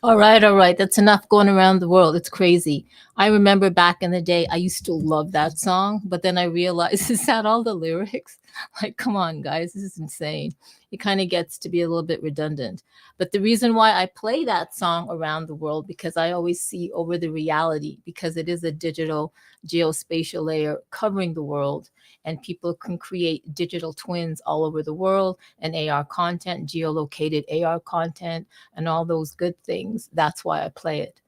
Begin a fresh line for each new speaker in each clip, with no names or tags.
All right, all right. That's enough going around the world. It's crazy. I remember back in the day, I used to love that song, but then I realized, is that all the lyrics? Like, come on, guys, this is insane. It kind of gets to be a little bit redundant. But the reason why I play that song around the world, because I always see over the reality, because it is a digital geospatial layer covering the world, and people can create digital twins all over the world and AR content, geolocated AR content and all those good things. That's why I play it.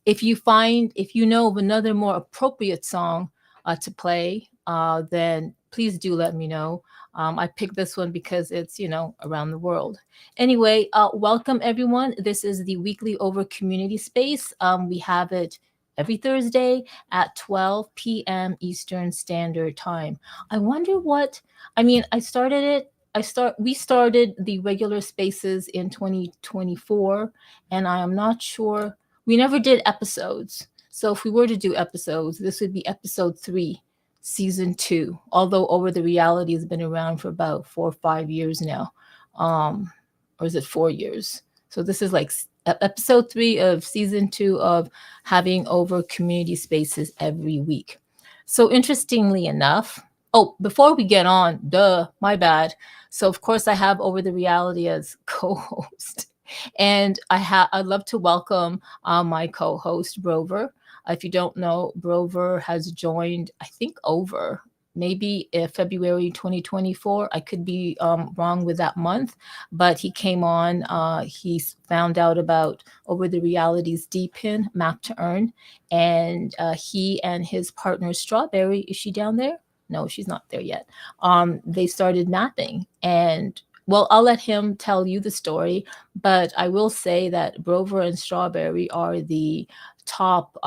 If you know of another more appropriate song to play, then please do let me know. I picked this one because it's, around the world. Anyway, welcome everyone. This is the weekly over community space. We have it every Thursday at 12 p.m. Eastern Standard Time. I wonder what, I mean, I started it we started the regular spaces in 2024, and I am not sure, we never did episodes. So if we were to do episodes, this would be episode 3, season 2, although over the reality has been around for about 4 or 5 years now. Or is it 4 years? So this is like episode 3 of season 2 of having over community spaces every week. So interestingly enough, oh, before we get on, my bad. So of course I have Over the Reality as co-host, and I'd love to welcome my co-host Brover. If you don't know, Brover has joined, I think, over maybe February 2024. I could be wrong with that month, but he came on. He found out about Over the Reality's D-Pin, Map to Earn, and he and his partner Strawberry, is she down there? No, she's not there yet. They started mapping, and well, I'll let him tell you the story, but I will say that Brover and Strawberry are the top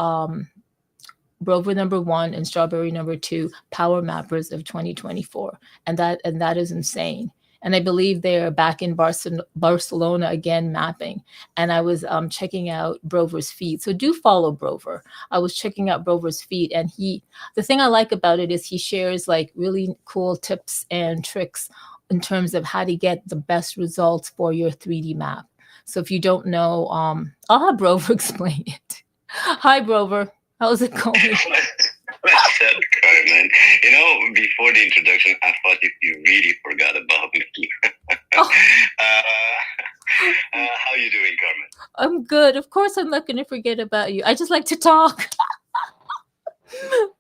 Brover number 1 and Strawberry number 2 power mappers of 2024, and that is insane. And I believe they're back in Barcelona again mapping. And I was checking out Brover's feed. So do follow Brover. I was checking out Brover's feed, and the thing I like about it is he shares like really cool tips and tricks in terms of how to get the best results for your 3D map. So if you don't know, I'll have Brover explain it. Hi, Brover. How's it going?
What's up, Carmen? Before the introduction, I thought if you really forgot about me.
Oh.
How you doing, Carmen?
I'm good. Of course, I'm not going to forget about you. I just like to talk.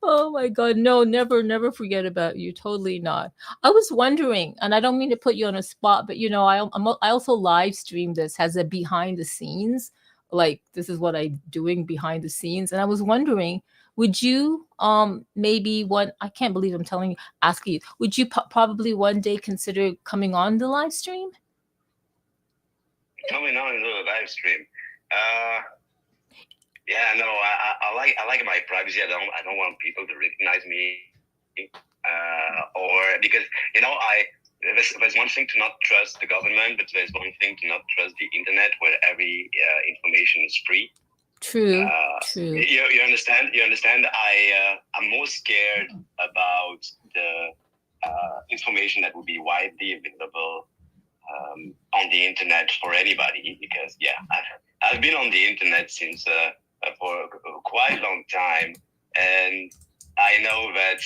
Oh my God. No, never, never forget about you. Totally not. I was wondering, and I don't mean to put you on a spot, but I also live stream this as a behind the scenes. Like, this is what I'm doing behind the scenes. And I was wondering, would you maybe one, I can't believe I'm telling you, asking you, would you probably one day consider coming on the live stream?
Coming on the live stream. Yeah, no, I like my privacy. I don't want people to recognize me, or because there's one thing to not trust the government, but there's one thing to not trust the internet, where every information is free.
True. True.
You understand? You understand? I'm more scared about the information that will be widely available on the internet for anybody, because I've been on the internet since for quite a long time, and I know that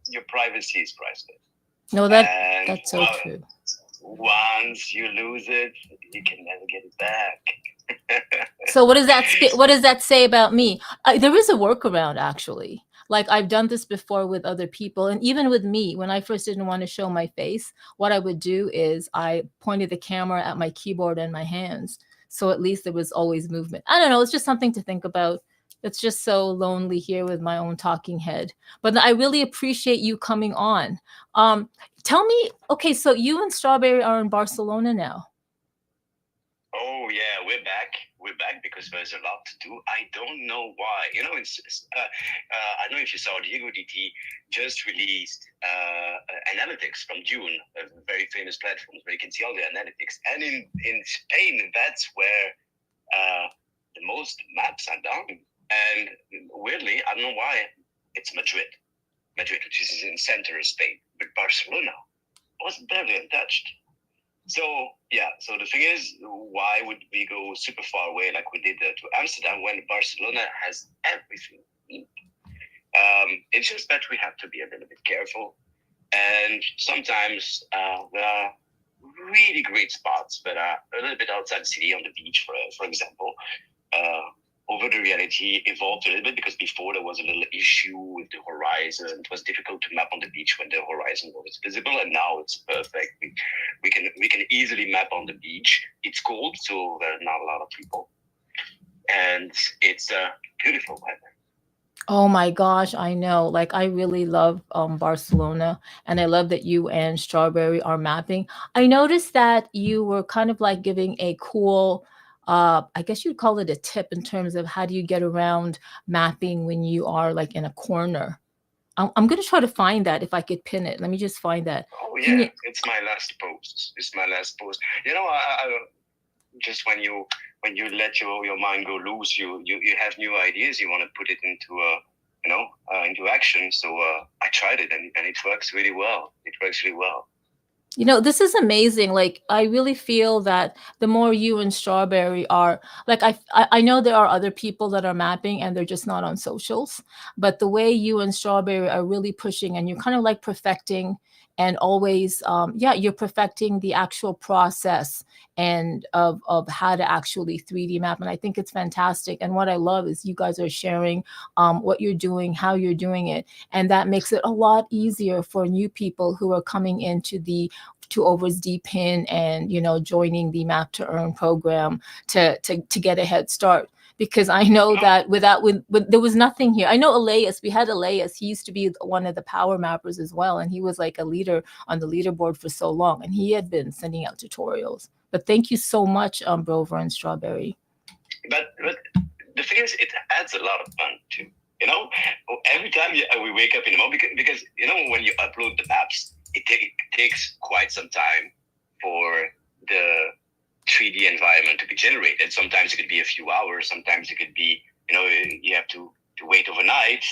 your privacy is priceless.
No, that's so true.
Once you lose it, you can never get it back.
So what does that say about me? There is a workaround, actually. Like, I've done this before with other people, and even with me, when I first didn't want to show my face, what I would do is I pointed the camera at my keyboard and my hands. So at least there was always movement. I don't know. It's just something to think about. It's just so lonely here with my own talking head. But I really appreciate you coming on. Tell me, okay, so you and Strawberry are in Barcelona now.
Oh yeah, we're back. We're back because there's a lot to do. I don't know why. I don't know if you saw Diego DT just released analytics from June, a very famous platform where you can see all the analytics. And in Spain, that's where the most maps are done. And weirdly, I don't know why, it's Madrid, which is in center of Spain. But Barcelona was barely untouched. So yeah, so the thing is, why would we go super far away like we did to Amsterdam when Barcelona has everything? It's just that we have to be a little bit careful, and sometimes there are really great spots that are a little bit outside the city on the beach, for example. Uh, Over the reality evolved a little bit because before there was a little issue with the horizon. It was difficult to map on the beach when the horizon was visible, and now it's perfect. We can easily map on the beach. It's cold, so there are not a lot of people, and it's beautiful weather.
Oh my gosh, I know. Like I really love Barcelona, and I love that you and Strawberry are mapping. I noticed that you were kind of like giving a cool I guess you'd call it a tip in terms of how do you get around mapping when you are like in a corner. I'm gonna try to find that if I could pin it. Let me just find that.
Oh
Can
yeah,
you?
it's my last post. It's my last post. I just when you let your mind go loose, you have new ideas. You want to put it into into action. So I tried it, and it works really well. It works really well.
You know, this is amazing. Like, I really feel that the more you and Strawberry are, like, I know there are other people that are mapping and they're just not on socials, but the way you and Strawberry are really pushing and you're kind of like perfecting and always, yeah, you're perfecting the actual process and of how to actually 3D map. And I think it's fantastic. And what I love is you guys are sharing what you're doing, how you're doing it, and that makes it a lot easier for new people who are coming into the to Overs Pin and joining the Map to Earn program to get a head start. Because I know
No,
that with there was nothing here. I know Elias, we had Elias. He used to be one of the power mappers as well, and he was like a leader on the leaderboard for so long, and he had been sending out tutorials. But thank you so much, Brover and Strawberry.
but the thing is, it adds a lot of fun too. You know, every time we wake up in the morning, because when you upload the maps, it takes quite some time for the 3D environment to be generated. Sometimes it could be a few hours. Sometimes it could be you have to wait overnight.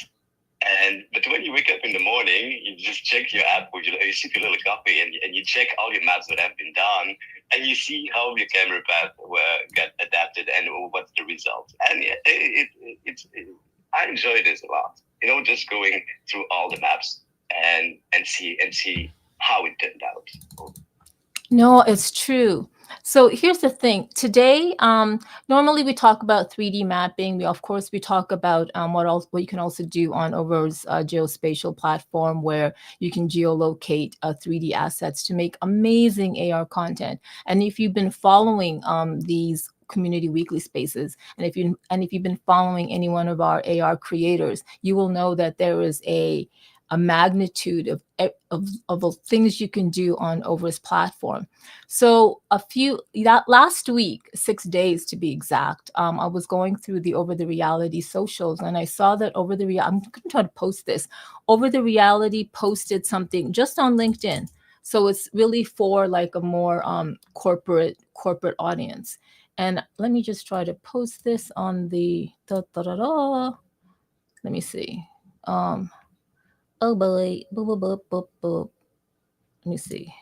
But when you wake up in the morning, you just check your app with you sip your little coffee and you check all your maps that have been done, and you see how your camera path got adapted and what's the result. And I enjoy this a lot. Just going through all the maps and see how it turned out.
No, it's true. So here's the thing. Today, normally we talk about 3D mapping. We, of course, we talk about what you can also do on Over's geospatial platform, where you can geolocate 3D assets to make amazing AR content. And if you've been following these community weekly spaces, and if you've been following any one of our AR creators, you will know that there is a magnitude of things you can do on Over's platform. So that last week, 6 days to be exact, I was going through the Over the Reality socials, and I saw that I'm going to try to post this. Over the Reality posted something just on LinkedIn. So it's really for like a more corporate audience. And let me just try to post this on the let me see. Um, Oh boy, boop, boop, boop, boop, boop. Let me see.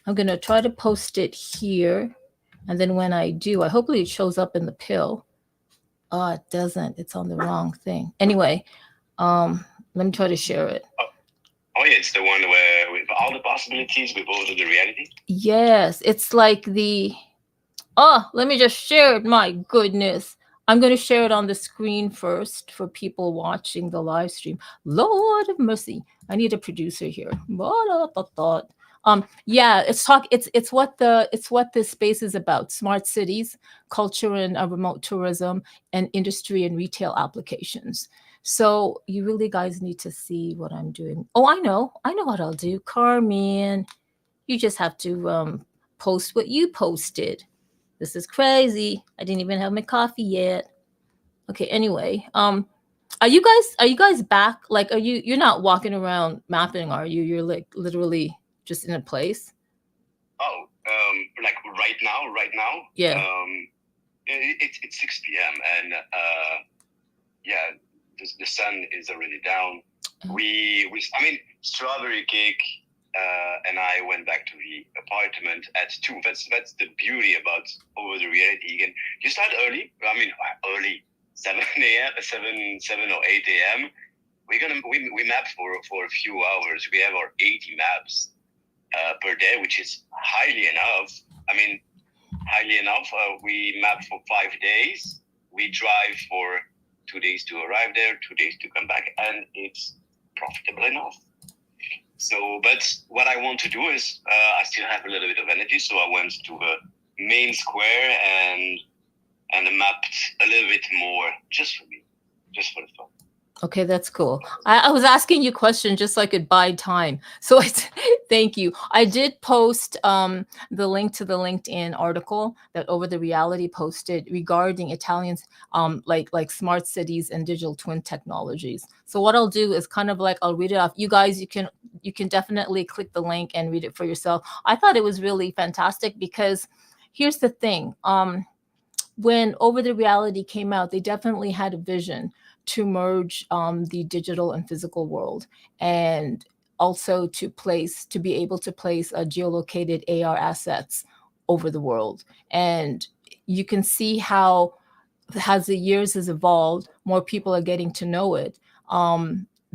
I'm gonna try to post it here, and then when I do, hopefully it shows up in the pill. Oh, it doesn't. It's on the wrong thing. Anyway, let me try to share it.
Oh yeah, it's the one where with all the possibilities with all of the reality.
Yes, it's like the. Oh, let me just share it. My goodness. I'm going to share it on the screen first for people watching the live stream. Lord of mercy. I need a producer here. Yeah, it's what this space is about. Smart cities, culture and remote tourism, and industry and retail applications. So you really guys need to see what I'm doing. Oh, I know what I'll do. Carmen, you just have to post what you posted. This is crazy. I didn't even have my coffee yet. Okay, anyway, are you guys back? Like, you're not walking around mapping, are you? You're like literally just in a place.
Oh, like right now.
Yeah.
It's 6 p.m. and yeah, the sun is already down. I mean, strawberry cake and I went back to the apartment at 2. That's the beauty about over the reality. You start early. I mean, early 7 a.m., 7 or 8 a.m. We map for a few hours. We have our 80 maps per day, which is highly enough. I mean, highly enough. We map for 5 days. We drive for 2 days to arrive there, 2 days to come back, and it's profitable enough. So, but what I want to do is, I still have a little bit of energy, so I went to the main square and mapped a little bit more, just for me, just for the fun.
Okay, that's cool. I was asking you questions just so I could buy time. So thank you. I did post the link to the LinkedIn article that Over the Reality posted regarding Italians like smart cities and digital twin technologies. So what I'll do is kind of like I'll read it off. You guys, you can definitely click the link and read it for yourself. I thought it was really fantastic because here's the thing. When Over the Reality came out, they definitely had a vision to merge the digital and physical world, and also to be able to place geolocated AR assets over the world. And you can see how, as the years has evolved, more people are getting to know it.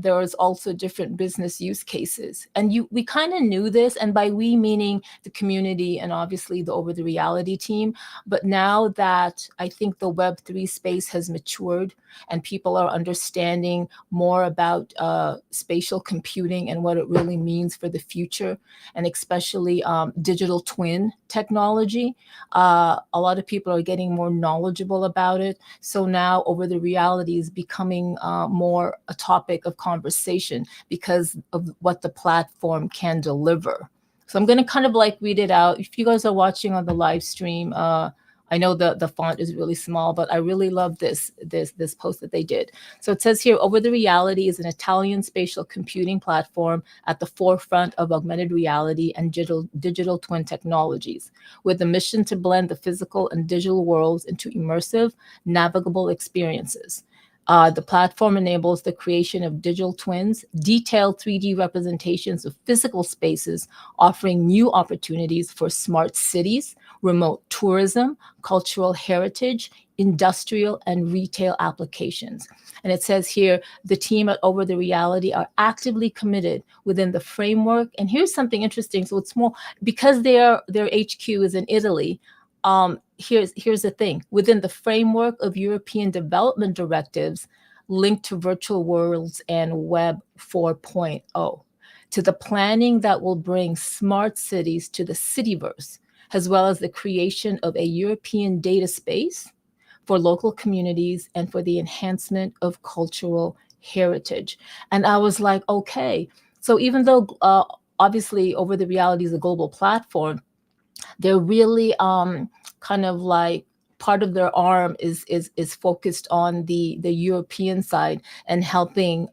There's also different business use cases, and we kind of knew this, and by we meaning the community and obviously the Over the Reality team. But now that I think the Web3 space has matured and people are understanding more about spatial computing and what it really means for the future, and especially digital twin technology, a lot of people are getting more knowledgeable about it. So now Over the Reality is becoming more a topic of conversation because of what the platform can deliver. So I'm going to kind of like read it out. If you guys are watching on the live stream, I know the font is really small, but I really love this post that they did. So it says here, Over the Reality is an Italian spatial computing platform at the forefront of augmented reality and digital twin technologies, with a mission to blend the physical and digital worlds into immersive, navigable experiences. The platform enables the creation of digital twins, detailed 3D representations of physical spaces, offering new opportunities for smart cities, remote tourism, cultural heritage, industrial, and retail applications. And it says here, the team at Over the Reality are actively committed within the framework. And here's something interesting. So it's more because their HQ is in Italy. Here's the thing. Within the framework of European development directives linked to virtual worlds and Web 4.0, to the planning that will bring smart cities to the cityverse, as well as the creation of a European data space for local communities and for the enhancement of cultural heritage. And I was like, okay. So even though obviously Over the Reality is a global platform, they're really kind of like part of their arm is focused on the European side and helping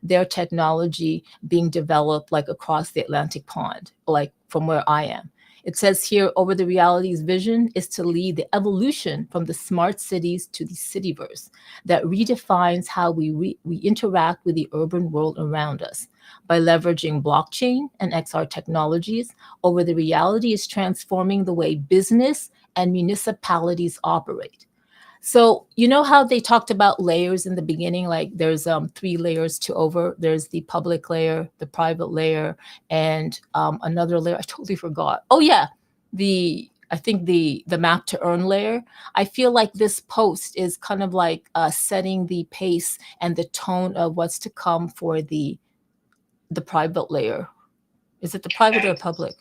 their technology being developed like across the Atlantic pond, like from where I am. It says here, Over the Reality's vision is to lead the evolution from the smart cities to the cityverse that redefines how we interact with the urban world around us. By leveraging blockchain and XR technologies, Over the Reality is transforming the way business and municipalities operate. So you know how they talked about layers in the beginning, like there's 3 layers to Over. There's the public layer, the private layer, and another layer. I totally forgot. Oh yeah, I think the map to earn layer. I feel like this post is kind of like setting the pace and the tone of what's to come for the private layer. Is it the private or public?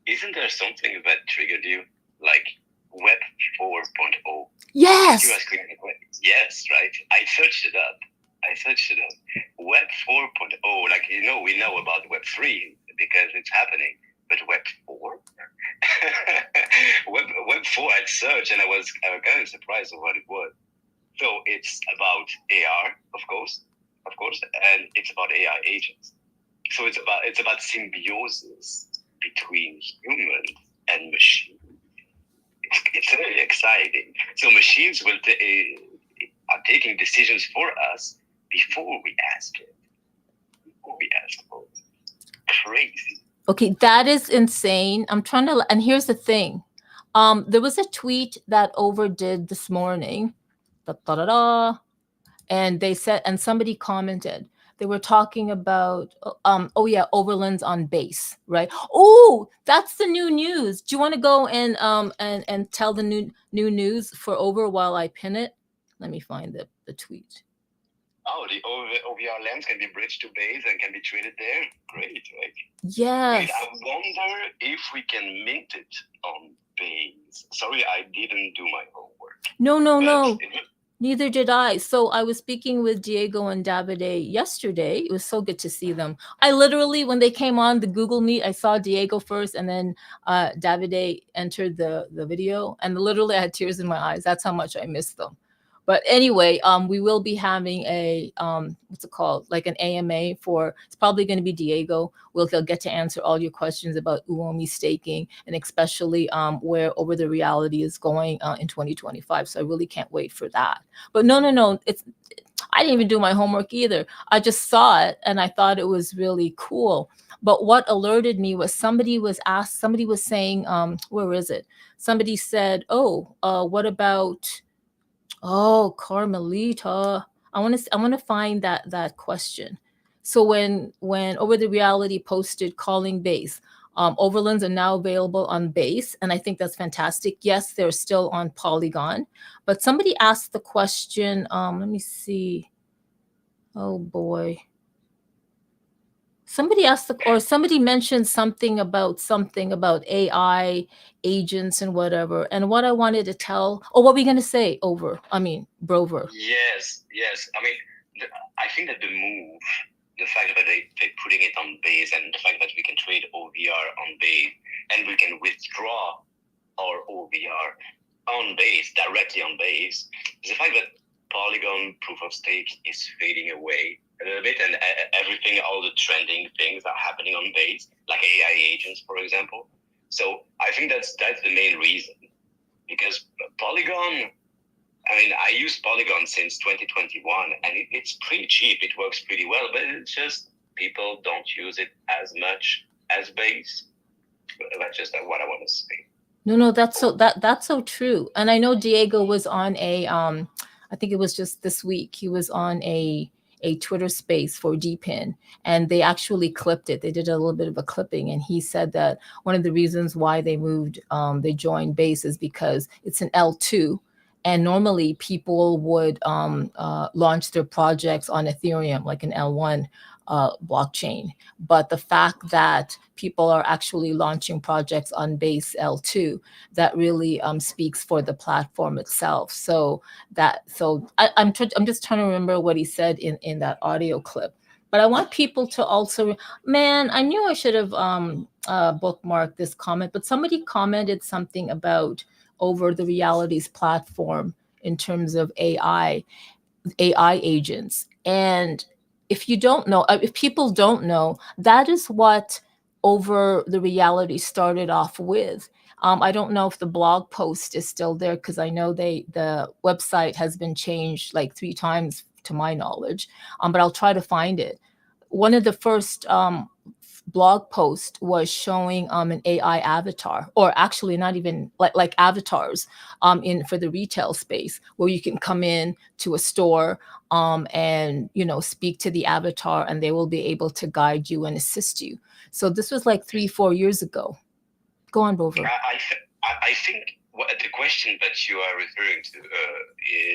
Isn't there something that triggered you, like Web 4.0?
Yes.
You asking the question? Yes, right. I searched it up. Web 4.0, like we know about Web 3 because it's happening, but Web 4? Web 4 I searched and I was kind of surprised of what it was. So it's about AR, of course, and it's about AI agents. So it's about symbiosis between humans and machines. It's really exciting. So machines are taking decisions for us before we ask it. crazy.
Okay, that is insane. I'm trying to, and here's the thing. There was a tweet that overdid this morning. Da, da, da, da, and they said, and somebody commented, they were talking about oh yeah, Overland's on base, right? Oh, that's the new news. Do you want to go and tell the new news for Over while I pin it? Let me find the tweet.
Oh, the OVR lens can be bridged to base and can be traded there. Great, right?
Yes.
Wait, I wonder if we can mint it on base. Sorry, I didn't do my homework.
No. Neither did I. So I was speaking with Diego and Davide yesterday. It was so good to see them. I literally, when they came on the Google Meet, I saw Diego first, and then Davide entered the video, and literally I had tears in my eyes. That's how much I missed them. But anyway, we will be having a what's it called, like an AMA for, it's probably going to be Diego. He'll get to answer all your questions about Uomi staking, and especially where Over the Reality is going in 2025. So I really can't wait for that. But no, I didn't even do my homework either. I just saw it and I thought it was really cool. But what alerted me was somebody was saying, where is it? Somebody said, oh, what about, oh, Carmelita. I want to find that question. So when Over the Reality posted calling base, overlands are now available on base, and I think that's fantastic. Yes, they're still on Polygon, but somebody asked the question. Let me see. Oh boy. Somebody asked somebody mentioned something about AI agents and whatever. And what I wanted to tell, what were we going to say, Brover?
Yes. I mean, I think that the move, the fact that they're putting it on base, and the fact that we can trade OVR on base, and we can withdraw our OVR on base, directly on base, is the fact that Polygon proof of stake is fading away a little bit, and everything, all the trending things are happening on base, like AI agents, for example. So I think that's the main reason, because Polygon, I mean, I use Polygon since 2021, and it's pretty cheap. It works pretty well, but it's just people don't use it as much as base. That's just what I want to say.
No, that's so true. And I know Diego was on a I think it was just this week. He was on a Twitter space for DPIN, and they actually clipped it. They did a little bit of a clipping, and he said that one of the reasons why they joined base is because it's an L2, and normally people would launch their projects on Ethereum, like an L1 blockchain. But the fact that people are actually launching projects on base L2, that really speaks for the platform itself. So I'm just trying to remember what he said in that audio clip. But I want people to also, man, I knew I should have bookmarked this comment, but somebody commented something about Over the Realities platform in terms of AI agents. And if people don't know, that is what Over the Reality started off with. I don't know if the blog post is still there, because I know the website has been changed like 3 times to my knowledge, but I'll try to find it. One of the first blog post was showing an AI avatar, or actually not even like avatars in for the retail space, where you can come in to a store and speak to the avatar, and they will be able to guide you and assist you. So this was like 3-4 years ago. Go on, Bover.
I think the question that you are referring to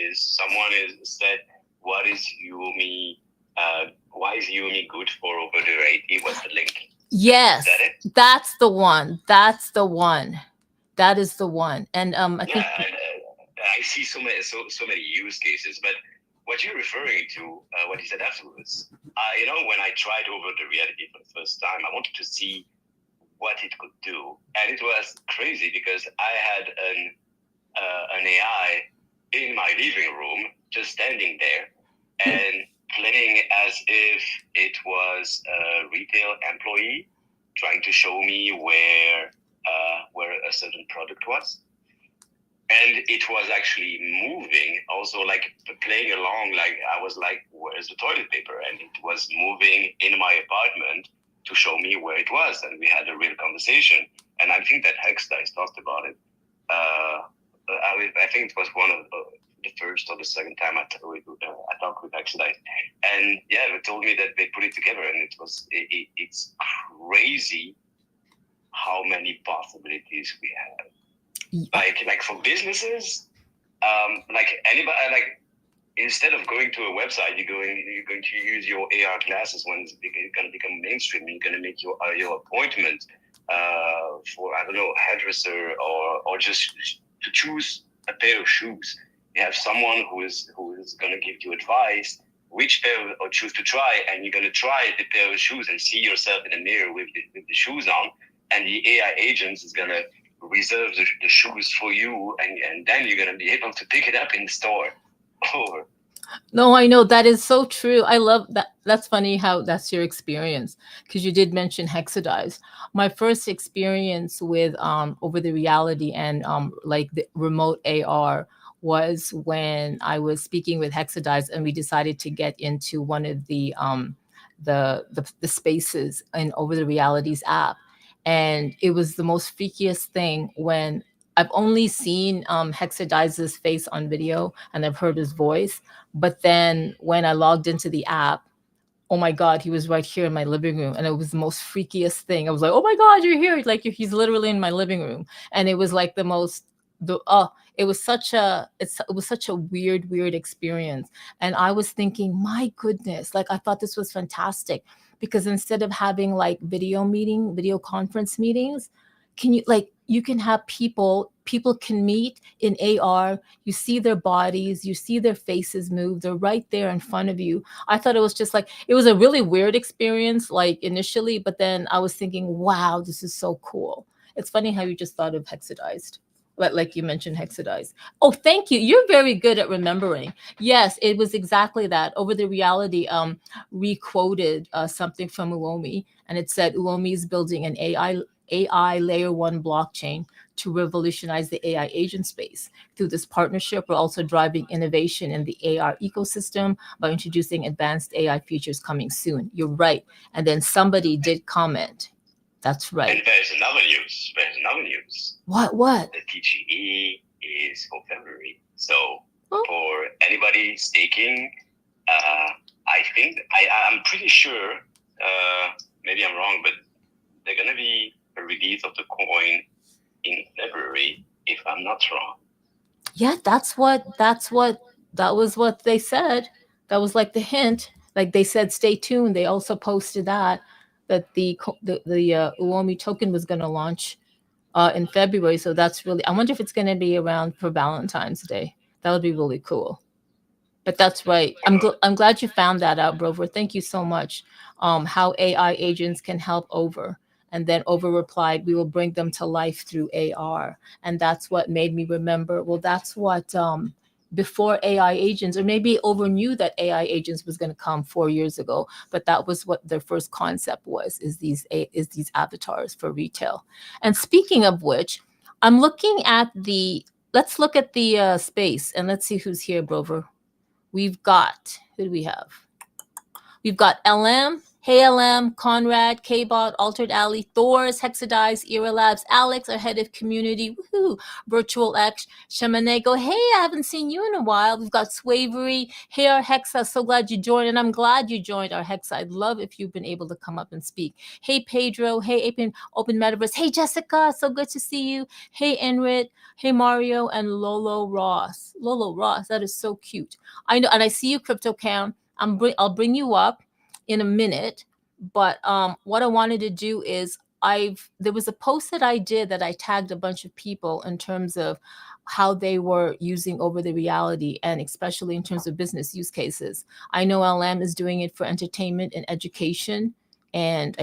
is someone said, what is Uomi? Why is Uomi good for Over the Reality? What's the link?
Yes, that's the one. That is the one. And I think
I see so many use cases, but what you're referring to, what he said afterwards, when I tried Over the Reality for the first time, I wanted to see what it could do, and it was crazy because I had an AI in my living room, just standing there and playing as if it was a retail employee, trying to show me where a certain product was. And it was actually moving, also like playing along, like I was like, where's the toilet paper? And it was moving in my apartment to show me where it was, and we had a real conversation. And I think that Hexdice talked about it. I think it was one of the first or the second time I talked with Hexdice, and yeah, they told me that they put it together, and it's crazy how many possibilities we have. Like for businesses, like anybody, like instead of going to a website, you're going to use your AR glasses when it's going to become mainstream. You're going to make your appointment for, I don't know, hairdresser, or just to choose a pair of shoes. You have someone who is going to give you advice which pair or choose to try, and you're going to try the pair of shoes and see yourself in the mirror with the shoes on, and the AI agents is going to reserve the shoes for you, and then you're going to be able to pick it up in the store. Oh.
No, I know that is so true. I love that. That's funny how that's your experience, because you did mention Hexadize. My first experience with over the reality and like the remote AR was when I was speaking with Hexadize, and we decided to get into one of the spaces in over the realities app, and it was the most freakiest thing when I've only seen Hexadize's face on video and I've heard his voice. But then when I logged into the app, oh my God, he was right here in my living room. And it was the most freakiest thing. I was like, oh my God, you're here. Like he's literally in my living room. And it was like it was such a weird experience. And I was thinking, my goodness, like I thought this was fantastic, because instead of having like video conference meetings, you can have people can meet in AR. You see their bodies, you see their faces move. They're right there in front of you. I thought it was just like, it was a really weird experience, like initially, but then I was thinking, wow, this is so cool. It's funny how you just thought of Hexadized. Like you mentioned Hexadize. Oh, thank you. You're very good at remembering. Yes, it was exactly that. Over the reality, re-quoted something from Uomi, and it said Uomi is building an AI layer one blockchain to revolutionize the AI agent space. Through this partnership, we're also driving innovation in the AR ecosystem by introducing advanced AI features coming soon. You're right. And then somebody did comment. That's right.
And there's another news.
What?
The TGE is for February. So for anybody staking, I think I'm pretty sure. Maybe I'm wrong, but they're gonna be a release of the coin in February, if I'm not wrong.
Yeah, that was what they said. That was like the hint. Like they said, stay tuned. They also posted that the Uomi token was going to launch in February. So that's really, I wonder if it's going to be around for Valentine's Day. That would be really cool. But that's right. I'm glad you found that out, Brover. Thank you so much. How AI agents can help Over. And then Over replied, we will bring them to life through AR. And that's what made me remember, well, that's what before AI agents, or maybe Over knew that AI agents was going to come 4 years ago, but that was what their first concept was, is these avatars for retail. And speaking of which, I'm looking at let's look at the space and let's see who's here, Brover. We've got, who do we have? We've got LM, Hey LM, Conrad, K-Bot, Altered Alley, Thors, Hexadize, Era Labs, Alex, our head of community, woohoo, Virtual X, Shamanego, hey, I haven't seen you in a while. We've got Swavery, hey, our Hexa, so glad you joined, and I'm glad you joined our Hexa. I'd love if you've been able to come up and speak. Hey, Pedro, hey, Open Metaverse, hey, Jessica, so good to see you. Hey, Enrit, hey, Mario, and Lolo Ross. Lolo Ross, that is so cute. I know, and I see you, CryptoCam. I'll bring you up in a minute, but what I wanted to do is there was a post that I did that I tagged a bunch of people in terms of how they were using over the reality, and especially in terms of business use cases. I know LM is doing it for entertainment and education and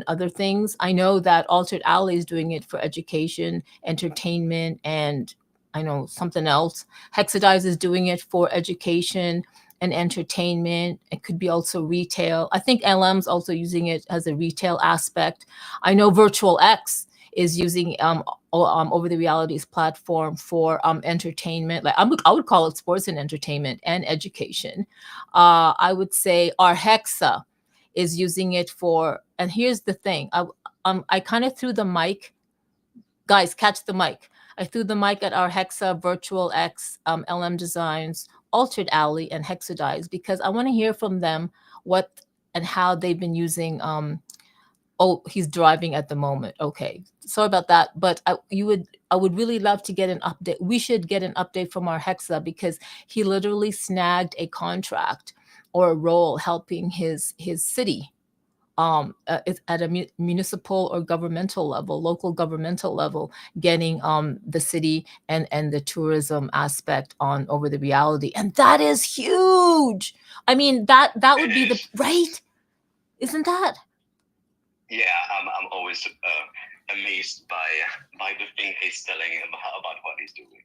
other things. I know that Altered Alley is doing it for education, entertainment, and I know something else. Hexadize is doing it for education and entertainment. It could be also retail. I think LM's also using it as a retail aspect. I know Virtual X is using over the realities platform for entertainment. Like I would call it sports and entertainment and education. I would say our Hexa is using it for, and here's the thing, I kind of threw the mic, guys, catch the mic. I threw the mic at our Hexa, Virtual X, LM Designs, Altered Alley, and Hexadize because I want to hear from them what and how they've been using. Oh, he's driving at the moment. Okay, sorry about that. But I would really love to get an update. We should get an update from our Hexa because he literally snagged a contract or a role helping his city at a municipal or governmental level, local governmental level, getting the city and the tourism aspect on over the reality, and that is huge. I mean, that would
It
be the
is.
right, isn't that?
Yeah, I'm always amazed by the thing he's telling about what he's doing.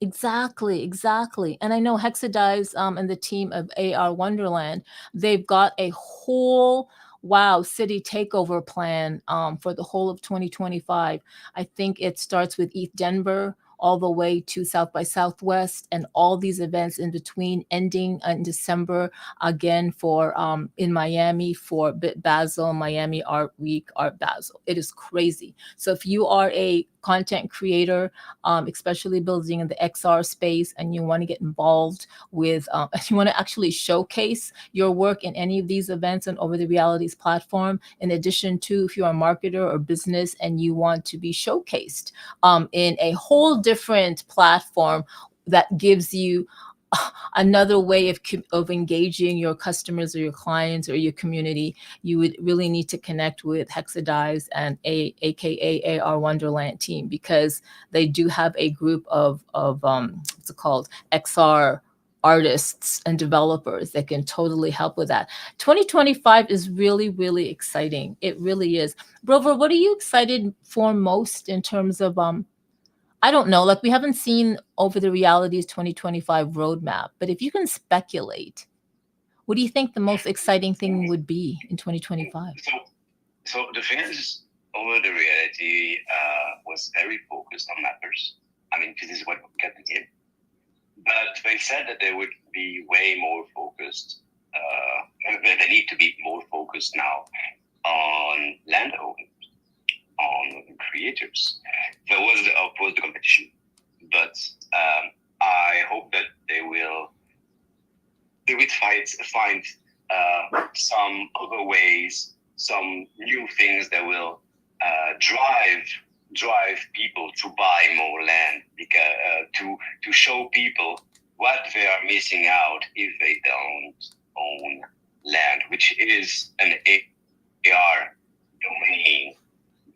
Exactly, exactly. And I know Hexadize and the team of AR Wonderland, they've got a whole wow city takeover plan for the whole of 2025. I think it starts with ETH Denver all the way to South by Southwest and all these events in between, ending in December again for in Miami for Bit Basel, Miami Art Week, Art Basel. It is crazy. So if you are a content creator, especially building in the XR space, and you want to get involved with, if you want to actually showcase your work in any of these events and over the realities platform, in addition to if you're a marketer or business and you want to be showcased in a whole different platform that gives you another way of engaging your customers or your clients or your community, you would really need to connect with Hexadize and aka AR Wonderland team because they do have a group of what's it called, XR artists and developers that can totally help with that. 2025 is really, really exciting. It really is. Brover, what are you excited for most in terms of I don't know, like we haven't seen over the realities 2025 roadmap, but if you can speculate, what do you think the most exciting thing would be in 2025?
So the thing is, over the reality was very focused on mappers. I mean, this is what got in. But they said that they would be way more focused. They need to be more focused now on landowners, on creators. There was the competition, but I hope that they will find some other ways, some new things that will drive people to buy more land, because to show people what they are missing out if they don't own land, which is an AR domain.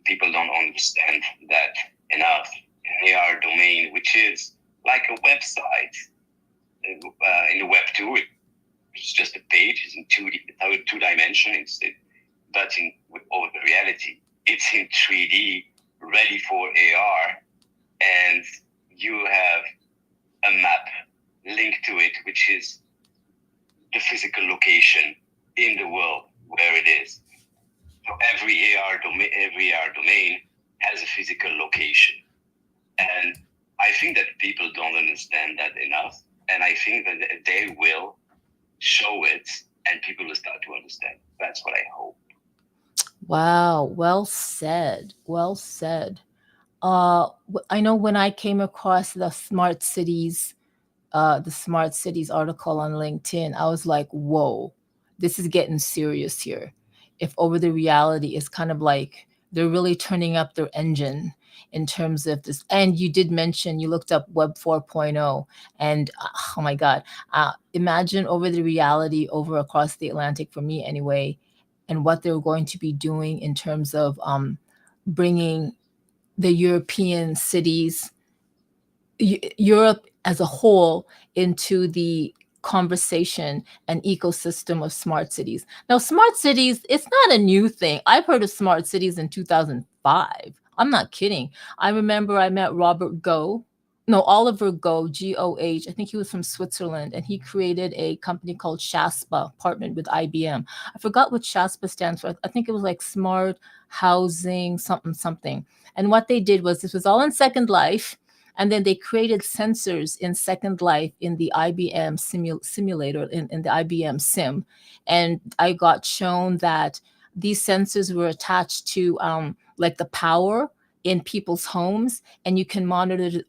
People don't understand that enough. An AR domain, which is like a website in the Web 2, it's just a page. It's in two dimensions. But with all the reality, it's in 3D, ready for AR, and you have a map linked to it, which is the physical location in the world where it is. So every AR domain has a physical location, and I think that people don't understand that enough, and I think that they will show it, and people will start to understand. That's what I hope.
Wow, well said. Well said. I know when I came across the smart cities article on LinkedIn, I was like, whoa, this is getting serious here. If over the reality is kind of like they're really turning up their engine in terms of this. And you did mention you looked up Web 4.0, and oh my God, imagine over the reality over across the Atlantic, for me anyway, and what they're going to be doing in terms of bringing the European cities, Europe as a whole, into the conversation and ecosystem of smart cities. Now, smart cities, it's not a new thing. I've heard of smart cities in 2005. I'm not kidding. I remember I met Robert Goh, no, Oliver Goh, Goh. I think he was from Switzerland, and he created a company called SHASPA, partnered with IBM. I forgot what SHASPA stands for. I think it was like Smart Housing, something, something. And what they did was, this was all in Second Life, And then they created sensors in Second Life in the IBM simulator, in the IBM sim. And I got shown that these sensors were attached to like the power in people's homes, and you can monitor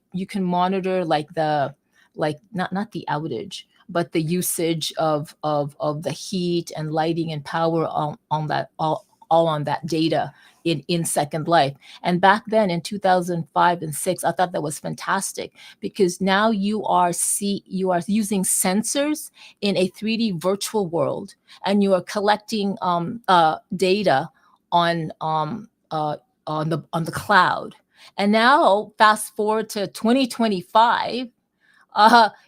like the, like not the outage, but the usage of the heat and lighting and power on that, all on that data in Second Life. And back then in 2005 and 6, I thought that was fantastic, because now you are using sensors in a 3D virtual world, and you are collecting data on the cloud. And now fast forward to 2025,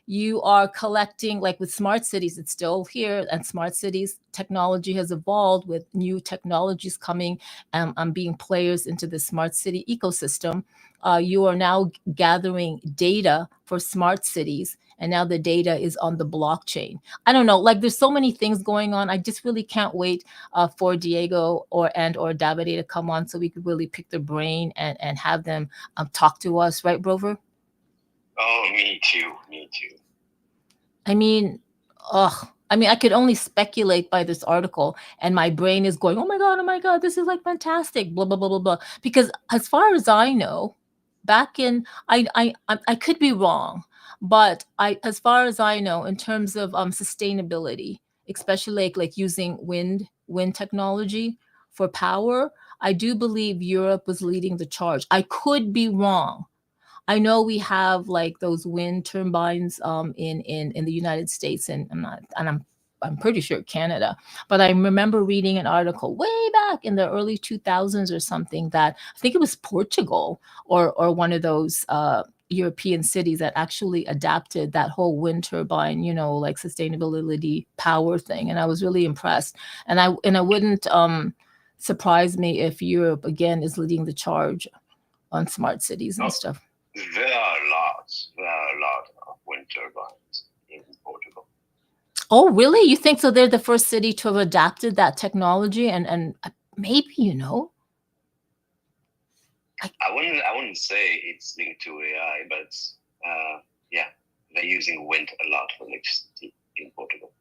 you are collecting, like with smart cities, it's still here, and smart cities technology has evolved with new technologies coming and being players into the smart city ecosystem. You are now gathering data for smart cities, and now the data is on the blockchain. I don't know, like there's so many things going on. I just really can't wait for Diego or Davide to come on, so we could really pick their brain and have them talk to us, right, Brover?
Oh, me too. Me too.
I mean, ugh. I mean, I could only speculate by this article, and my brain is going, oh my God, this is like fantastic, blah blah blah blah blah. Because as far as I know, back in, I could be wrong, but as far as I know, in terms of sustainability, especially like using wind technology for power, I do believe Europe was leading the charge. I could be wrong. I know we have like those wind turbines in the United States, and I'm pretty sure Canada. But I remember reading an article way back in the early 2000s or something, that I think it was Portugal or one of those European cities that actually adapted that whole wind turbine, like sustainability power thing, and I was really impressed. And I wouldn't surprise me if Europe again is leading the charge on smart cities and
Oh,
stuff.
there are lots of wind turbines in Portugal.
Oh, really? You think so? They're the first city to have adapted that technology, and maybe I,
I wouldn't say it's linked to AI, but yeah, they're using wind a lot for electricity in Portugal.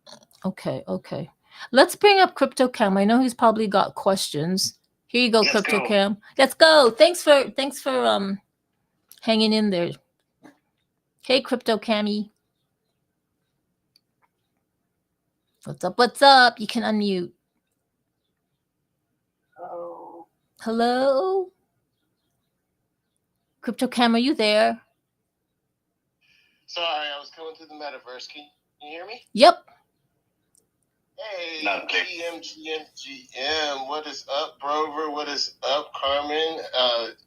okay. Let's bring up CryptoCam. I know he's probably got questions. Here you go,
Let's go.
CryptoCam. Let's go. Thanks for hanging in there. Hey, CryptoCammy. What's up? What's up? You can unmute.
Oh,
Hello, CryptoCam. Are you there?
Sorry, I was coming through the metaverse. Can you hear me?
Yep.
Hey,
Lovely.
GM. What is up, Brover? What is up, Carmen?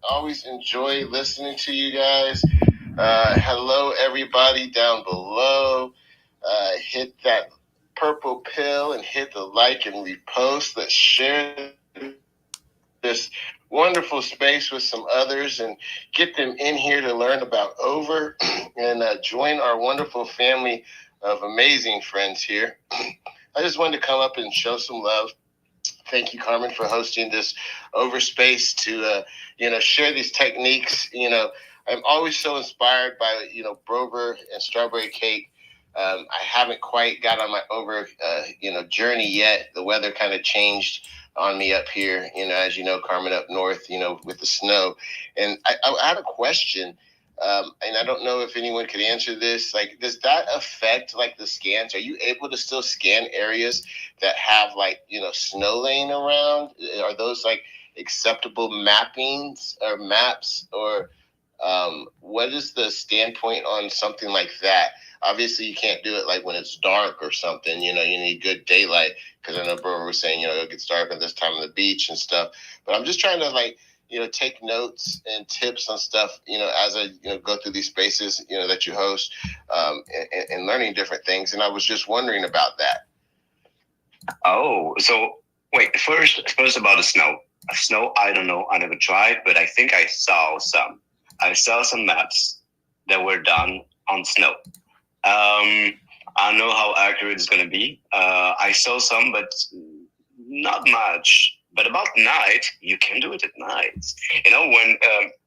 Always enjoy listening to you guys. Hello, everybody down below. Hit that purple pill and hit the like and repost. Let's share this wonderful space with some others and get them in here to learn about Over and join our wonderful family of amazing friends here. I just wanted to come up and show some love. Thank you, Carmen, for hosting this Over space to share these techniques. I'm always so inspired by Brover and strawberry cake. I haven't quite got on my Over journey yet. The weather kind of changed on me up here, as you know, Carmen, up north, with the snow. And I had a question. And I don't know if anyone could answer this. Like, does that affect like the scans? Are you able to still scan areas that have like, snow laying around? Are those like acceptable mappings or maps, or what is the standpoint on something like that? Obviously, you can't do it like when it's dark or something. You need good daylight, because I know Bro was saying, it gets dark at this time on the beach and stuff. But I'm just trying to like, take notes and tips on stuff, as I, go through these spaces, that you host, and learning different things. And I was just wondering about that.
Oh, so wait. First about the snow. Snow, I don't know. I never tried, but I think I saw some. I saw some maps that were done on snow. I don't know how accurate it's going to be. I saw some, but not much. But about night, you can do it at night. When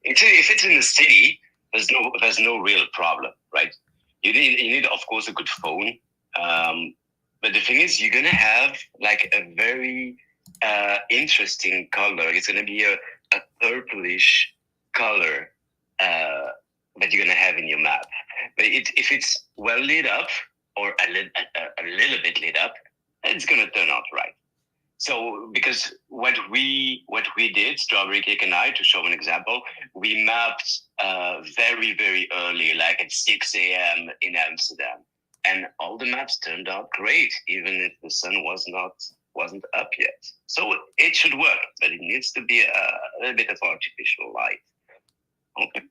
if it's in the city, there's no real problem, right? You need of course a good phone, but the thing is you're gonna have like a very interesting color. It's gonna be a purplish color that you're gonna have in your map. But if it's well lit up or a little bit lit up, it's gonna turn out right. So because what we did, Strawberry Cake and I, to show an example, we mapped very very early, like at 6 a.m. in Amsterdam, and all the maps turned out great, even if the sun wasn't up yet. So it should work, but it needs to be a little bit of artificial light. Okay.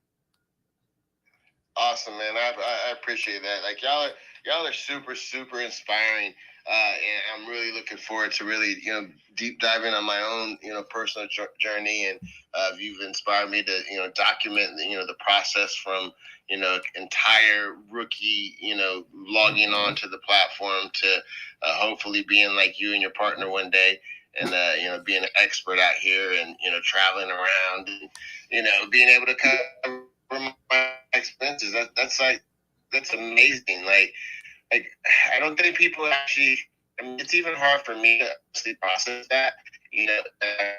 Awesome, man. I appreciate that. Like y'all are super inspiring, and I'm really looking forward to really deep diving on my own personal journey, and you've inspired me to document the process from entire rookie logging on to the platform to hopefully being like you and your partner one day, and being an expert out here and traveling around and being able to cover my expenses. That's amazing. Like I don't think people actually. I mean, it's even hard for me to actually process that.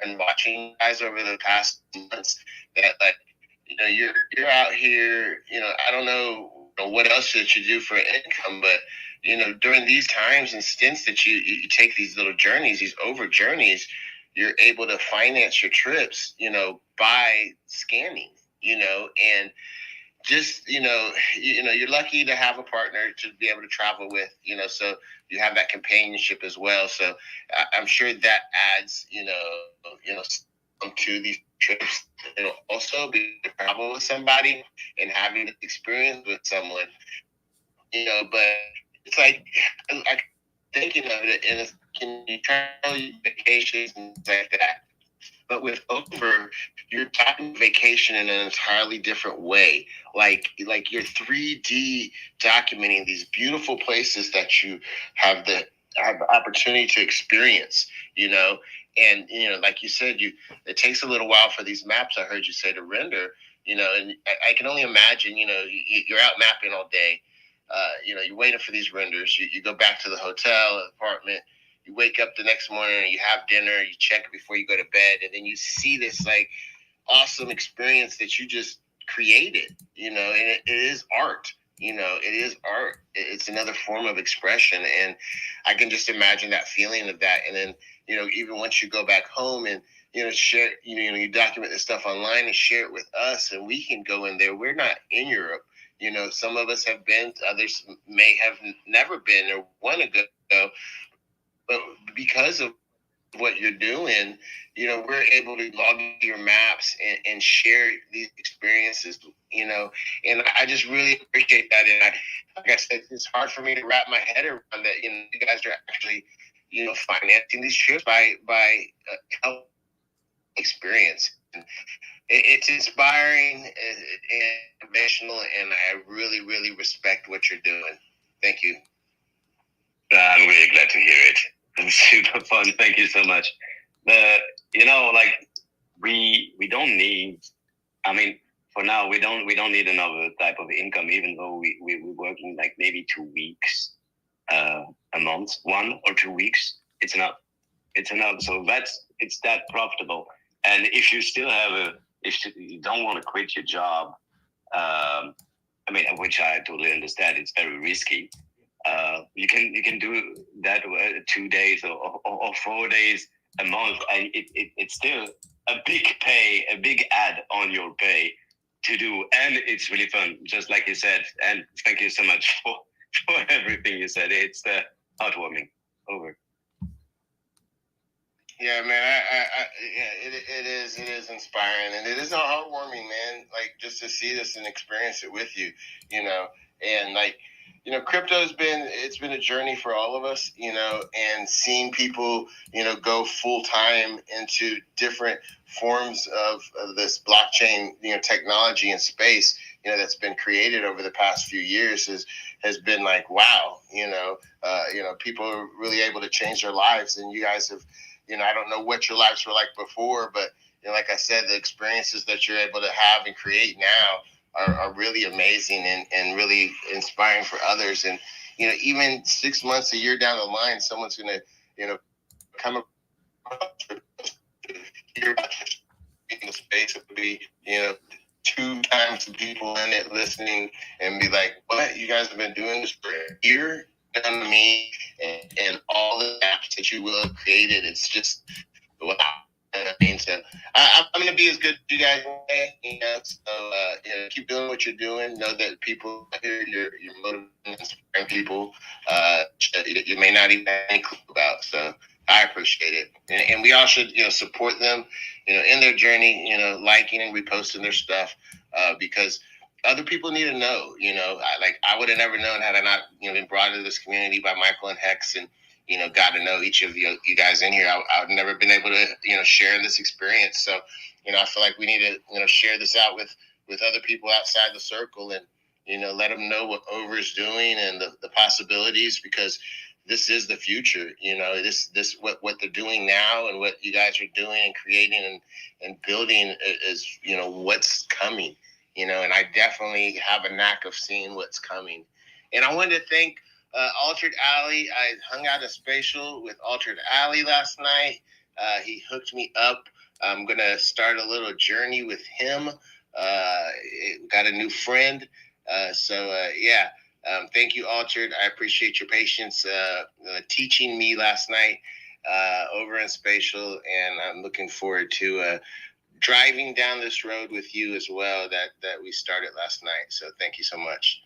And watching guys over the past months, that like you're out here. I don't know what else should you do for income, but during these times and stints that you take these little journeys, these over journeys, you're able to finance your trips. By scanning. And just you're lucky to have a partner to be able to travel with, so you have that companionship as well. So I'm sure that adds to these trips. Also be able to travel with somebody and having this experience with someone, but it's like I thinking of it, and it's, can you travel vacations and things like that? But with Over, you're talking vacation in an entirely different way. Like you're 3D documenting these beautiful places that you have the opportunity to experience. And like you said, it takes a little while for these maps. I heard you say to render. And I can only imagine. You're out mapping all day. You're waiting for these renders. You go back to the hotel, apartment. You wake up the next morning, you have dinner, you check it before you go to bed, and then you see this like awesome experience that you just created, and it is art. It is art. It's another form of expression, and I can just imagine that feeling of that. And then even once you go back home and share, you document this stuff online and share it with us, and we can go in there. We're not in Europe. Some of us have been, others may have never been or want to go. But because of what you're doing, we're able to log into your maps and share these experiences, and I just really appreciate that. And like I said, it's hard for me to wrap my head around that, you guys are actually, financing these trips by help experience. It's inspiring and motivational, and I really, really respect what you're doing. Thank you.
I'm really glad to hear it. It's super fun. Thank you so much. Like we don't need. I mean, for now, we don't need another type of income, even though we're working like maybe 2 weeks a month, 1 or 2 weeks. It's enough. It's enough. So it's that profitable. And if you still have if you don't want to quit your job, which I totally understand, it's very risky. You can do that 2 days or 4 days a month, and it's still a big add on your pay to do, and it's really fun, just like you said. And thank you so much for everything you said. It's heartwarming. Over.
Yeah, man. It is inspiring, and it is heartwarming, man. Like just to see this and experience it with you, and like. Crypto's it's been a journey for all of us, and seeing people, go full time into different forms of this blockchain, technology and space, that's been created over the past few years has been like, wow, people are really able to change their lives. And you guys have, I don't know what your lives were like before, but like I said, the experiences that you're able to have and create now are really amazing and really inspiring for others. And, even 6 months, a year down the line, someone's going to, come across hear about in the space. It would be, 2 times the people in it listening and be like, what? You guys have been doing this for a year? You know what I mean? And all the apps that you will have created, it's just, wow. I mean, so I'm going to be as good as you guys today, so keep doing what you're doing. Know that people here, you're motivating, inspiring people you may not even have any clue about. So I appreciate it. And we all should, support them, in their journey, liking and reposting their stuff because other people need to know, I would have never known had I not, been brought into this community by Michael and Hex and, got to know each of you guys in here. I've never been able to, share this experience. So, I feel like we need to, share this out with other people outside the circle and, let them know what Over is doing and the possibilities, because this is the future. This what they're doing now and what you guys are doing and creating and building is, what's coming, and I definitely have a knack of seeing what's coming. And I wanted to thank Altered Alley. I hung out at Spatial with Altered Alley last night. He hooked me up. I'm going to start a little journey with him. Got a new friend. Yeah. Thank you, Altered. I appreciate your patience teaching me last night over in Spatial. And I'm looking forward to driving down this road with you as well that we started last night. So thank you so much.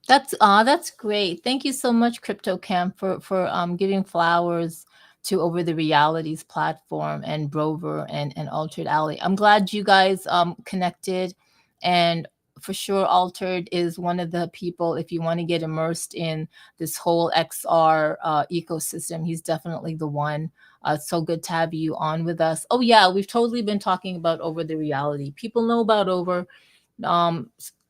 That's great. Thank you so much, CryptoCamp, for giving flowers to Over the Realities platform and Brover and Altered Alley. I'm glad you guys connected, and for sure, Altered is one of the people. If you want to get immersed in this whole XR ecosystem, he's definitely the one. It's so good to have you on with us. Oh yeah, we've totally been talking about Over the Reality. People know about Over.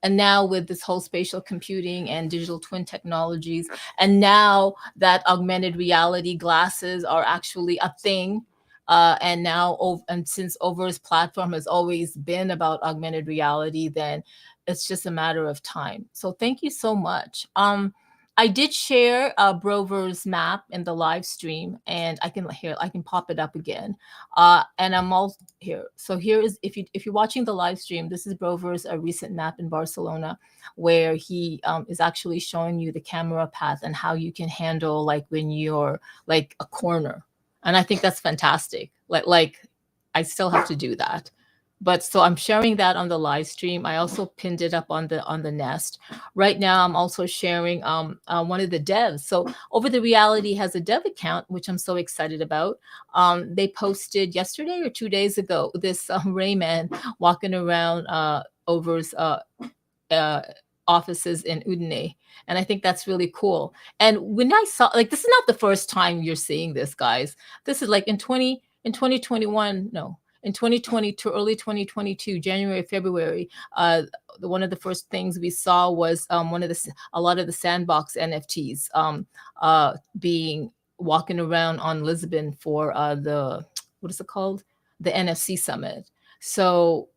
And now with this whole spatial computing and digital twin technologies, and now that augmented reality glasses are actually a thing, and now and since Over's platform has always been about augmented reality, then it's just a matter of time. So thank you so much. I did share Brover's map in the live stream, and I can pop it up again. And I'm all here. So here is, if you're watching the live stream, this is Brover's recent map in Barcelona, where he is actually showing you the camera path and how you can handle like when you're like a corner. And I think that's fantastic. Like I still have to do that. But so I'm sharing that on the live stream. I also pinned it up on the Nest. Right now, I'm also sharing one of the devs. So Over the Reality has a dev account, which I'm so excited about. They posted yesterday or 2 days ago this Rayman walking around Over's offices in Udine. And I think that's really cool. And when I saw, like, this is not the first time you're seeing this, guys. This is like in 2021, no, in 2022, early 2022, January, February, one of the first things we saw was a lot of the Sandbox NFTs being walking around on Lisbon for what is it called? The NFC Summit. So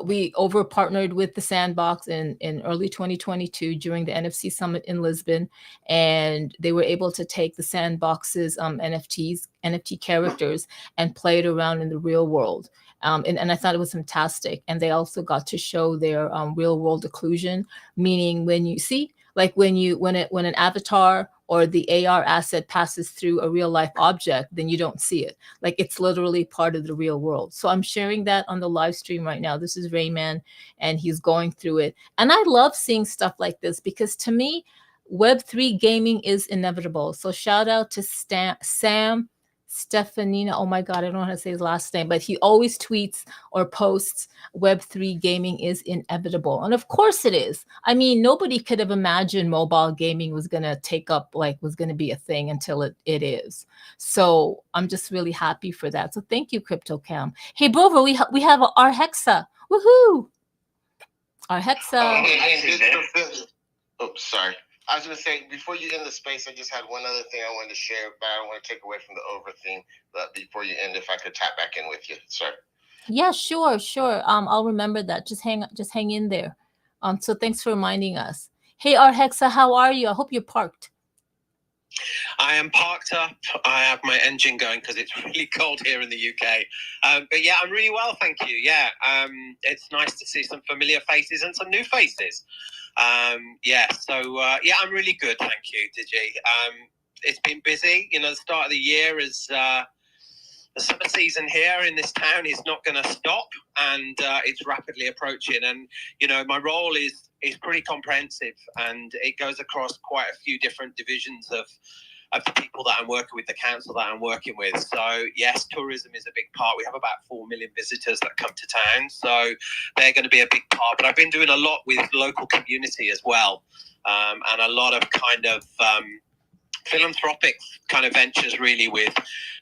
we over partnered with the Sandbox in early 2022 during the NFC Summit in Lisbon, and they were able to take the Sandbox's NFT characters and play it around in the real world. And I thought it was fantastic. And they also got to show their real world occlusion, meaning when you see, like when an avatar or the AR asset passes through a real life object, then you don't see it. Like it's literally part of the real world. So I'm sharing that on the live stream right now. This is Rayman, and he's going through it. And I love seeing stuff like this because to me, Web3 gaming is inevitable. So shout out to Sam Stefanina. Oh my God, I don't know how to say his last name, but he always tweets or posts Web3 gaming is inevitable. And of course it is. I mean, nobody could have imagined mobile gaming was going to was going to be a thing until it is. So I'm just really happy for that. So thank you, CryptoCam. Hey, Brover, we have our Hexa. Woohoo! Our Hexa.
Oh, sorry. I was going to say, before you end the space, I just had one other thing I wanted to share, but I don't want to take away from the Over theme. But before you end, if I could tap back in with you, sir.
Yeah, sure, sure. I'll remember that. Just hang in there. So thanks for reminding us. Hey, Hexa, how are you? I hope you're parked.
I am parked up. I have my engine going because it's really cold here in the UK. But yeah, I'm really well, thank you. Yeah, it's nice to see some familiar faces and some new faces. Yeah, I'm really good, thank you, Digi. It's been busy. You know, the start of the year is the summer season here in this town is not going to stop, and it's rapidly approaching. And you know, my role is pretty comprehensive, and it goes across quite a few different divisions of the people that I'm working with, the council that I'm working with. So yes, tourism is a big part. We have about 4 million visitors that come to town, so they're going to be a big part. But I've been doing a lot with local community as well, and a lot of kind of philanthropic kind of ventures, really, with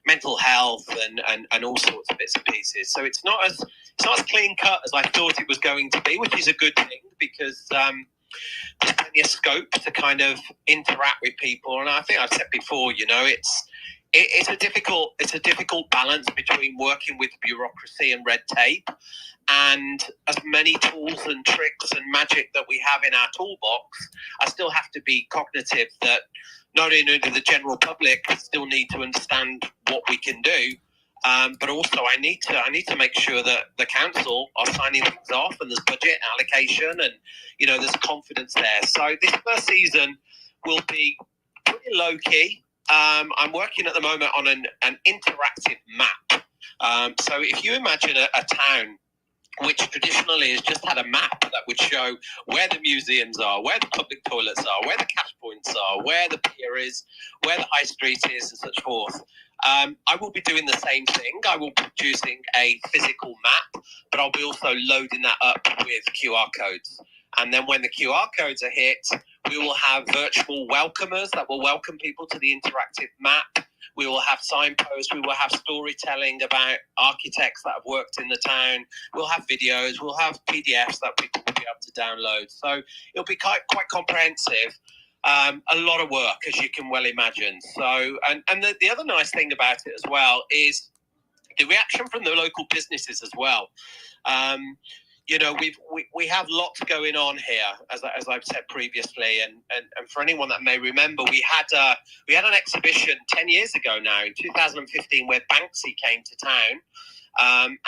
mental health and all sorts of bits and pieces. So it's not as clean cut as I thought it was going to be, which is a good thing, because there's plenty of scope to kind of interact with people. And I think I've said before, you know, it's a difficult balance between working with bureaucracy and red tape and as many tools and tricks and magic that we have in our toolbox. I still have to be cognitive that not only do the general public still need to understand what we can do, but also I need to make sure that the council are signing things off and there's budget allocation and, you know, there's confidence there. So this first season will be pretty low key. I'm working at the moment on an interactive map. So if you imagine a town which traditionally has just had a map that would show where the museums are, where the public toilets are, where the cash points are, where the pier is, where the high street is, and such forth. I will be doing the same thing. I will be producing a physical map, but I'll be also loading that up with QR codes. And then when the QR codes are hit, we will have virtual welcomers that will welcome people to the interactive map. We will have signposts. We will have storytelling about architects that have worked in the town. We'll have videos. We'll have PDFs that people will be able to download. So it'll be quite comprehensive. A lot of work, as you can well imagine. So, and the other nice thing about it as well is the reaction from the local businesses as well. You know, we have lots going on here, as I've said previously, and for anyone that may remember, we had an exhibition 10 years ago now, in 2015, where Banksy came to town,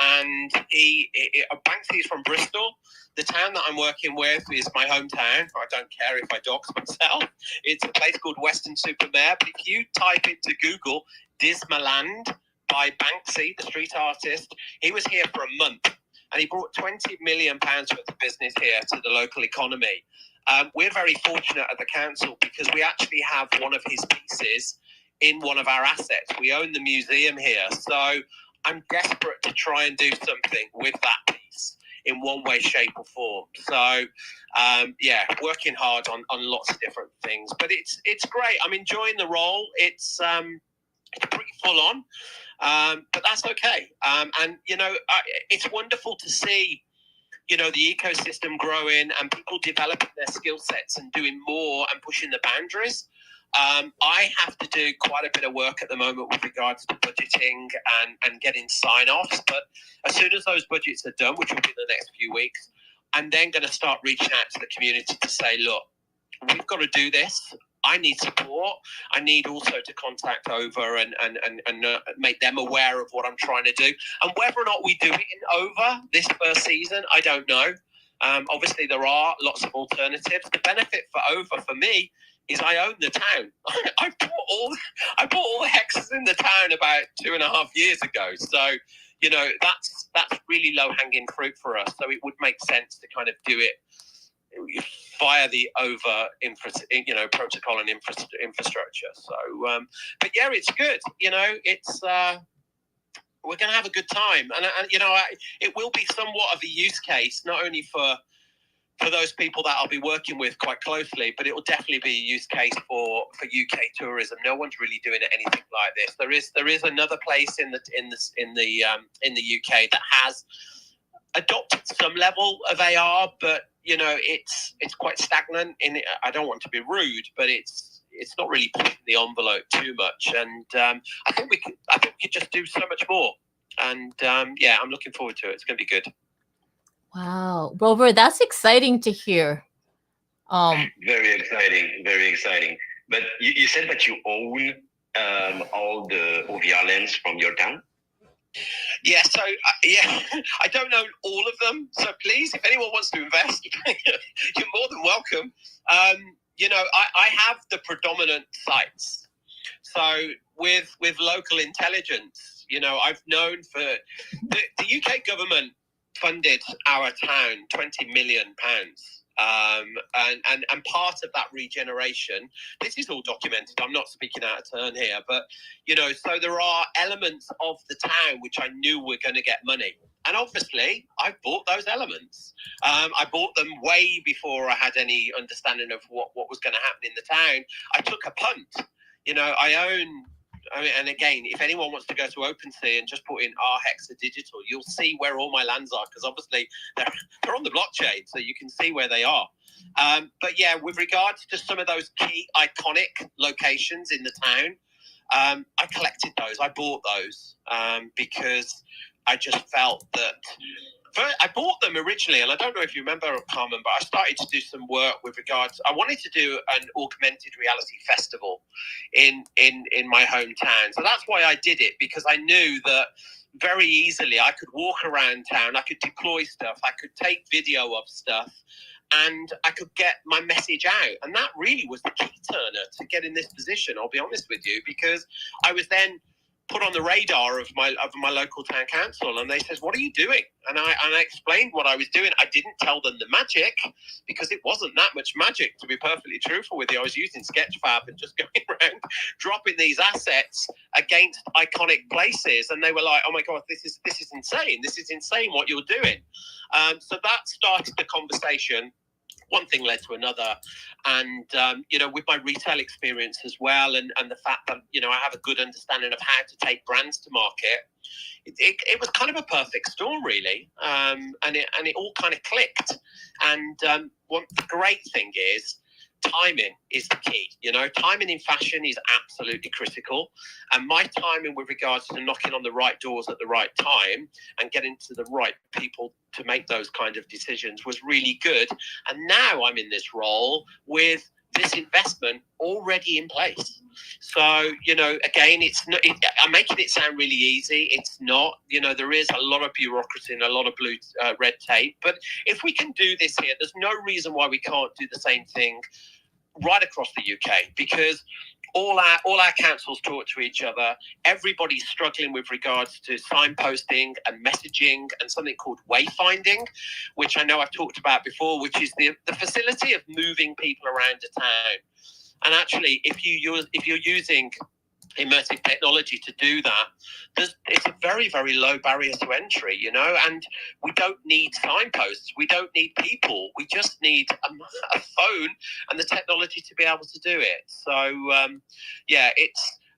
and Banksy is from Bristol. The town that I'm working with is my hometown. I don't care if I dox myself. It's a place called Weston-super-Mare. But if you type into Google Dismaland by Banksy, the street artist, he was here for a month. And he brought £20 million worth of business here to the local economy. We're very fortunate at the council because we actually have one of his pieces in one of our assets. We own the museum here. So I'm desperate to try and do something with that piece in one way, shape or form. So, working hard on lots of different things. But it's great. I'm enjoying the role. It's pretty full on. But that's okay. And, you know, it's wonderful to see, you know, the ecosystem growing and people developing their skill sets and doing more and pushing the boundaries. I have to do quite a bit of work at the moment with regards to budgeting and getting sign-offs. But as soon as those budgets are done, which will be in the next few weeks, I'm then going to start reaching out to the community to say, look, we've got to do this. I need support. I need also to contact Over and make them aware of what I'm trying to do. And whether or not we do it in Over this first season, I don't know. Obviously, there are lots of alternatives. The benefit for Over for me is I own the town. I bought all the hexes in the town about 2.5 years ago. So, you know, that's really low hanging fruit for us. So it would make sense to kind of do it via the Over protocol and infrastructure. So, but yeah, it's good. You know, it's we're going to have a good time, and you know, it will be somewhat of a use case, not only for those people that I'll be working with quite closely, but it will definitely be a use case for UK tourism. No one's really doing anything like this. There is another place in the UK that has adopted some level of AR, but you know, it's quite stagnant. I don't want to be rude, but it's not really pushing the envelope too much. And I think we could just do so much more. And I'm looking forward to it. It's going to be good.
Wow, Rover, that's exciting to hear.
Very exciting, very exciting. But you said that you own all the OVR lens from your town?
Yeah, so I don't own all of them. So please, if anyone wants to invest, you're more than welcome. I have the predominant sites. So with local intelligence, I've known for the UK government funded our town £20 million. And part of that regeneration, this is all documented. I'm not speaking out of turn here, but so there are elements of the town which I knew were going to get money. And obviously, I bought those elements. I bought them way before I had any understanding of what was going to happen in the town. I took a punt. And again, if anyone wants to go to OpenSea and just put in RHexa Digital, you'll see where all my lands are, because obviously they're on the blockchain, so you can see where they are. But yeah, with regards to some of those key iconic locations in the town, I collected those. I bought those because I just felt that I bought them originally, and I don't know if you remember, Carmen, but I started to do some work with regards. I wanted to do an augmented reality festival in my hometown, so that's why I did it, because I knew that very easily I could walk around town, I could deploy stuff, I could take video of stuff, and I could get my message out. And that really was the key turner to get in this position, I'll be honest with you, because I was then put on the radar of my local town council, and they says, "What are you doing?" And I explained what I was doing. I didn't tell them the magic, because it wasn't that much magic, to be perfectly truthful with you. I was using Sketchfab and just going around dropping these assets against iconic places, and they were like, "Oh my God, this is insane. This is insane what you're doing." So that started the conversation. One thing led to another, and with my retail experience as well, and the fact that I have a good understanding of how to take brands to market, it was kind of a perfect storm, really, and it all kind of clicked. And one great thing is, timing is the key. Timing in fashion is absolutely critical, and my timing with regards to knocking on the right doors at the right time and getting to the right people to make those kind of decisions was really good. And now I'm in this role with this investment already in place. So, again, I'm making it sound really easy. It's not. There is a lot of bureaucracy and a lot of red tape. But if we can do this here, there's no reason why we can't do the same thing right across the UK, because all our councils talk to each other. Everybody's struggling with regards to signposting and messaging and something called wayfinding, which I know I've talked about before, which is the facility of moving people around a town. And actually, if you're using immersive technology to do that, it's a very, very low barrier to entry, and we don't need signposts, we don't need people, we just need a phone and the technology to be able to do it. So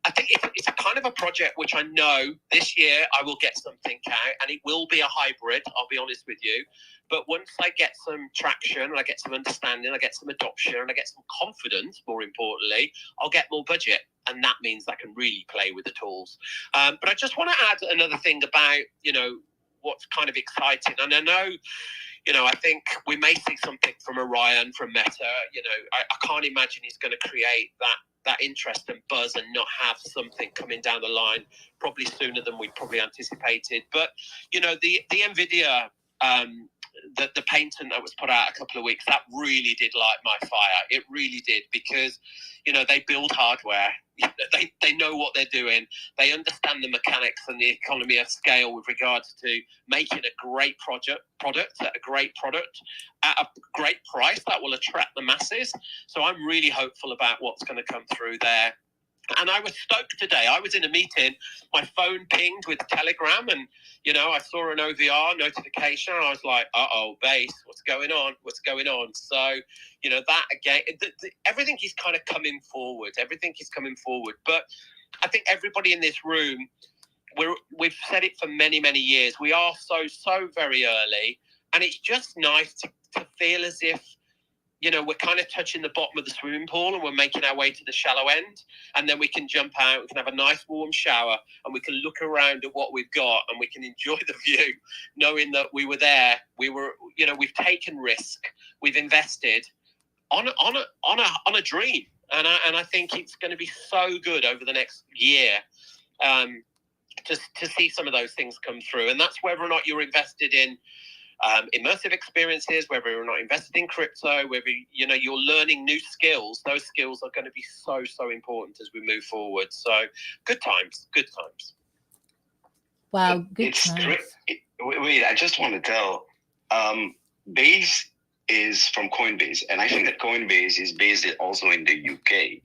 I think it's a kind of a project which I know this year I will get something out, and it will be a hybrid, I'll be honest with you. But once I get some traction, and I get some understanding, I get some adoption, and I get some confidence, more importantly, I'll get more budget. And that means I can really play with the tools. But I just want to add another thing about, what's kind of exciting. And I know, I think we may see something from Orion, from Meta. I can't imagine he's going to create that interest and buzz and not have something coming down the line probably sooner than we probably anticipated. But, the NVIDIA, the patent that was put out a couple of weeks, that really did light my fire. It really did, because, they build hardware. They know what they're doing. They understand the mechanics and the economy of scale with regards to making a great product at a great product at a great price that will attract the masses. So I'm really hopeful about what's going to come through there. And I was stoked today. I was in a meeting, my phone pinged with Telegram, and, I saw an OVR notification, and I was like, uh-oh, base, what's going on? So, that again, everything is kind of coming forward. Everything is coming forward. But I think everybody in this room, we've said it for many, many years. We are so very early, and it's just nice to feel as if we're kind of touching the bottom of the swimming pool and we're making our way to the shallow end, and then we can jump out, we can have a nice warm shower, and we can look around at what we've got, and we can enjoy the view, knowing that we were there. We've taken risk, we've invested on a dream, and I think it's going to be so good over the next year to see some of those things come through, and that's whether or not you're invested in immersive experiences, whether you're not invested in crypto, whether you're learning new skills. Those skills are going to be so important as we move forward. So good times.
Wow, good times.
Wait, I just want to tell, Base is from Coinbase, and I think that Coinbase is based also in the UK.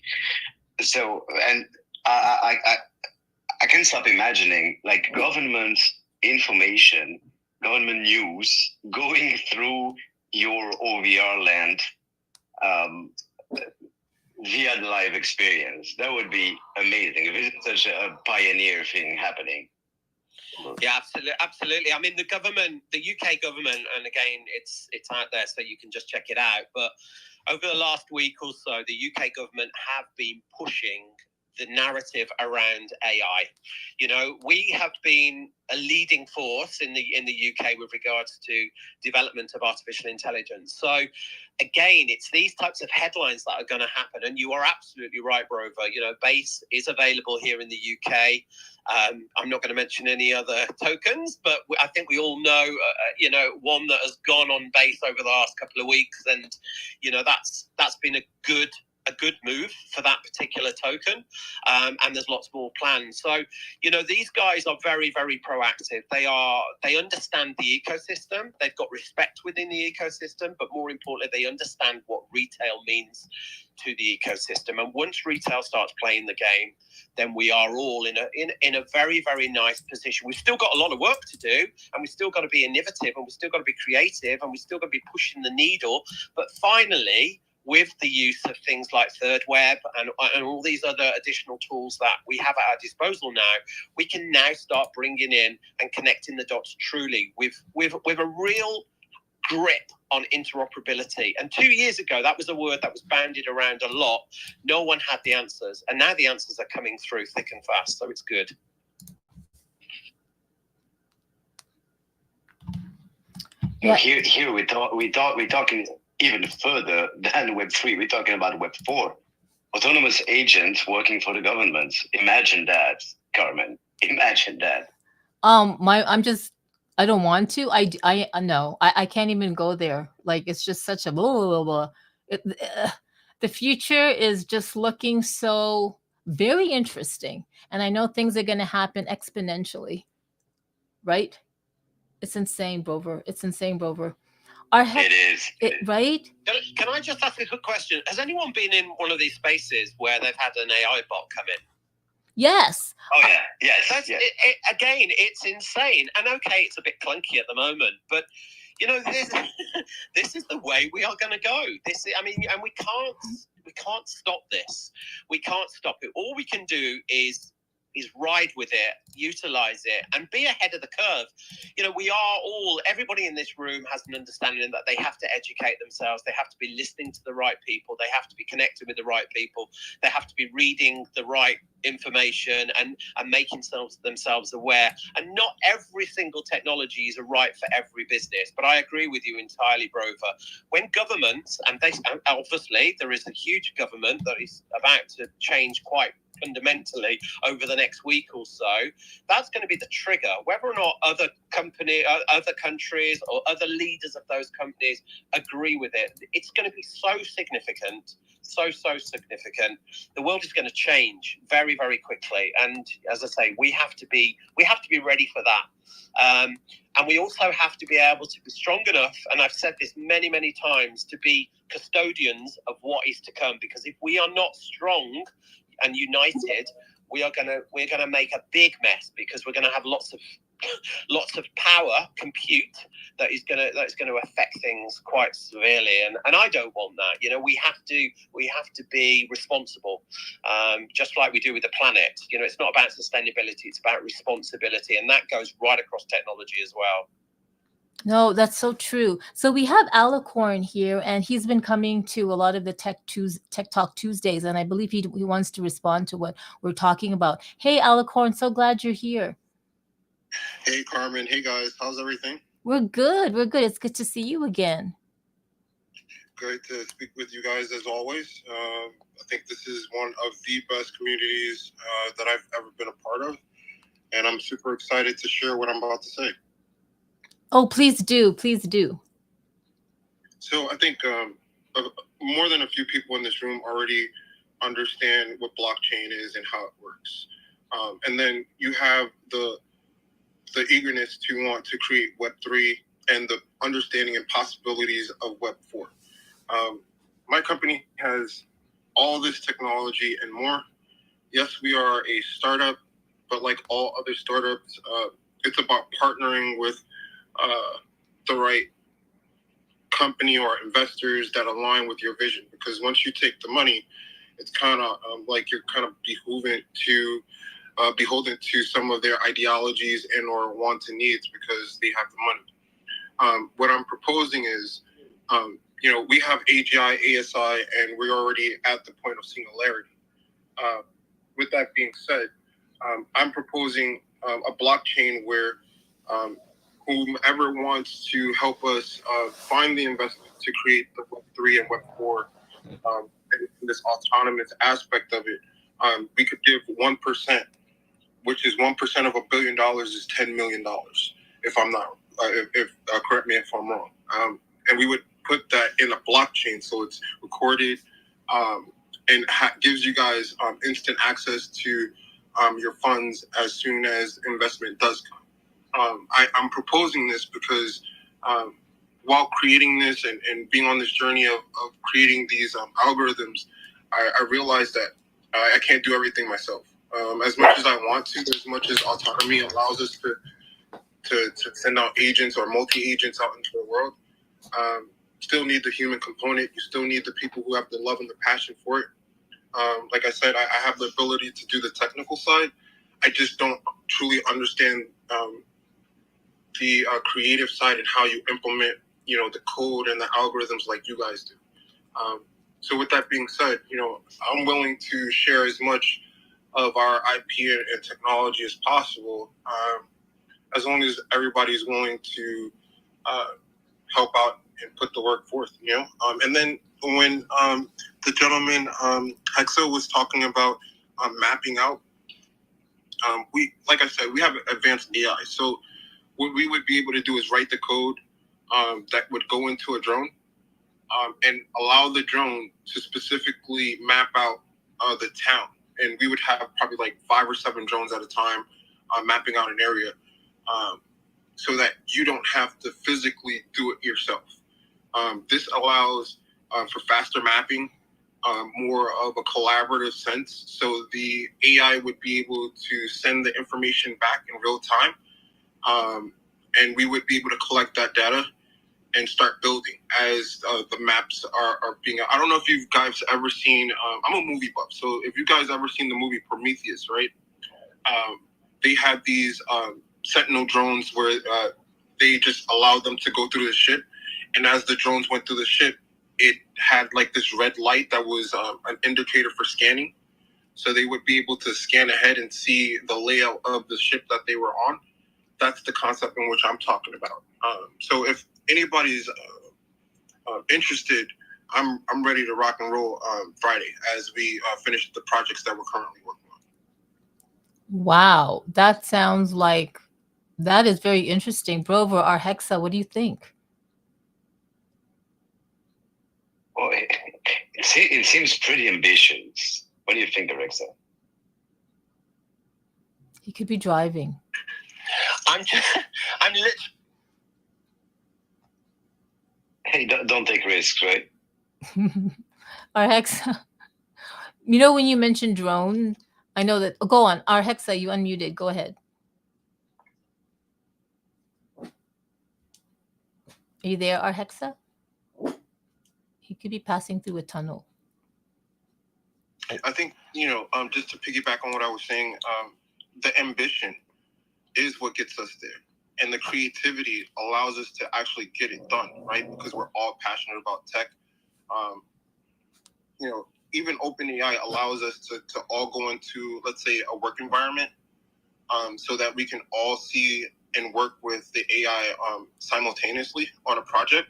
So, and I can't stop imagining like government information, government news going through your OVR land via the live experience. That would be amazing if it's such a pioneer thing happening.
Yeah, absolutely. I mean, the UK government, and again, it's out there, so you can just check it out. But over the last week or so, the UK government have been pushing the narrative around AI. We have been a leading force in the UK with regards to development of artificial intelligence. So again, it's these types of headlines that are going to happen. And you are absolutely right, Brover. Base is available here in the UK. I'm not going to mention any other tokens, but I think we all know, one that has gone on Base over the last couple of weeks, and that's been a good move for that particular token, and there's lots more planned. So these guys are very, very proactive. They understand the ecosystem. They've got respect within the ecosystem, but more importantly, they understand what retail means to the ecosystem. And once retail starts playing the game, then we are all in a very, very nice position. We've still got a lot of work to do, and we've still got to be innovative, and we've still got to be creative, and we've still got to be pushing the needle. But finally, with the use of things like Third Web and all these other additional tools that we have at our disposal now, we can now start bringing in and connecting the dots truly with a real grip on interoperability. And 2 years ago, that was a word that was bandied around a lot. No one had the answers, and now the answers are coming through thick and fast. So it's good.
Yeah. Here we're talking even further than Web3. We're talking about Web4. Autonomous agents working for the government. Imagine that, Carmen. Imagine that.
I don't want to. I no. I can't even go there. Like, it's just such a blah, blah, blah. The future is just looking so very interesting, and I know things are going to happen exponentially. Right? It's insane, Brover. It's insane, Brover.
It is.
Right?
Can I just ask a quick question? Has anyone been in one of these spaces where they've had an AI bot come in?
Yes.
Oh, yeah. Yes.
Again, it's insane. And okay, it's a bit clunky at the moment, but this is the way we are going to go. And we can't stop this. We can't stop it. All we can do is ride with it, utilize it, and be ahead of the curve. Everybody in this room has an understanding that they have to educate themselves. They have to be listening to the right people. They have to be connected with the right people. They have to be reading the right information and making themselves aware. And not every single technology is right for every business. But I agree with you entirely, Brover. When governments, and obviously there is a huge government that is about to change quite fundamentally over the next week or so, that's going to be the trigger. Whether or not other countries or other leaders of those companies agree with it, it's going to be so significant. So significant. The world is going to change very, very quickly, and as I say, we have to be ready for that. And we also have to be able to be strong enough, and I've said this many, many times, to be custodians of what is to come. Because if we are not strong and united, we're gonna make a big mess, because we're gonna have lots of power compute that is going to affect things quite severely, and I don't want that. We have to be responsible, just like we do with the planet. It's not about sustainability, it's about responsibility, and that goes right across technology as well.
No, that's so true. So we have Alicorn here, and he's been coming to a lot of the Tech Talk Tuesdays, and I believe he wants to respond to what we're talking about. Hey, Alicorn, so glad you're here.
Hey, Carmen. Hey, guys. How's everything?
We're good. We're good. It's good to see you again.
Great to speak with you guys as always. I think this is one of the best communities that I've ever been a part of, and I'm super excited to share what I'm about to say.
Oh, please do. Please do.
So I think more than a few people in this room already understand what blockchain is and how it works. And then you have the eagerness to want to create Web3 and the understanding and possibilities of Web4. My company has all this technology and more. Yes, we are a startup, but like all other startups, it's about partnering with the right company or investors that align with your vision. Because once you take the money, it's kind of like you're kind of beholden to some of their ideologies and or wants and needs because they have the money. What I'm proposing is, we have AGI, ASI, and we're already at the point of singularity. With that being said, I'm proposing a blockchain where whomever wants to help us find the investment to create the Web3 and Web4 and this autonomous aspect of it, we could give 1%, which is 1% of $1 billion is $10 million. If I'm not, correct me if I'm wrong. And we would put that in a blockchain, so it's recorded and gives you guys instant access to your funds as soon as investment does come. I'm proposing this because while creating this and being on this journey of creating these algorithms, I realized that I can't do everything myself. As much as I want to, as much as autonomy allows us to send out agents or multi-agents out into the world, still need the human component. You still need the people who have the love and the passion for it. Like I said, I have the ability to do the technical side. I just don't truly understand the creative side and how you implement, the code and the algorithms like you guys do. So with that being said, I'm willing to share as much of our IP and technology as possible, as long as everybody's willing to help out and put the work forth, And then when the gentleman, Hexa, was talking about mapping out, like I said, we have advanced AI. So what we would be able to do is write the code that would go into a drone and allow the drone to specifically map out the town. And we would have probably like 5 or 7 drones at a time mapping out an area so that you don't have to physically do it yourself. This allows for faster mapping, more of a collaborative sense. So the AI would be able to send the information back in real time. And we would be able to collect that data and start building as the maps are being. I don't know if you guys ever seen. I'm a movie buff, so if you guys ever seen the movie Prometheus, right? They had these Sentinel drones where they just allowed them to go through the ship, and as the drones went through the ship, it had like this red light that was an indicator for scanning. So they would be able to scan ahead and see the layout of the ship that they were on. That's the concept in which I'm talking about. So if anybody's interested, I'm ready to rock and roll Friday as we finish the projects that we're currently working on.
Wow, that sounds like that is very interesting. Brover or Hexa, what do you think?
Well, it seems pretty ambitious. What do you think, Alexa?
He could be driving.
I'm literally.
Hey, don't take risks, right?
Our Hexa, when you mentioned drone, I know that. Oh, go on. Our Hexa, you unmuted. Go ahead. Are you there, our Hexa? He could be passing through a tunnel.
I think, just to piggyback on what I was saying, the ambition is what gets us there. and the creativity allows us to actually get it done, right? Because we're all passionate about tech. You know, even OpenAI allows us to all go into, let's say, a work environment, so that we can all see and work with the AI simultaneously on a project.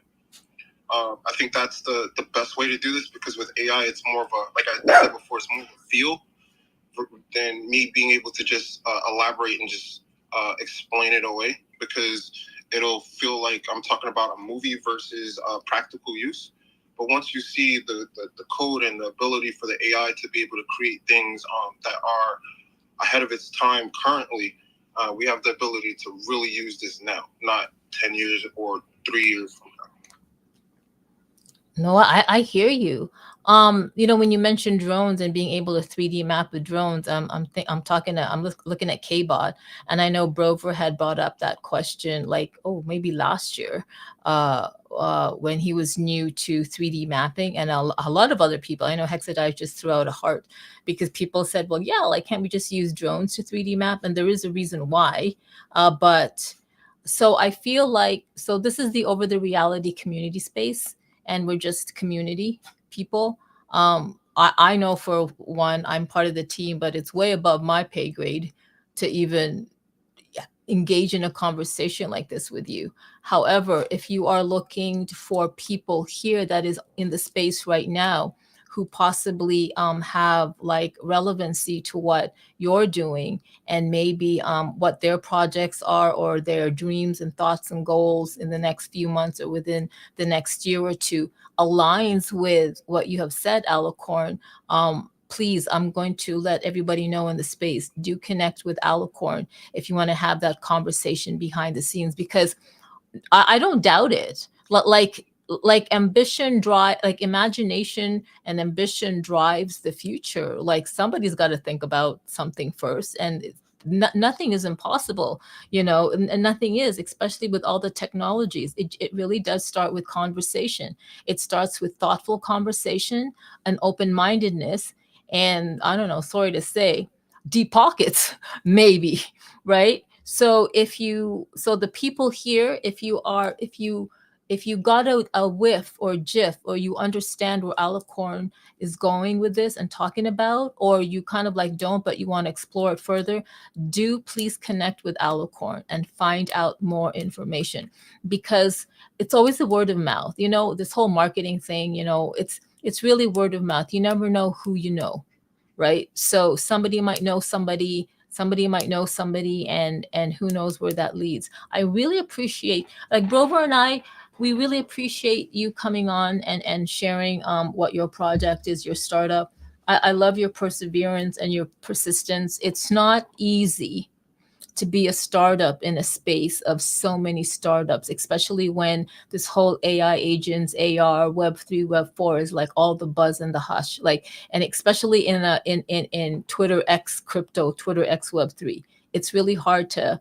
I think that's the best way to do this, because with AI, it's more of a, like I said before, it's more of a feel than me being able to just elaborate and just explain it away, because it'll feel like I'm talking about a movie versus practical use. But once you see the code and the ability for the AI to be able to create things that are ahead of its time currently, we have the ability to really use this now, not 10 years or 3 years from now.
No, I hear you. You know, when you mentioned drones and being able to 3D map with drones, I'm looking at KBot, and I know Brover had brought up that question, like, oh, maybe last year, when he was new to 3D mapping, and a lot of other people. I know Hexadive just threw out a heart because people said, well, yeah, like, can't we just use drones to 3D map? And there is a reason why, but so I feel like, so this is the Over the Reality community space, and we're just community people. I know for one, I'm part of the team, but it's way above my pay grade to even engage in a conversation like this with you. However, if you are looking for people here that is in the space right now who possibly have like relevancy to what you're doing, and maybe what their projects are, or their dreams and thoughts and goals in the next few months or within the next year or two aligns with what you have said, Alicorn, please, I'm going to let everybody know in the space, do connect with Alicorn if you want to have that conversation behind the scenes, because I don't doubt it. Like ambition drive, like imagination and ambition drives the future. Like somebody's got to think about something first, and nothing is impossible, you know, and nothing is, especially with all the technologies. It really does start with conversation. It starts with thoughtful conversation and open-mindedness, and I don't know, sorry to say, deep pockets, maybe, right? So the people here, if you got a whiff or gif, or you understand where Alicorn is going with this and talking about, or you kind of like don't, but you want to explore it further, do please connect with Alicorn and find out more information, because it's always the word of mouth. You know, this whole marketing thing, you know, it's really word of mouth. You never know who you know, right? So somebody might know somebody, somebody might know somebody, and who knows where that leads. I really appreciate, like Grover and I, we really appreciate you coming on and sharing what your project is, your startup. I love your perseverance and your persistence. It's not easy to be a startup in a space of so many startups, especially when this whole AI agents, AR, Web3, Web4 is like all the buzz and the hush. Like, and especially in Twitter X crypto, Twitter X Web3, it's really hard to,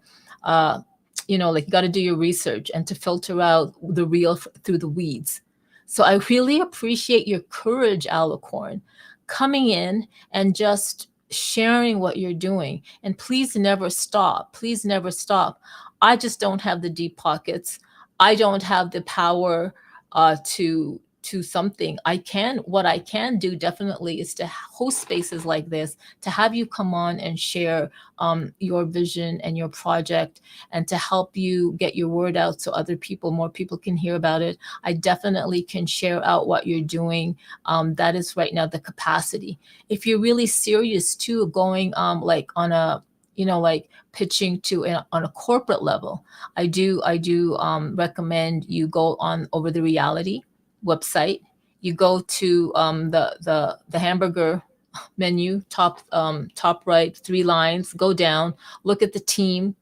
you know, like you got to do your research and to filter out the real through the weeds. So I really appreciate your courage, Alicorn, coming in and just sharing what you're doing. And please never stop. Please never stop. I just don't have the deep pockets. I don't have the power to something. What I can do definitely is to host spaces like this, to have you come on and share your vision and your project, and to help you get your word out so more people can hear about it. I definitely can share out what you're doing. That is right now the capacity. If you're really serious too, going like on a, you know, like pitching on a corporate level, I do recommend you go on Over the Reality website. You go to the hamburger menu, top right, 3 lines, go down, look at the team,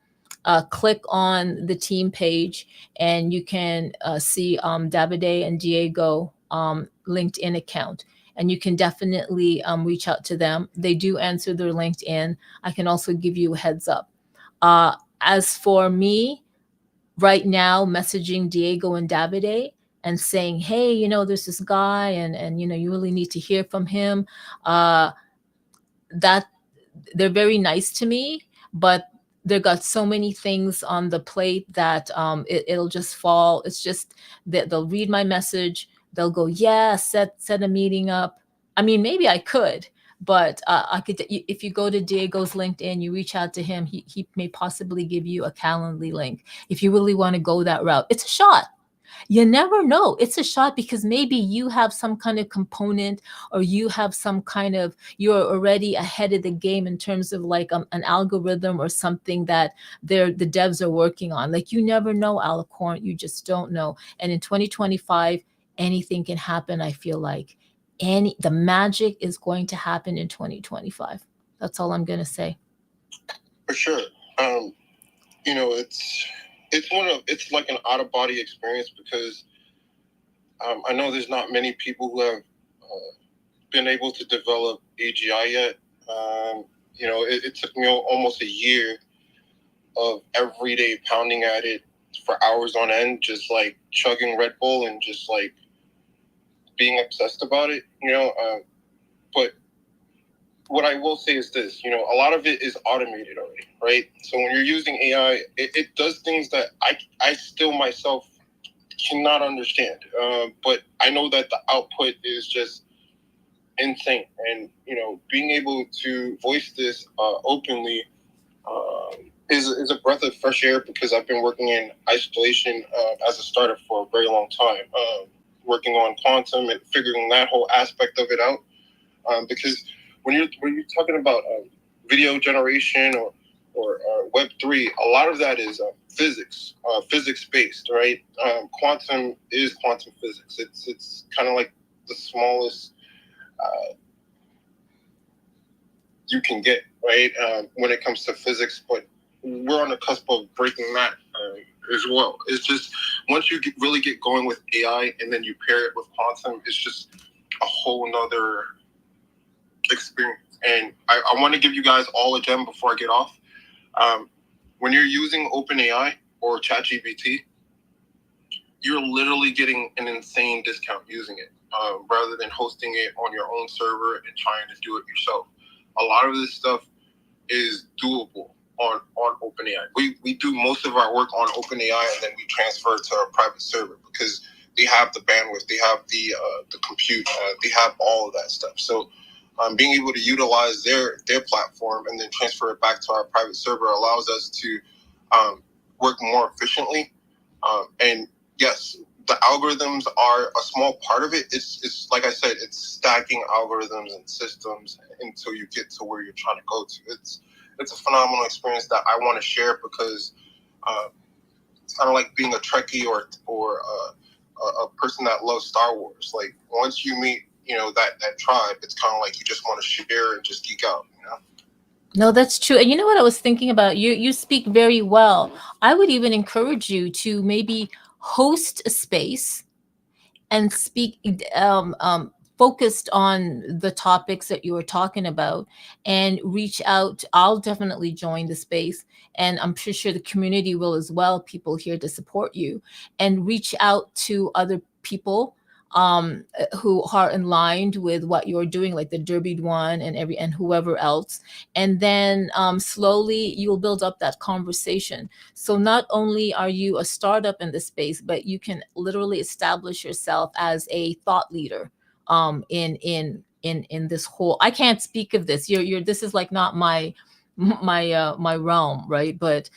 click on the team page, and you can see Davide and Diego LinkedIn account. And you can definitely reach out to them. They do answer their LinkedIn. I can also give you a heads up. As for me, right now, messaging Diego and Davide and saying, hey, you know, there's this guy, and you know, you really need to hear from him. That they're very nice to me, but they got so many things on the plate that it'll just fall. It's just that they'll read my message, they'll go, yeah, set a meeting up. I mean, maybe I could, but I could. If you go to Diego's LinkedIn, you reach out to him, he may possibly give you a Calendly link if you really want to go that route. It's a shot. You never know. It's a shot because maybe you have some kind of component, or you have some kind of, you're already ahead of the game in terms of like an algorithm or something that the devs are working on. Like, you never know, Alicorn. You just don't know. And in 2025, anything can happen. I feel like the magic is going to happen in 2025. That's all I'm going to say.
For sure. You know, it's like an out of body experience because I know there's not many people who have been able to develop AGI yet. You know, it took me almost a year of every day pounding at it for hours on end, just like chugging Red Bull and just like being obsessed about it, you know. But what I will say is this, you know, a lot of it is automated already, right? So when you're using AI, it does things that I still myself cannot understand. But I know that the output is just insane. And, you know, being able to voice this openly is a breath of fresh air because I've been working in isolation as a startup for a very long time, working on quantum and figuring that whole aspect of it out. Because when you're talking about video generation or Web3, a lot of that is physics based, right? Quantum is quantum physics. It's kind of like the smallest you can get, right? When it comes to physics, but we're on the cusp of breaking that as well. It's just once you really get going with AI and then you pair it with quantum, it's just a whole nother experience. And I want to give you guys all a gem before I get off. When you're using OpenAI or ChatGPT, you're literally getting an insane discount using it rather than hosting it on your own server and trying to do it yourself. A lot of this stuff is doable on OpenAI. We do most of our work on OpenAI and then we transfer it to our private server because they have the bandwidth, they have the compute, they have all of that stuff. So being able to utilize their platform and then transfer it back to our private server allows us to work more efficiently. And yes, the algorithms are a small part of it. It's like I said, it's stacking algorithms and systems until you get to where you're trying to go to. It's a phenomenal experience that I want to share because it's kind of like being a Trekkie or a person that loves Star Wars. Like once you meet, you know, that tribe, it's kind of like you just want to share and just geek out, you know?
No, that's true. And you know what I was thinking about? You speak very well. I would even encourage you to maybe host a space and speak focused on the topics that you were talking about and reach out. I'll definitely join the space, and I'm pretty sure the community will as well, people here to support you, and reach out to other people who are in line with what you're doing, like the Derby one and whoever else. And then slowly you'll build up that conversation. So not only are you a startup in this space, but you can literally establish yourself as a thought leader in this whole. I can't speak of this. This is like not my realm, right? But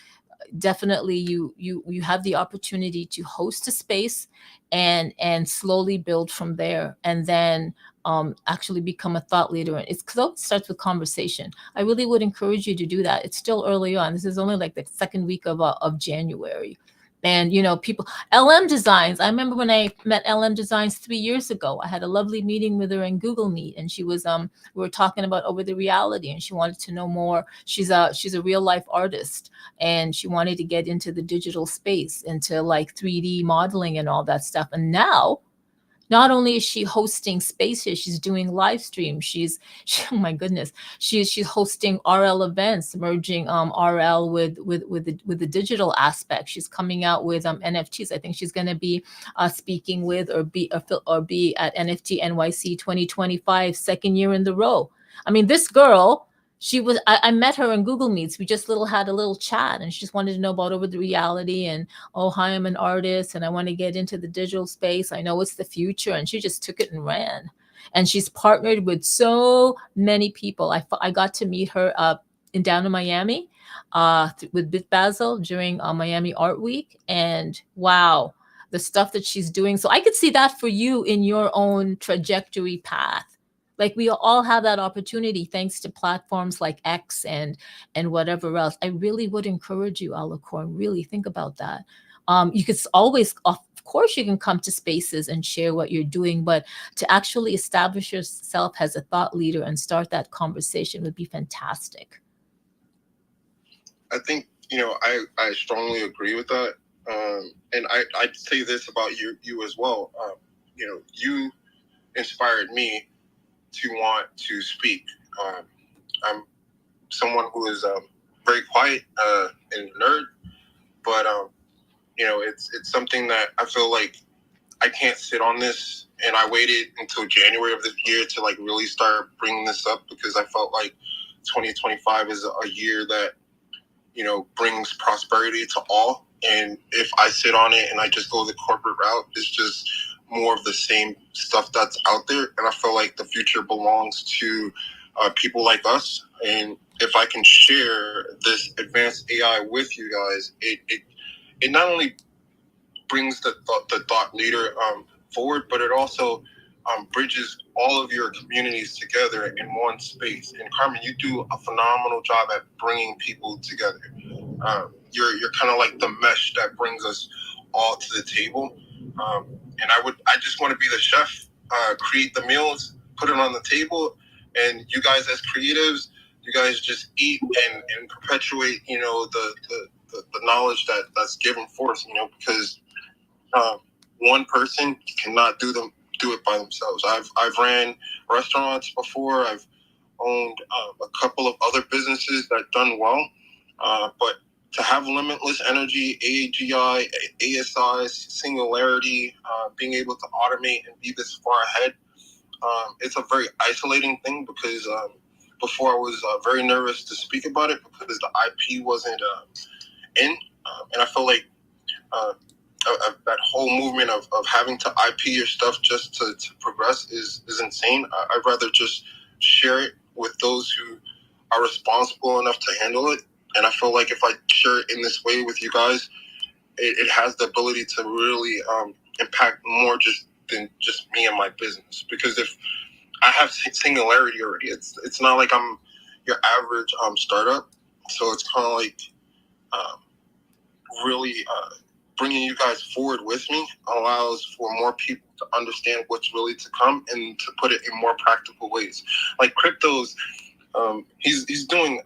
definitely you have the opportunity to host a space and slowly build from there, and then actually become a thought leader. And it starts with conversation. I really would encourage you to do that. It's still early on. This is only like the second week of January. And you know, people, LM Designs. I remember when I met LM Designs 3 years ago. I had a lovely meeting with her in Google Meet, and she was we were talking about over the reality, and she wanted to know more. She's a real life artist, and she wanted to get into the digital space, into like 3D modeling and all that stuff. And now, not only is she hosting spaces, she's doing live streams. Oh my goodness, she's hosting RL events, merging RL with the digital aspect. She's coming out with NFTs. I think she's going to be speaking with or be at NFT NYC 2025, second year in the row. I mean, this girl She was, I met her in Google Meets. We just had a little chat, and she just wanted to know about over the reality, and, oh, hi, I'm an artist and I want to get into the digital space. I know it's the future. And she just took it and ran. And she's partnered with so many people. I got to meet her down in Miami with Bit Basil during Miami Art Week. And wow, the stuff that she's doing. So I could see that for you in your own trajectory path. Like, we all have that opportunity thanks to platforms like X and whatever else. I really would encourage you, Alicorn, really think about that. You could always, of course, you can come to spaces and share what you're doing, but to actually establish yourself as a thought leader and start that conversation would be fantastic.
I think, I strongly agree with that. And I'd say this about you as well. You inspired me to want to speak. I'm someone who is very quiet and nerd, but it's something that I feel like I can't sit on this. And I waited until January of this year to like really start bringing this up, because I felt like 2025 is a year that brings prosperity to all. And if I sit on it and I just go the corporate route, it's just more of the same stuff that's out there. And I feel like the future belongs to people like us. And if I can share this advanced AI with you guys, it not only brings the thought leader forward, but it also bridges all of your communities together in one space. And Carmen, you do a phenomenal job at bringing people together. You're kind of like the mesh that brings us all to the table. And I just want to be the chef, create the meals, put it on the table, and you guys as creatives, you guys just eat and perpetuate, the knowledge that's given forth, because one person cannot do it by themselves. I've ran restaurants before. I've owned a couple of other businesses that done well, but to have limitless energy, AGI, ASI, singularity, being able to automate and be this far ahead, it's a very isolating thing, because before I was very nervous to speak about it because the IP wasn't in, and I feel like that whole movement of having to IP your stuff just to progress is insane. I'd rather just share it with those who are responsible enough to handle it. And I feel like if I share it in this way with you guys, it has the ability to really impact more than just me and my business. Because if I have singularity already, it's not like I'm your average startup. So it's kind of like really bringing you guys forward with me allows for more people to understand what's really to come and to put it in more practical ways. Like Crypto's, he's doing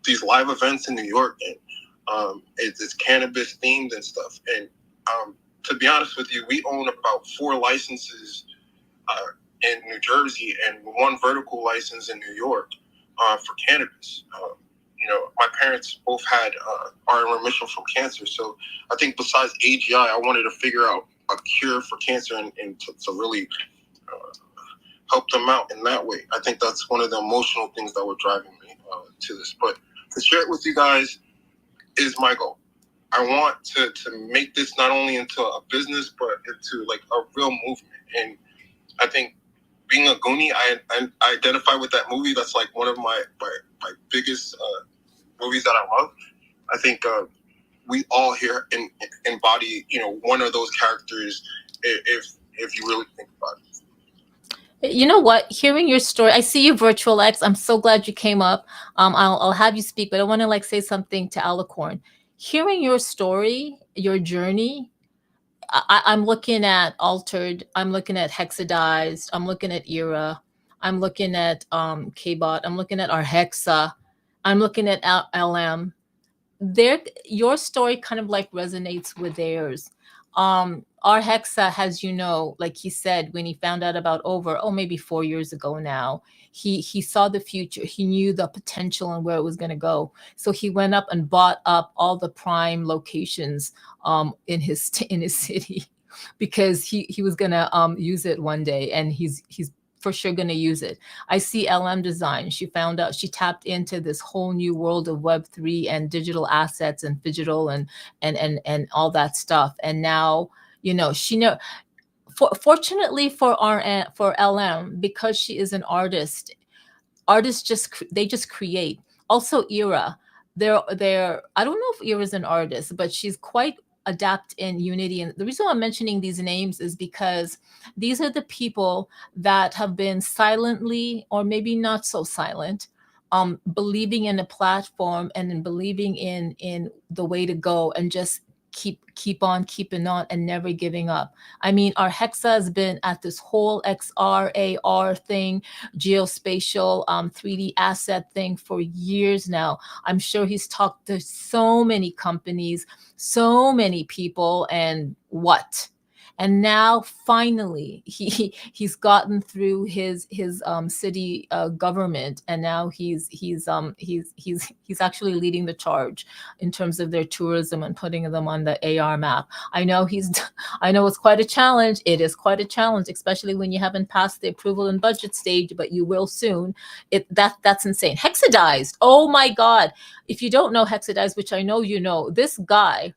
these live events in New York, and it's cannabis themed and stuff. And to be honest with you, we own about 4 licenses in New Jersey and 1 vertical license in New York for cannabis. My parents both are in remission from cancer. So I think besides AGI, I wanted to figure out a cure for cancer and to really help them out in that way. I think that's one of the emotional things that were driving me to this. But to share it with you guys is my goal. I want to make this not only into a business, but into like a real movement. And I think being a Goonie, I identify with that movie. That's like one of my biggest movies that I love. I think we all here embody, one of those characters if you really think about it.
You know what? Hearing your story, I see you, Virtual X. I'm so glad you came up. I'll have you speak, but I want to say something to Alicorn. Hearing your story, your journey, I'm looking at Altered. I'm looking at Hexadized. I'm looking at Era. I'm looking at KBot. I'm looking at Arhexa. I'm looking at LM. Your story kind of like resonates with theirs. Arhexa has, like he said, when he found out about maybe 4 years ago now, he saw the future. He knew the potential and where it was going to go. So he went up and bought up all the prime locations in his city because he was going to use it one day. And he's for sure going to use it. I see LM Design. She found out, she tapped into this whole new world of Web3 and digital assets and digital and all that stuff. And now, you know, she know. Fortunately for LM, because she is an artist, artists they just create. Also Era, they're I don't know if Era's an artist, but she's quite adept in Unity. And the reason why I'm mentioning these names is because these are the people that have been silently, or maybe not so silent, believing in a platform and in believing in the way to go, and just keep on keeping on and never giving up. I mean, our Hexa has been at this whole XR AR thing, geospatial 3D asset thing for years now. I'm sure he's talked to so many companies, so many people, and what? And now finally he's gotten through his city government, and now he's actually leading the charge in terms of their tourism and putting them on the AR map. I know I know it's quite a challenge. It is quite a challenge, especially when you haven't passed the approval and budget stage, but you will soon. That's insane. Hexadized. Oh my God. If you don't know Hexadized, which I know you know, this guy,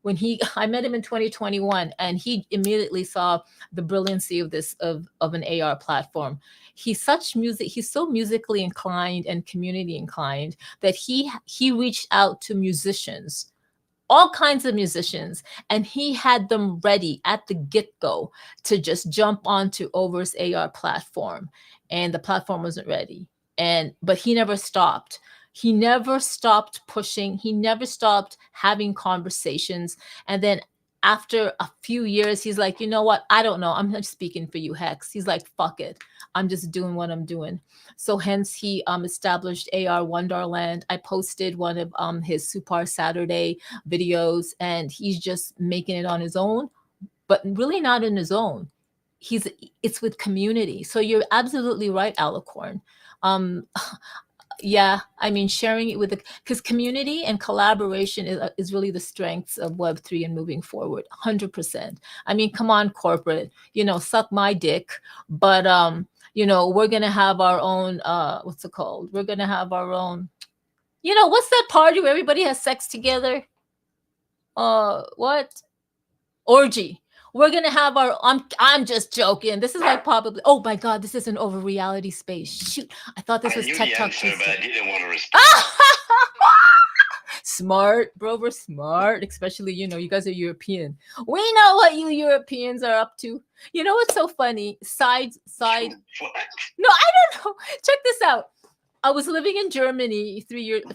when I met him in 2021, and he immediately saw the brilliancy of this of an AR platform. He's so musically inclined and community inclined that he reached out to musicians, all kinds of musicians, and he had them ready at the get-go to just jump onto Over's AR platform, and the platform wasn't ready. But he never stopped. He never stopped pushing. He never stopped having conversations. And then after a few years, he's like, you know what? I don't know. I'm not speaking for you, Hex. He's like, fuck it. I'm just doing what I'm doing. So hence he established AR Wonderland. I posted one of his Super Saturday videos, and he's just making it on his own, but really not on his own. It's with community. So you're absolutely right, Alicorn. Yeah, I mean, sharing it because community and collaboration is really the strengths of Web3 and moving forward, 100%. I mean, come on, corporate, suck my dick. But, we're going to have our own, what's it called? We're going to have our own, what's that party where everybody has sex together? What? Orgy. We're gonna have our. I'm just joking. This is like probably. Oh my God, this is an over reality space. Shoot, I thought this was Tech Talk Tuesday.
But I didn't want to respond.
Smart, bro. We're smart, especially you guys are European. We know what you Europeans are up to. You know what's so funny? Side.
What?
No, I don't know. Check this out. I was living in Germany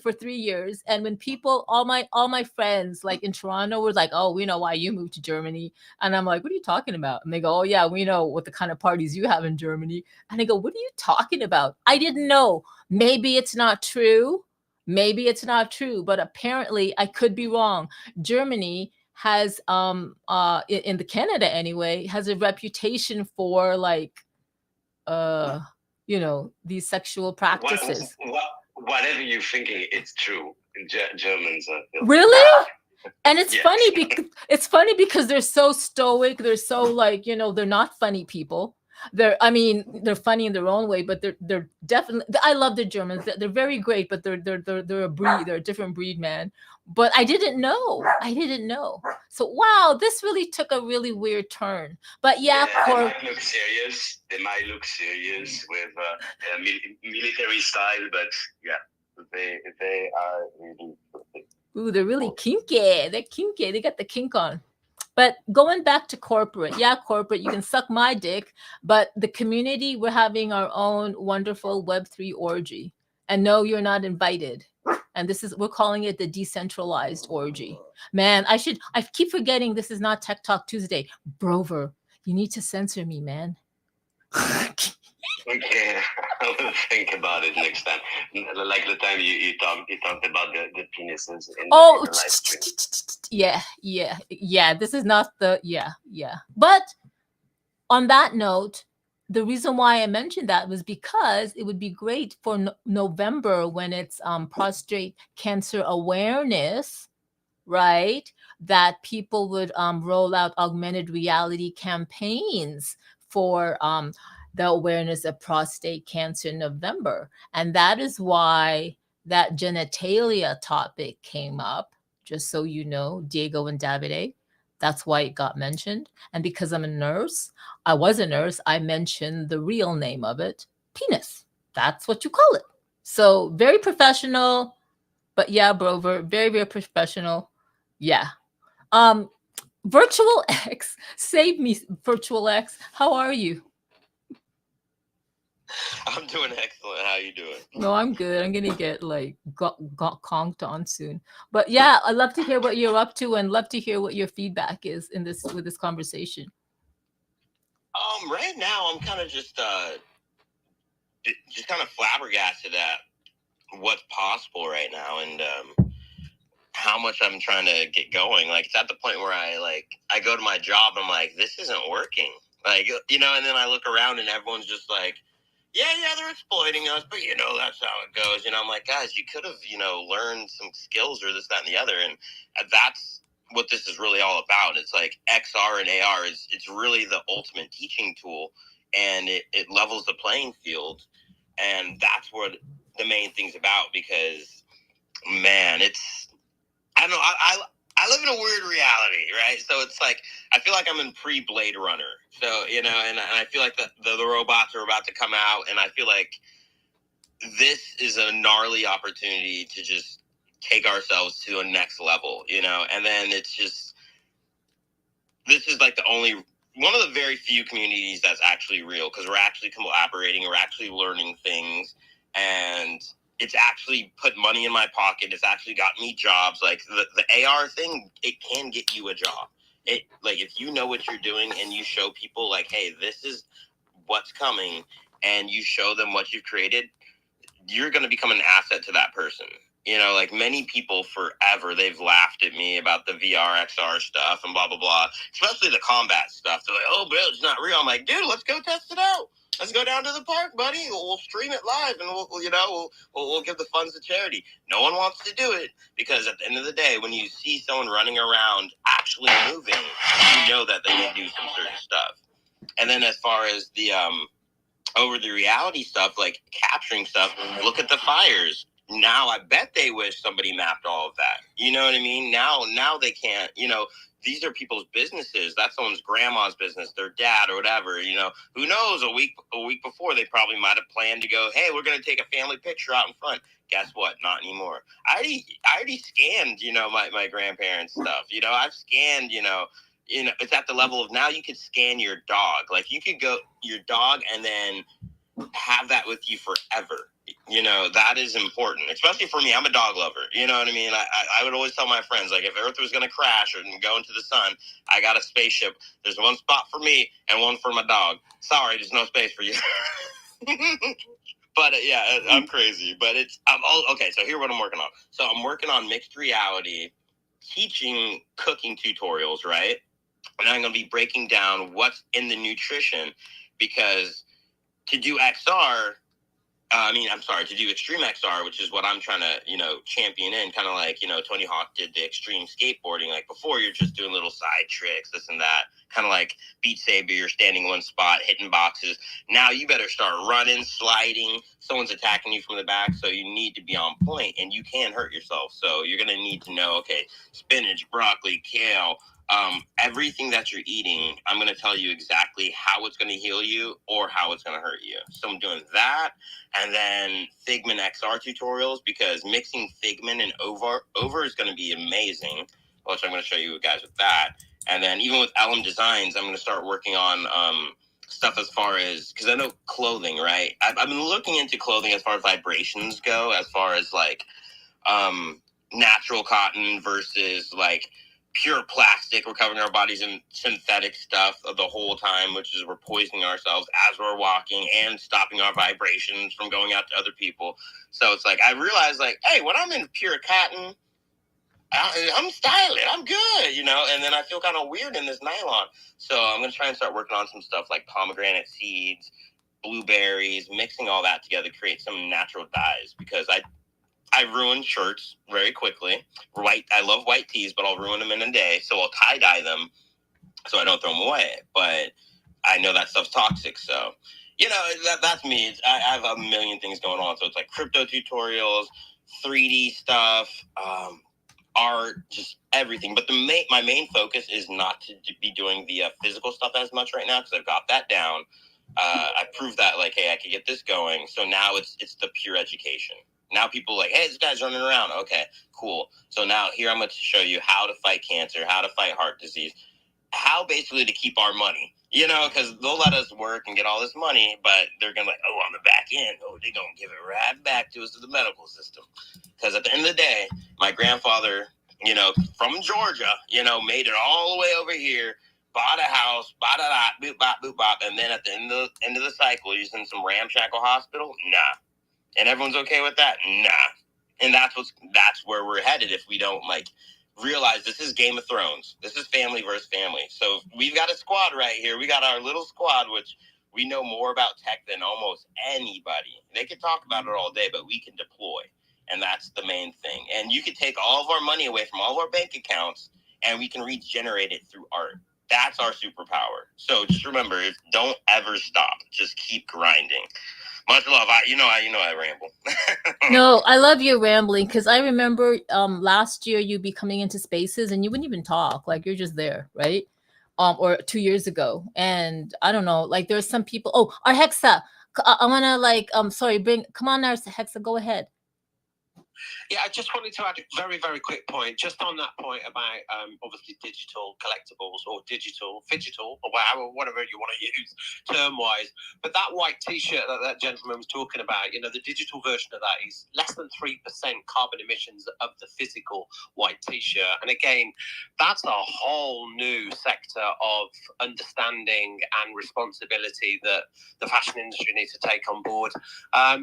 for 3 years, and when people, all my friends, like in Toronto, were like, "Oh, we know why you moved to Germany," and I'm like, "What are you talking about?" And they go, "Oh yeah, we know what the kind of parties you have in Germany." And I go, "What are you talking about?" I didn't know. Maybe it's not true. Maybe it's not true, but apparently I could be wrong. Germany has, in the Canada anyway, has a reputation for like, these sexual practices.
Whatever you're thinking, it's true. Germans are
really, and it's funny because they're so stoic. They're so like they're not funny people. They're funny in their own way, but they're definitely. I love the Germans. They're very great, but they're a breed. They're a different breed, man. But I didn't know. So wow, this really took a really weird turn. But yeah,
they might look serious. They might look serious with military style, but yeah, they are really.
Ooh, they're really kinky. They're kinky. They got the kink on. But going back to corporate, corporate, you can suck my dick, but the community, we're having our own wonderful Web3 orgy. And no, you're not invited. And we're calling it the decentralized orgy. Man, I keep forgetting this is not Tech Talk Tuesday. Brover, you need to censor me, man.
Okay, I will think about it next time. Like the time you talked about the penises in the live stream.
Yeah. This is not the But on that note, the reason why I mentioned that was because it would be great for November when it's prostate cancer awareness, right? That people would roll out augmented reality campaigns for the awareness of prostate cancer in November. And that is why that genitalia topic came up, just so you know, Diego and Davide. That's why it got mentioned. And because I'm a nurse, I was a nurse, I mentioned the real name of it, penis. That's what you call it. So very professional, but yeah, Brover, very, very professional. Yeah. Virtual X, save me, Virtual X. How are you?
I'm doing excellent. How you doing?
No, I'm good. I'm gonna get like got conked on soon. But yeah, I'd love to hear what you're up to and love to hear what your feedback is in this with this conversation.
Right now I'm kind of just kind of flabbergasted at what's possible right now and how much I'm trying to get going. Like, it's at the point where I go to my job and I'm like, this isn't working. Like, you know, and then I look around and everyone's just like, yeah, they're exploiting us, but, you know, that's how it goes. You know, I'm like, guys, you could have, you know, learned some skills or this, that, and the other. And that's what this is really all about. It's like XR and AR it's really the ultimate teaching tool, and it levels the playing field. And that's what the main thing's about, because, man, I don't know, I live in a weird reality, right? So it's like, I feel like I'm in pre-Blade Runner. So, you know, and I feel like the robots are about to come out, and I feel like this is a gnarly opportunity to just take ourselves to a next level, you know? And then it's just, this is like one of the very few communities that's actually real, because we're actually collaborating, we're actually learning things, and it's actually put money in my pocket. It's actually got me jobs. Like the AR thing, it can get you a job. It, like, if you know what you're doing and you show people like, hey, this is what's coming, and you show them what you've created, you're going to become an asset to that person. You know, like, many people forever, they've laughed at me about the VR, XR stuff and blah, blah, blah, especially the combat stuff. They're like, oh, bro, it's not real. I'm like, dude, let's go test it out. Let's go down to the park, buddy. We'll stream it live, and we'll give the funds to charity. No one wants to do it, because at the end of the day, when you see someone running around actually moving, you know that they can do some certain stuff. And then as far as the over the reality stuff, like capturing stuff, look at the fires. Now I bet they wish somebody mapped all of that. You know what I mean? Now they can't, you know, these are people's businesses. That's someone's grandma's business, their dad or whatever, you know. Who knows, a week before they probably might have planned to go, hey, we're going to take a family picture out in front. Guess what? Not anymore. I already scanned, you know, my grandparents' stuff. You know, I've scanned, you know, it's at the level of now you could scan your dog. Like, you could go your dog and then have that with you forever. You know, that is important, especially for me. I'm a dog lover. You know what I mean? I would always tell my friends, like, if Earth was going to crash or go into the sun, I got a spaceship. There's one spot for me and one for my dog. Sorry, there's no space for you. But yeah, I'm crazy. But okay. So here's what I'm working on. So I'm working on mixed reality, teaching cooking tutorials, right? And I'm going to be breaking down what's in the nutrition, because to do XR, to do extreme XR, which is what I'm trying to, you know, champion in, kind of like, you know, Tony Hawk did the extreme skateboarding. Like, before, you're just doing little side tricks, this and that, kind of like Beat Saber, you're standing in one spot, hitting boxes. Now you better start running, sliding, someone's attacking you from the back, so you need to be on point, and you can hurt yourself. So you're going to need to know, okay, spinach, broccoli, kale, everything that you're eating, I'm going to tell you exactly how it's going to heal you or how it's going to hurt you. So I'm doing that. And then Figment XR tutorials, because mixing Figment and over is going to be amazing, which I'm going to show you guys with that. And then even with Elm Designs, I'm going to start working on stuff as far as, because I know clothing, right? I've been looking into clothing as far as vibrations go, as far as like natural cotton versus like pure plastic. We're covering our bodies in synthetic stuff the whole time, which is we're poisoning ourselves as we're walking and stopping our vibrations from going out to other people. So it's like, I realized, like, hey, when I'm in pure cotton, I'm styling, I'm good, you know, and then I feel kind of weird in this nylon. So I'm going to try and start working on some stuff like pomegranate seeds, blueberries, mixing all that together, create some natural dyes, because I ruin shirts very quickly. I love white tees, but I'll ruin them in a day. So I'll tie-dye them so I don't throw them away. But I know that stuff's toxic. So You know, that's me. I have a million things going on. So it's like crypto tutorials, 3D stuff, art, just everything. But my main focus is not to be doing the physical stuff as much right now, because I've got that down. I proved that, like, hey, I could get this going. So now it's the pure education. Now people are like, hey, this guy's running around. Okay, cool. So now here I'm going to show you how to fight cancer, how to fight heart disease, how basically to keep our money. You know, because they'll let us work and get all this money, but they're going to like, oh, on the back end, oh, they're going to give it right back to us to the medical system. Because at the end of the day, my grandfather, you know, from Georgia, you know, made it all the way over here, bought a house, bought a lot, boop, bop, boop, bop, and then at the end of the cycle, he's in some ramshackle hospital? Nah. And everyone's okay with that? Nah. And that's where we're headed if we don't, like, realize this is Game of Thrones. This is family versus family. So we've got a squad right here. We got our little squad, which we know more about tech than almost anybody. They can talk about it all day, but we can deploy. And that's the main thing. And you can take all of our money away from all of our bank accounts, and we can regenerate it through art. That's our superpower. So just remember, don't ever stop. Just keep grinding. Much love. I ramble.
No, I love your rambling, because I remember last year you be coming into spaces and you wouldn't even talk, like you're just there, right? Or 2 years ago, and I don't know, like there's some people. Oh, our Hexa, I wanna like sorry, come on, our Hexa, go ahead.
Yeah, I just wanted to add a very, very quick point, just on that point about obviously digital collectibles or digital phygital or whatever you want to use term-wise. But that white T-shirt that gentleman was talking about, you know, the digital version of that is less than 3% carbon emissions of the physical white T-shirt. And again, that's a whole new sector of understanding and responsibility that the fashion industry needs to take on board.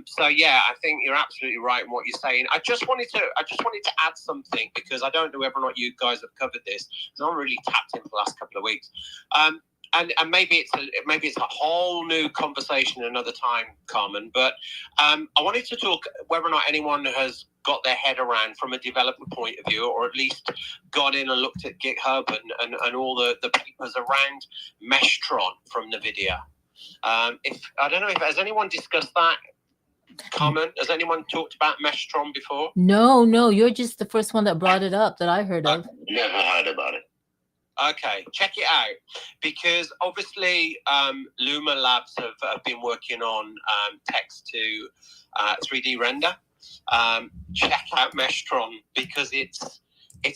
So yeah, I think you're absolutely right in what you're saying. I just wanted to add something, because I don't know whether or not you guys have covered this. I'm not really tapped in for the last couple of weeks. And maybe it's a whole new conversation another time, Carmen. But I wanted to talk whether or not anyone has got their head around from a developer point of view, or at least gone in and looked at GitHub and all the papers around Meshtron from NVIDIA. If I don't know if has anyone discussed that. Carmen, has anyone talked about Meshtron before?
No, you're just the first one that brought it up that I heard of.
Never heard about it.
Okay, check it out, because obviously Luma Labs have been working on text to 3D render. Check out Meshtron, because it's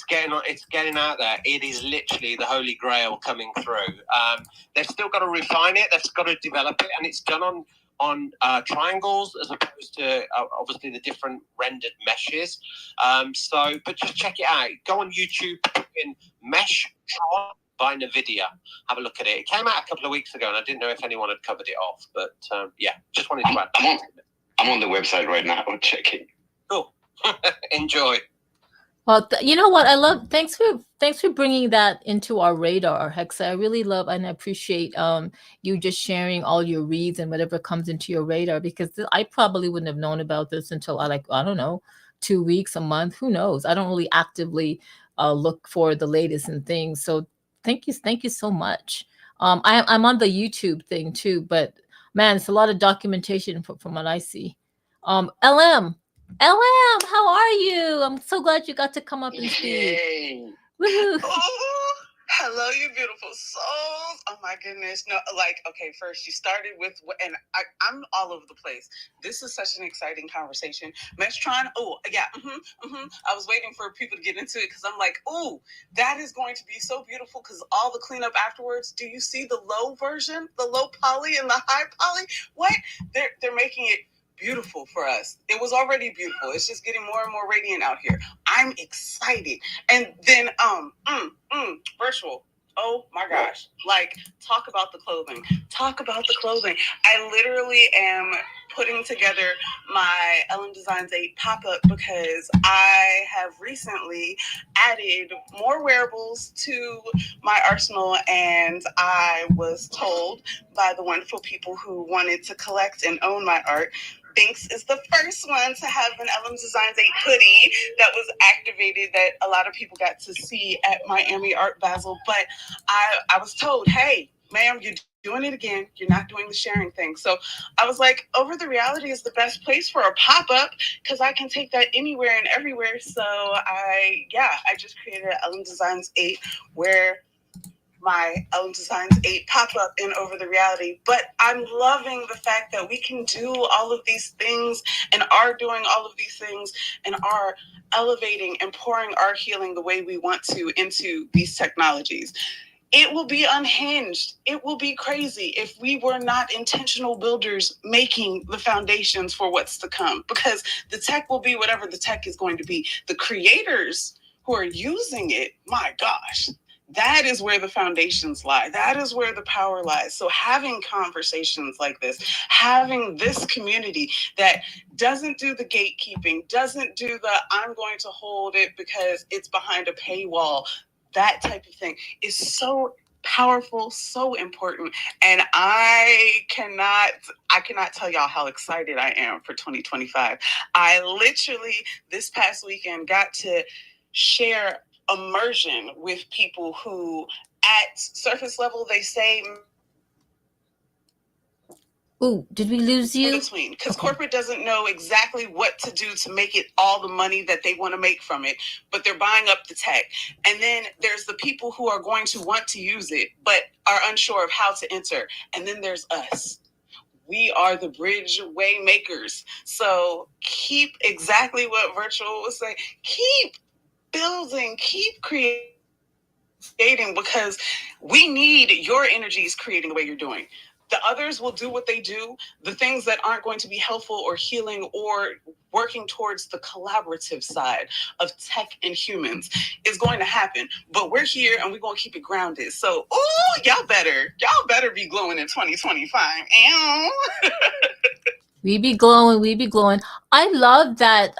getting out there. It is literally the holy grail coming through. They've still got to refine it. They've got to develop it, and it's done on triangles as opposed to obviously the different rendered meshes. But just check it out. Go on YouTube, put in Meshtron by NVIDIA. Have a look at it. It came out a couple of weeks ago, and I didn't know if anyone had covered it off. But yeah, just wanted to add.
I'm on the website right now. I'm checking.
Cool. Enjoy.
Well, you know what? I love. Thanks for bringing that into our radar, Hexa. I really love and appreciate you just sharing all your reads and whatever comes into your radar, because I probably wouldn't have known about this until I don't know, 2 weeks, a month, who knows? I don't really actively look for the latest and things. So thank you so much. I'm on the YouTube thing too, but man, it's a lot of documentation from what I see. LM, how are you? I'm so glad you got to come up and speak. Woohoo.
Oh, hello, you beautiful souls. Oh my goodness. No, okay, first you started with, and I'm all over the place. This is such an exciting conversation. Meshtron, yeah, I was waiting for people to get into it, because I'm like, that is going to be so beautiful, because all the cleanup afterwards. Do you see the low version, the low poly and the high poly? What? They're making it beautiful for us. It was already beautiful. It's just getting more and more radiant out here. I'm excited. And then virtual. Oh my gosh. Talk about the clothing. I literally am putting together my Ellen Designs 8 pop-up, because I have recently added more wearables to my arsenal, and I was told by the wonderful people who wanted to collect and own my art, Binks is the first one to have an Ellen Designs 8 hoodie that was activated, that a lot of people got to see at Miami Art Basel. But I was told, hey, ma'am, you doing it again. You're not doing the sharing thing. So I was like, Over the Reality is the best place for a pop-up because I can take that anywhere and everywhere. So I just created Ellen Designs 8 where my Ellen Designs 8 pop-up in Over the Reality. But I'm loving the fact that we can do all of these things and are doing all of these things and are elevating and pouring our healing the way we want to into these technologies. It will be unhinged. It will be crazy if we were not intentional builders making the foundations for what's to come, because the tech will be whatever the tech is going to be. The creators who are using it, my gosh, that is where the foundations lie. That is where the power lies. So having conversations like this, having this community that doesn't do the gatekeeping, doesn't do the I'm going to hold it because it's behind a paywall, that type of thing is so powerful, so important. And I cannot tell y'all how excited I am for 2025. I literally this past weekend got to share immersion with people who at surface level they say
Ooh, did we lose you?
in between, because corporate doesn't know exactly what to do to make it all the money that they want to make from it, but they're buying up the tech. And then there's the people who are going to want to use it but are unsure of how to enter. And then there's us. We are the bridge way makers. So keep exactly what Virtual was saying. Keep building, keep creating, because we need your energies creating the way you're doing. The others will do what they do. The things that aren't going to be helpful or healing or working towards the collaborative side of tech and humans is going to happen. But we're here and we're going to keep it grounded. So, y'all better be glowing in 2025.
We be glowing, we be glowing. I love that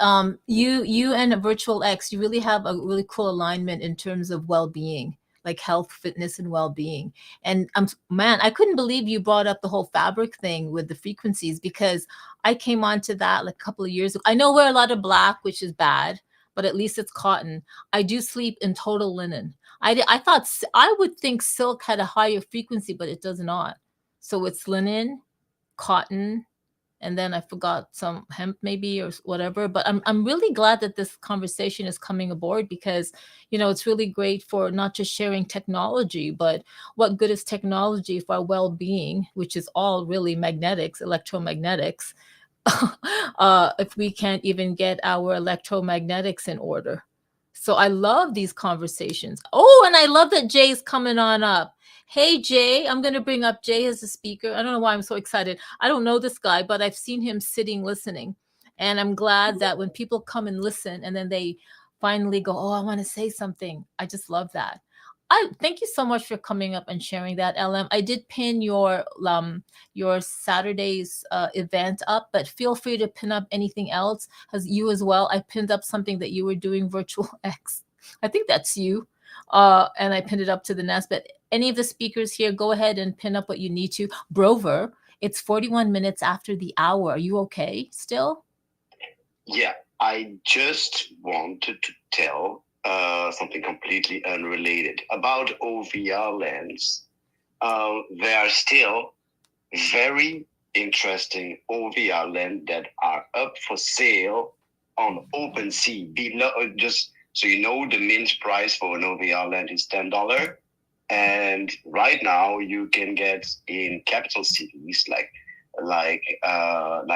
you and Virtual X, you really have a really cool alignment in terms of well-being, like health, fitness, and well-being. And man, I couldn't believe you brought up the whole fabric thing with the frequencies, because I came onto that like a couple of years ago. I know we're a lot of black, which is bad, but at least it's cotton. I do sleep in total linen. I thought I would think silk had a higher frequency, but it does not. So it's linen, cotton, and then I forgot some hemp maybe or whatever. But I'm really glad that this conversation is coming aboard, because it's really great for not just sharing technology, but what good is technology for our well-being, which is all really magnetics, electromagnetics, if we can't even get our electromagnetics in order. So I love these conversations. Oh, and I love that Jay's coming on up. Hey, Jay, I'm going to bring up Jay as a speaker. I don't know why I'm so excited. I don't know this guy, but I've seen him sitting, listening. And I'm glad that when people come and listen and then they finally go, oh, I want to say something. I just love that. I thank you so much for coming up and sharing that, LM. I did pin your Saturday's event up, but feel free to pin up anything else. As you as well, I pinned up something that you were doing, Virtual X. I think that's you. And I pinned it up to the nest. But any of the speakers here, go ahead and pin up what you need to. Brover, it's 41 minutes after the hour. Are you okay still?
Yeah, I just wanted to tell something completely unrelated about OVR lens. There are still very interesting OVR lens that are up for sale on OpenSea. Below, just so you know, the mint price for an OVR lens is $10. And right now you can get in capital cities like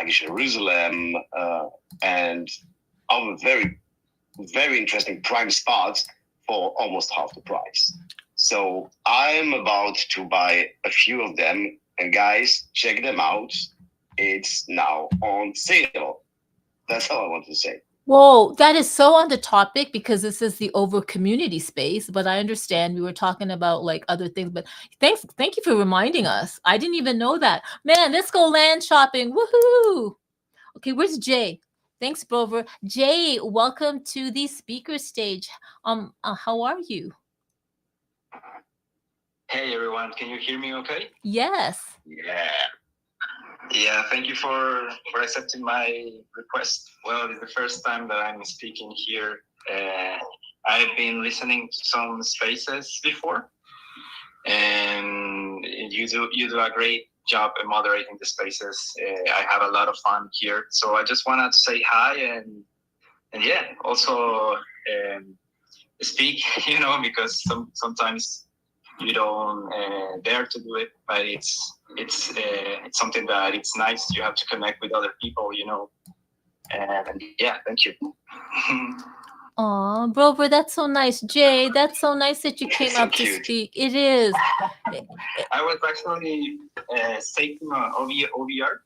Jerusalem and other very, very interesting prime spots for almost half the price. So I'm about to buy a few of them, and guys, check them out. It's now on sale. That's all I want to say.
Whoa, that is so on the topic, because this is the over community space, but I understand we were talking about like other things, but thank you for reminding us. I didn't even know that. Man, let's go land shopping. Woohoo. Okay, where's Jay? Thanks, Brover. Jay, welcome to the speaker stage. How are you?
Hey everyone, can you hear me okay?
Yes.
Yeah, thank you for accepting my request. Well, it's the first time that I'm speaking here. I've been listening to some spaces before, and you do a great job in moderating the spaces. I have a lot of fun here, so I just wanted to say hi and yeah, also speak, because sometimes you don't dare to do it, but it's something that it's nice. You have to connect with other people, and yeah, thank you.
Aw, Brover, that's so nice. Jay, that's so nice that you came
So
up to
cute.
speak. It is.
I was actually taking OVR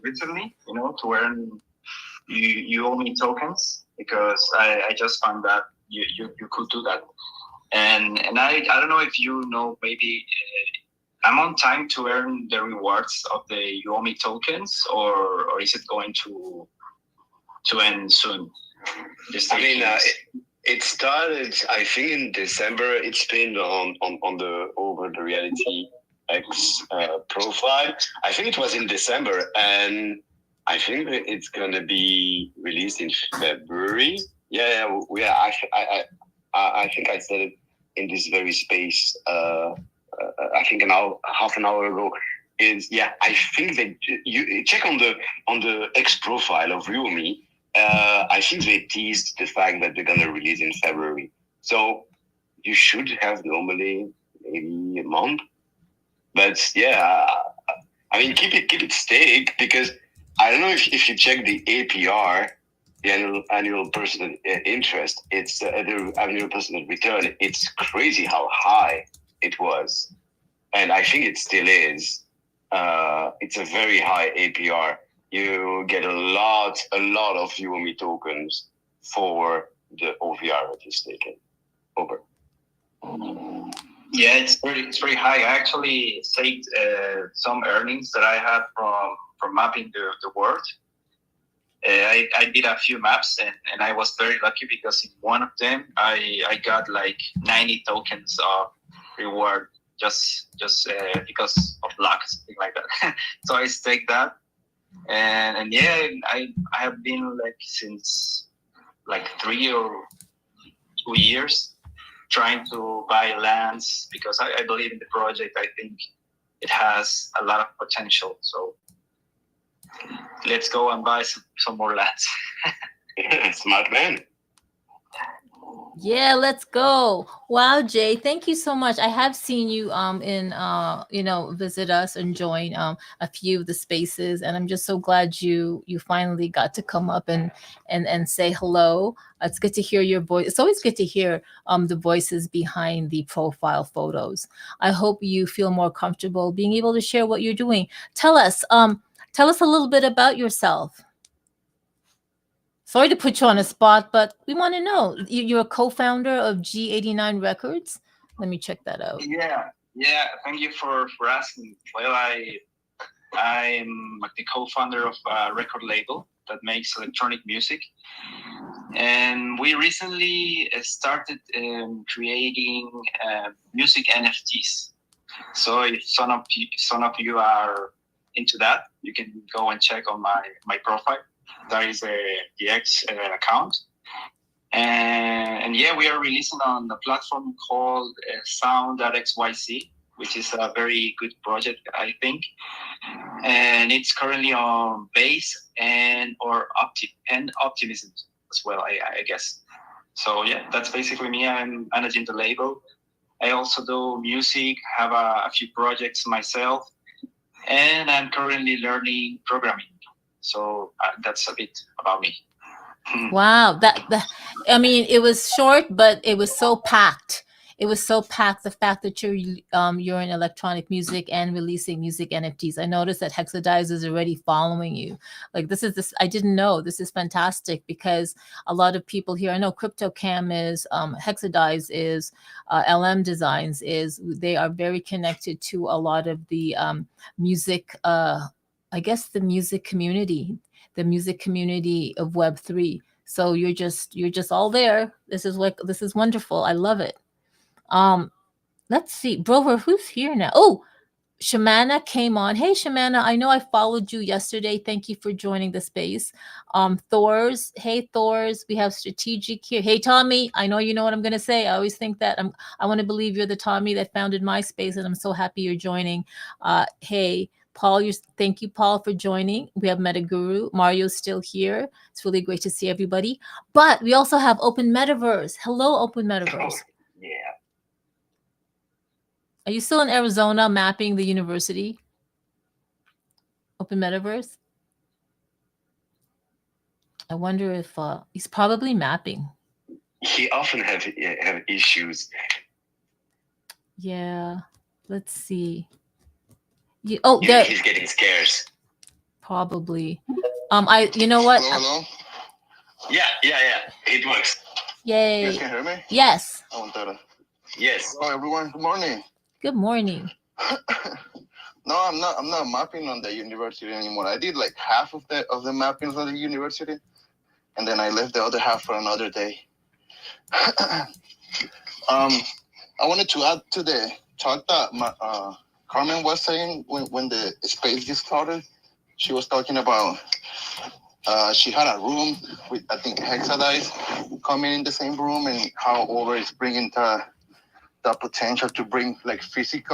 recently, to earn you owe me tokens, because I just found that you could do that, and I don't know if you know, maybe I'm on time to earn the rewards of the Uomi tokens, or is it going to end soon?
I mean, it started, I think, in December. It's been on the Over the Reality X profile. I think it was in December, and I think it's gonna be released in February. Yeah, I think I said it in this very space. I think half an hour ago. I think that you check on the X profile of Rumi. I think they teased the fact that they're gonna release in February. So you should have normally maybe a month. But yeah, I mean, keep it stake, because I don't know if you check the APR, the annual personal interest, it's the annual personal return. It's crazy how high it was, and I think it still is. It's a very high APR. You get a lot of Uomi tokens for the OVR that is taken over.
Yeah, it's pretty high. I actually saved some earnings that I had from mapping the world. I did a few maps, and I was very lucky, because in one of them I got like 90 tokens of reward, just because of luck, something like that. So I staked that, and yeah, I have been like since like 3 or 2 years trying to buy lands, because I believe in the project. I think it has a lot of potential. So let's go and buy some more lands.
Smart man.
Yeah, let's go. Wow, Jay, thank you so much. I have seen you visit us and join a few of the spaces, and I'm just so glad you finally got to come up and say hello. It's good to hear your voice. It's always good to hear the voices behind the profile photos. I hope you feel more comfortable being able to share what you're doing. Tell us a little bit about yourself. Sorry to put you on a spot, but we want to know. You're a co-founder of G89 Records. Let me check that out.
Yeah. Thank you for asking. Well, I'm the co-founder of a record label that makes electronic music, and we recently started creating music NFTs. So if some of you are into that, you can go and check on my profile. That is the X account. And yeah, we are releasing on a platform called Sound.xyz, which is a very good project, I think. And it's currently on bass and optimism as well, I guess. So yeah, that's basically me. I'm managing the label. I also do music, have a few projects myself, and I'm currently learning programming. So that's a bit about me.
Wow, I mean, it was short, but it was so packed. It was so packed. The fact that you're in electronic music and releasing music NFTs. I noticed that Hexadize is already following you. Like this. I didn't know. This is fantastic, because a lot of people here. I know CryptoCam is, Hexadize is, LM Designs is. They are very connected to a lot of the music. I guess the music community of Web3. So you're just all there. This is wonderful. I love it. Let's see, Brover, who's here now? Oh, Shamana came on. Hey, Shamana, I know I followed you yesterday. Thank you for joining the space. Thors, hey, Thors, we have Strategic here. Hey, Tommy, I know you know what I'm going to say. I always think that I want to believe you're the Tommy that founded my space, and I'm so happy you're joining. Hey, Paul, thank you, Paul, for joining. We have Metaguru. Mario's still here. It's really great to see everybody. But we also have Open Metaverse. Hello, Open Metaverse.
Yeah.
Are you still in Arizona mapping the university? Open Metaverse? I wonder if he's probably mapping.
He often have issues.
Yeah. Let's see. He's
getting scarce.
Probably. You know what?
Hello?
Yeah. It works.
Yay.
You guys can hear me?
Yes.
Yes.
Hello, everyone. Good morning.
Good morning.
No, I'm not mapping on the university anymore. I did like half of the mappings on the university, and then I left the other half for another day. I wanted to add to the talk that Carmen was saying when the space just started. She was talking about she had a room with, I think, Hexadice coming in the same room, and how over is bringing the potential to bring like pretty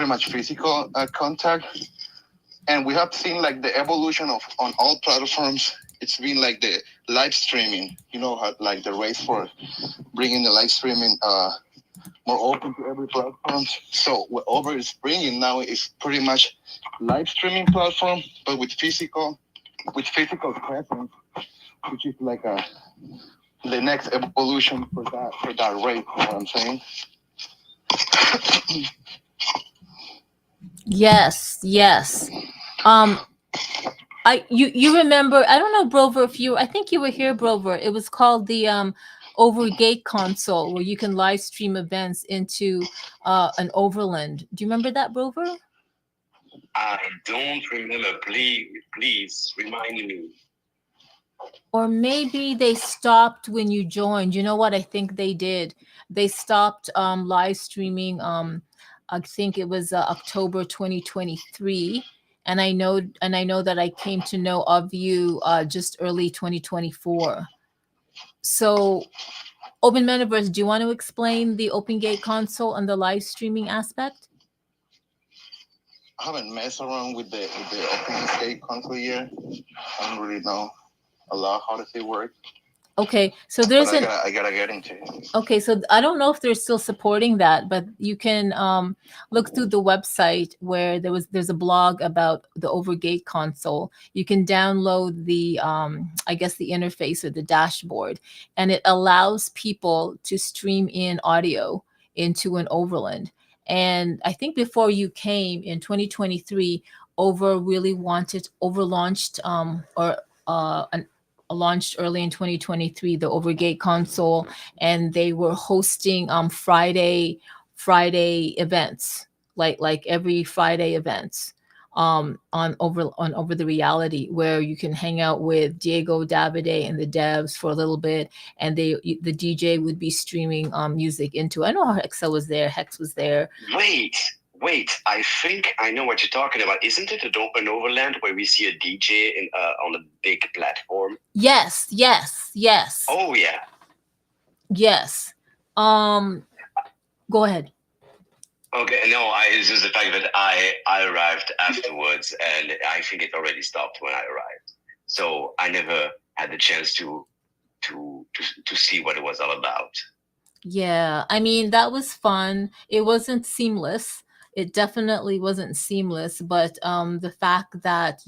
much physical contact. And we have seen like the evolution on all platforms. It's been like the live streaming, how like the race for bringing the live streaming more open to every platform. So what Over is bringing now is pretty much live streaming platform, but with physical presence, which is like the next evolution for that rate. You know what I'm saying?
Yes. You remember, I don't know, Brover, I think you were here, Brover. It was called the Overgate console, where you can live stream events into an overland. Do you remember that, Brover?
I don't remember. Please remind me.
Or maybe they stopped when you joined. You know what I think they did? They stopped live streaming. I think it was October 2023, and I know that I came to know of you just early 2024. So, Open Metaverse, do you want to explain the Open Gate console and the live streaming aspect?
I haven't messed around with the Open Gate console yet. I don't really know a lot how does it work.
Okay, so there's
I gotta get into it.
Okay, so I don't know if they're still supporting that, but you can look through the website where there's a blog about the Overgate console. You can download the I guess the interface or the dashboard, and it allows people to stream in audio into an overland. And I think before you came in 2023, Over launched launched early in 2023 the Overgate console, and they were hosting Friday events, like every Friday events on Over the Reality, where you can hang out with Diego Davide and the devs for a little bit, and the DJ would be streaming music into. I know Hexa was there, Hex was there.
Wait, I think I know what you're talking about. Isn't it an overland where we see a DJ on a big platform?
Yes.
Oh, yeah.
Yes. Go ahead.
Okay, no, it's just the fact that I arrived afterwards, and I think it already stopped when I arrived. So I never had the chance to see what it was all about.
Yeah, I mean, that was fun. It wasn't seamless. It definitely wasn't seamless, but the fact that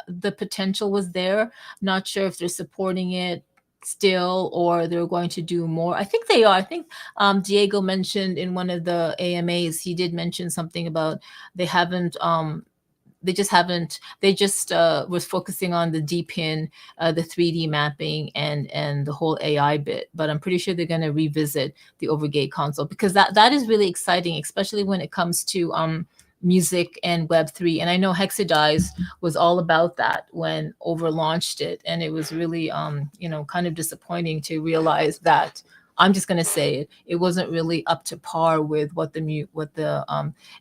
the potential was there. Not sure if they're supporting it still or they're going to do more. I think they are. I think Diego mentioned in one of the AMAs, he did mention something about they just was focusing on the DPIN, the 3D mapping, and the whole AI bit. But I'm pretty sure they're going to revisit the Overgate console, because that is really exciting, especially when it comes to music and Web3. And I know Hexadize was all about that when Over launched it, and it was really kind of disappointing to realize that I'm just gonna say it. It wasn't really up to par with what the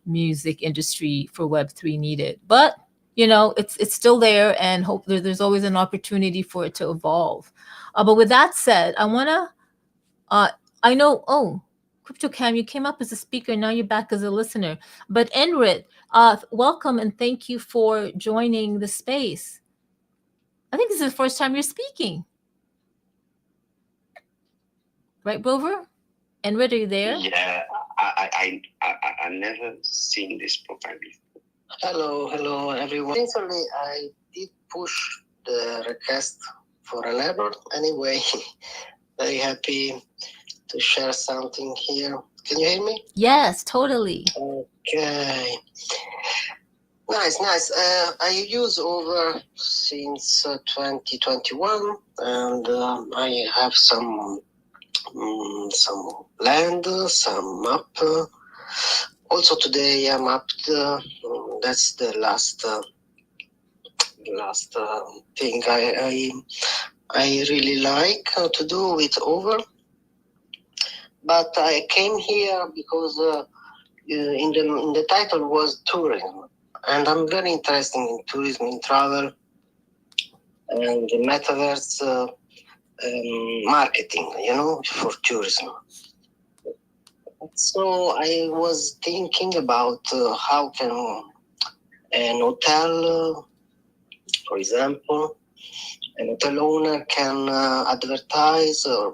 music industry for Web3 needed. But it's still there, and hope there's always an opportunity for it to evolve. But with that said, I wanna. I know. Oh, CryptoCam, you came up as a speaker. Now you're back as a listener. But Enrit, welcome and thank you for joining the space. I think this is the first time you're speaking. Right, Brover? Enrit, are you there?
Yeah, I never seen this profile before.
Hello, everyone. Recently, I did push the request for a level. Anyway, very happy to share something here. Can you hear me?
Yes, totally.
Okay. Nice. I use over since 2021, and I have some land, some map. Also today I'm mapped. That's the last thing I really like to do with over. But I came here because in the title was tourism, and I'm very interested in tourism, in travel, and the metaverse marketing, for tourism. So I was thinking about how can an hotel, for example, an hotel owner can advertise or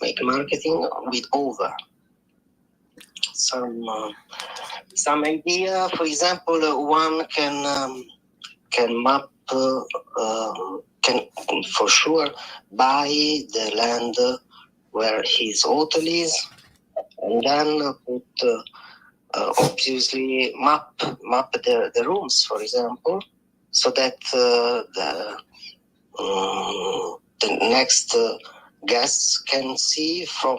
make marketing with over. Some idea, for example, one can map, can for sure buy the land where his hotel is, and then put obviously map the rooms, for example, so that the next guests can see from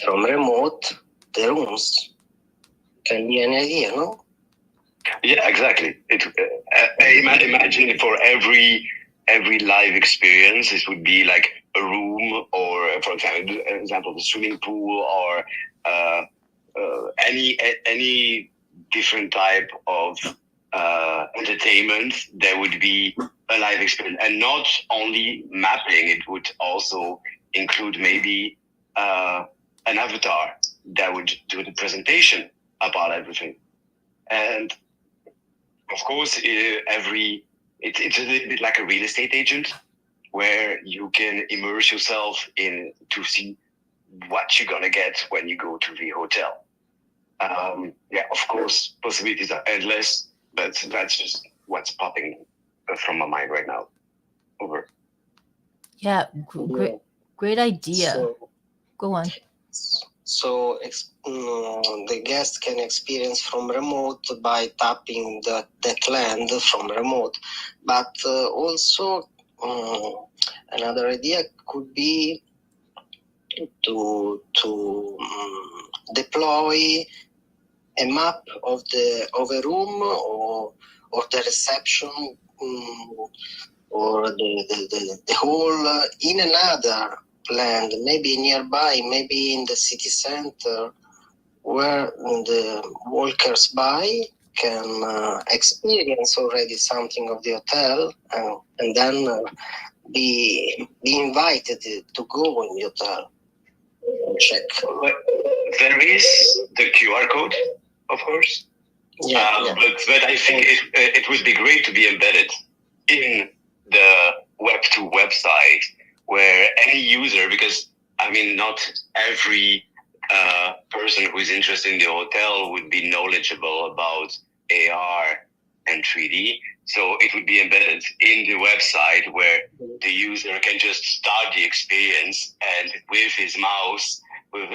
remote the rooms. Can be an idea, no?
Yeah, exactly. Imagine for every live experience, this would be like a room, or for example, the swimming pool, or any different type of entertainment. There would be a live experience, and not only mapping. It would also include maybe an avatar that would do the presentation about everything. And of course, it's a little bit like a real estate agent, where you can immerse yourself in to see what you're gonna get when you go to the hotel. Of course, possibilities are endless, but that's just what's popping from my mind right now. Over.
Yeah, great idea. Go on.
So the guest can experience from remote by tapping that land from remote. But also another idea could be to deploy a map of a room or the reception or the hall in another land, maybe nearby, maybe in the city center, where the walkers by can experience already something of the hotel, and then be invited to go in the hotel. Check.
There is the QR code, of course.
Yeah.
But I think it would be great to be embedded in the Web2 website, where any user, because not every person who is interested in the hotel would be knowledgeable about AR and 3D. So it would be embedded in the website, where the user can just start the experience, and with his mouse, with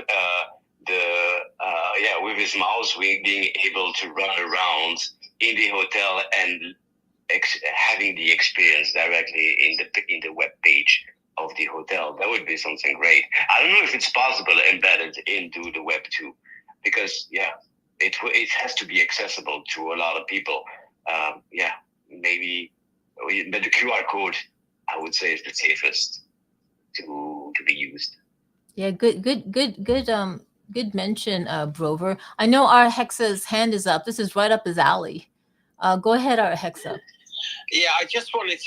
his mouse, being able to run around in the hotel and having the experience directly in the web page of the hotel. That would be something great. I don't know if it's possible embedded into the Web 2, because it has to be accessible to a lot of people. Maybe, but the QR code, I would say, is the safest to going to be used.
Yeah, good mention, Brover. I know our Hexa's hand is up. This is right up his alley. Go ahead, our Hexa.
Yeah, I just wanted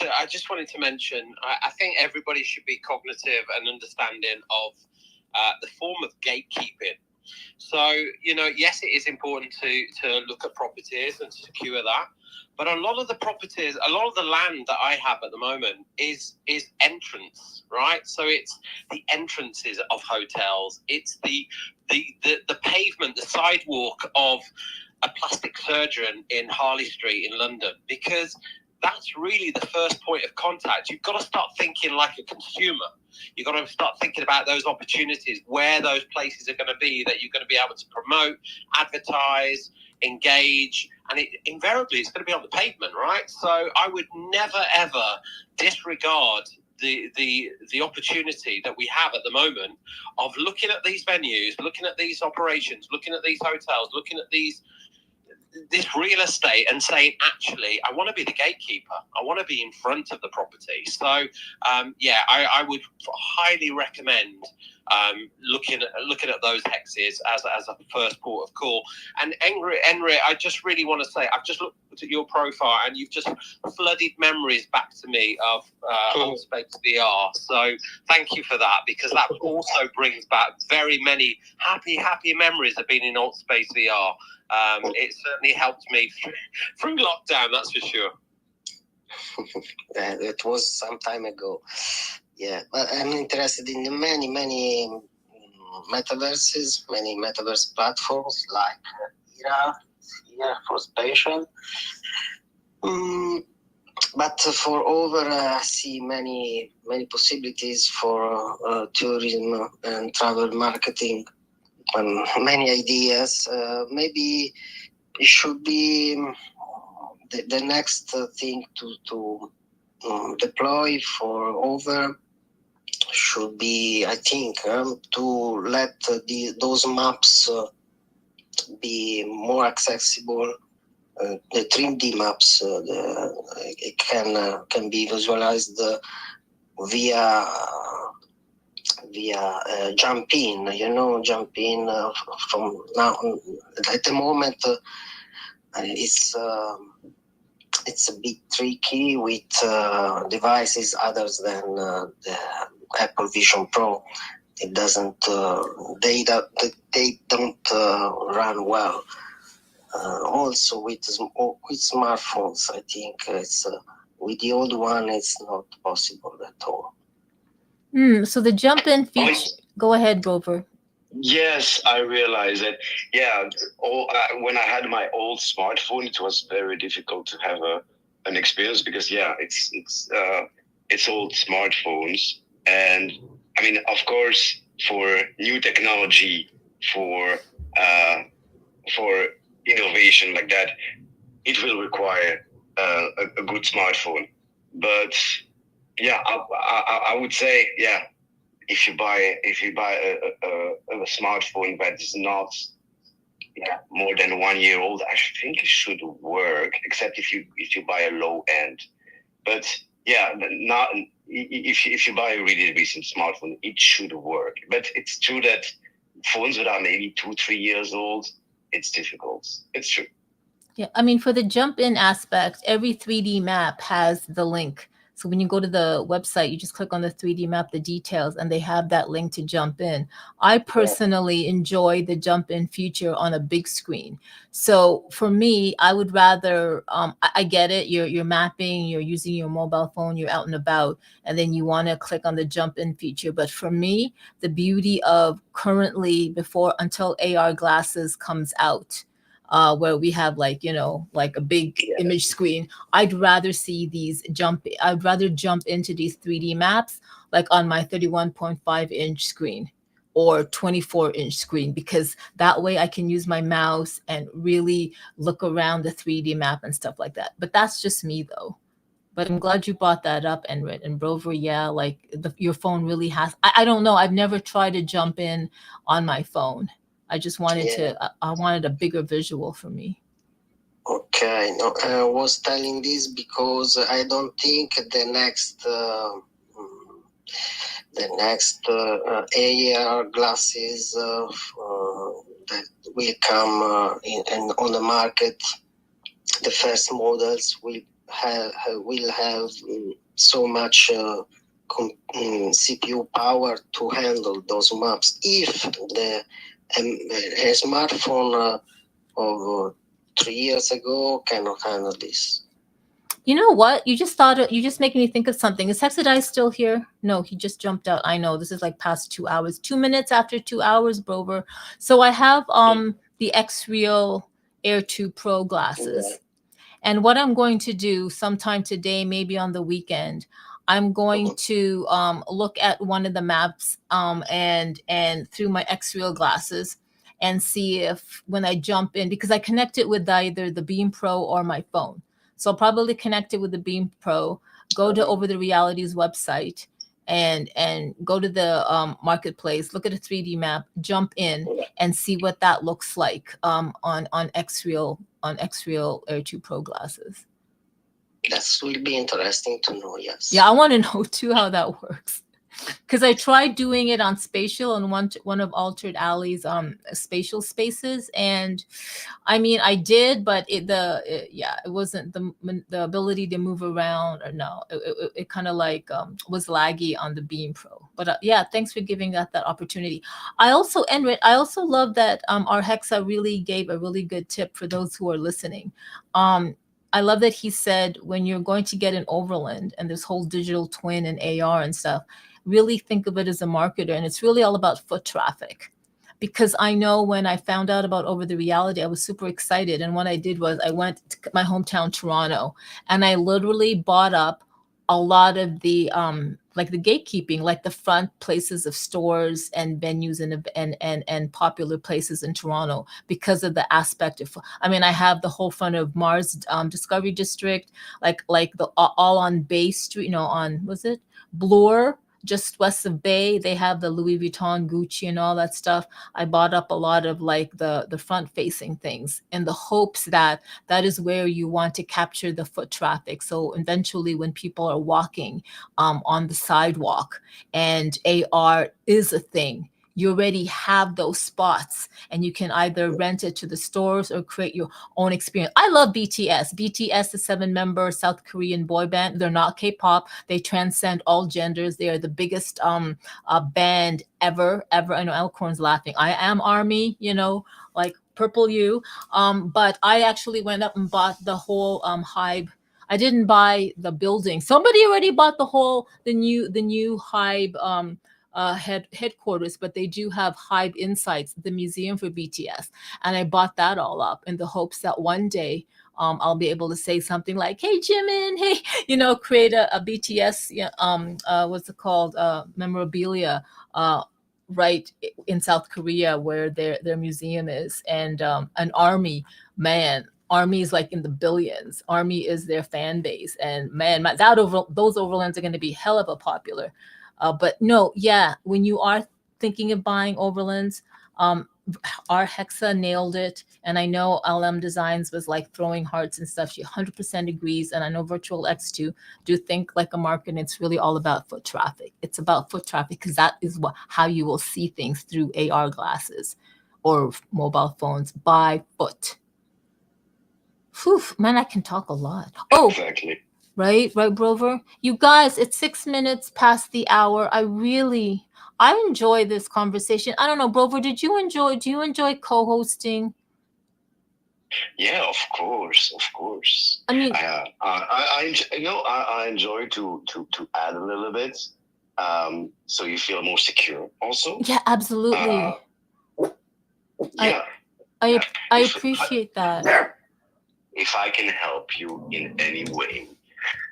to mention. I think everybody should be cognitive and understanding of the form of gatekeeping. So, yes, it is important to look at properties and secure that. But a lot of the properties, a lot of the land that I have at the moment is entrance, right? So it's the entrances of hotels. It's the pavement, the sidewalk of a plastic surgeon in Harley Street in London, because that's really the first point of contact. You've got to start thinking like a consumer. You've got to start thinking about those opportunities, where those places are going to be that you're going to be able to promote, advertise, engage, and invariably it's going to be on the pavement, right? So I would never ever disregard the opportunity that we have at the moment of looking at these venues, looking at these operations, looking at these hotels, looking at this real estate and saying, actually, I want to be the gatekeeper. I want to be in front of the property. So, I would highly recommend looking at those hexes as a first port of call. And Enri, I just really want to say, I've just looked at your profile and you've just flooded memories back to me of AltSpace VR. So thank you for that, because that also brings back very many happy memories of being in AltSpace VR. It certainly helped me through lockdown, that's for sure.
It was some time ago. Yeah, but I'm interested in the many metaverses, many metaverse platforms like IRA for spatial. But for over, I see many possibilities for tourism and travel marketing. Many ideas. Maybe it should be the next thing to deploy for over should be, I think, to let those maps be more accessible. The 3D maps it can be visualized via jump in, from now. At the moment, it's a bit tricky with devices other than the Apple Vision Pro. It doesn't. They don't run well. Also with smartphones, I think it's with the old one, it's not possible at all.
So the jump in feature. Go ahead, Brover.
Yes, I realized that. Yeah, when I had my old smartphone, it was very difficult to have an experience because it's old smartphones, and I mean, of course, for new technology, for innovation like that, it will require a good smartphone. But yeah, I would say, yeah, if you buy a smartphone that is not more than 1 year old, I think it should work, except if you buy a low end. But yeah, not if you buy a really recent smartphone, it should work. But it's true that phones that are maybe 2-3 years old, it's difficult. It's true.
Yeah, I mean, for the jump in aspect, every 3D map has the link. So when you go to the website, you just click on the 3D map, the details, and they have that link to jump in. I personally enjoy the jump in feature on a big screen. So for me, I would rather, I get it, you're mapping, you're using your mobile phone, you're out and about, and then you want to click on the jump in feature. But for me, the beauty of currently until AR glasses comes out, where we have like a big image screen, I'd rather jump into these 3D maps like on my 31.5 inch screen or 24 inch screen, because that way I can use my mouse and really look around the 3D map and stuff like that. But that's just me though. But I'm glad you brought that up, Enrit and Brover. Yeah, like your phone really has. I don't know. I've never tried to jump in on my phone. I just wanted I wanted a bigger visual for me.
Okay, no, I was telling this because I don't think the next the next AR glasses that will come on the market. The first models will have so much CPU power to handle those maps. If the a smartphone of 3 years ago cannot handle this.
You know what? You just make me think of something. Is Hexadai still here? No, he just jumped out. I know this is like past 2 hours. 2 minutes after 2 hours, Brover. So I have the X Real Air 2 Pro glasses.
Yeah.
And what I'm going to do sometime today, maybe on the weekend, I'm going to look at one of the maps and through my X Real glasses and see if when I jump in, because I connect it with either the Beam Pro or my phone. So I'll probably connect it with the Beam Pro, go to Over the Realities website and go to the marketplace, look at a 3D map, jump in and see what that looks like on X Real Air 2 Pro glasses.
That will be interesting to know, yes.
Yeah, I want to know too how that works. Because I tried doing it on Spatial on one of Altered Alley's spatial spaces, and I mean I did, but it wasn't the ability to move around, or no, it kind of like was laggy on the Beam Pro. But yeah, thanks for giving that opportunity. I also love that our Hexa really gave a really good tip for those who are listening. I love that he said when you're going to get an overland and this whole digital twin and AR and stuff, really think of it as a marketer, and it's really all about foot traffic. Because I know when I found out about Over the Reality, I was super excited, and what I did was I went to my hometown Toronto and I literally bought up a lot of the like the gatekeeping, like the front places of stores and venues and popular places in Toronto, because of the aspect of, I mean, I have the whole front of Mars Discovery District, like the all on Bay Street, on, was it Bloor, just west of Bay, they have the Louis Vuitton, Gucci, and all that stuff. I bought up a lot of like the front facing things in the hopes that that is where you want to capture the foot traffic. So eventually when people are walking on the sidewalk and AR is a thing, you already have those spots and you can either rent it to the stores or create your own experience. I love BTS. BTS, the 7-member South Korean boy band. They're not K-pop. They transcend all genders. They are the biggest band ever. I know Elkhorn's laughing. I am ARMY, like Purple You. But I actually went up and bought the whole Hybe. I didn't buy the building. Somebody already bought the new Hybe headquarters, but they do have Hybe Insights, the museum for BTS. And I bought that all up in the hopes that one day I'll be able to say something like, hey, Jimin, hey, create a BTS, what's it called, memorabilia right in South Korea where their museum is. And an ARMY, man, ARMY is like in the billions. ARMY is their fan base. And man, those overlands are going to be hell of a popular. But no, yeah, when you are thinking of buying overlands, our Hexa nailed it. And I know LM Designs was like throwing hearts and stuff. She 100% agrees. And I know Virtual X2 do think like a market. And it's really all about foot traffic. It's about foot traffic because that is how you will see things through AR glasses or mobile phones by foot. Whew, man, I can talk a lot. Oh,
exactly.
Right, Brover. You guys, it's 6 minutes past the hour. I enjoy this conversation. I don't know, Brover, do you enjoy co-hosting?
Yeah, of course.
I mean,
I enjoy to add a little bit, so you feel more secure also.
Yeah, absolutely.
Yeah.
I appreciate that.
If I can help you in any way,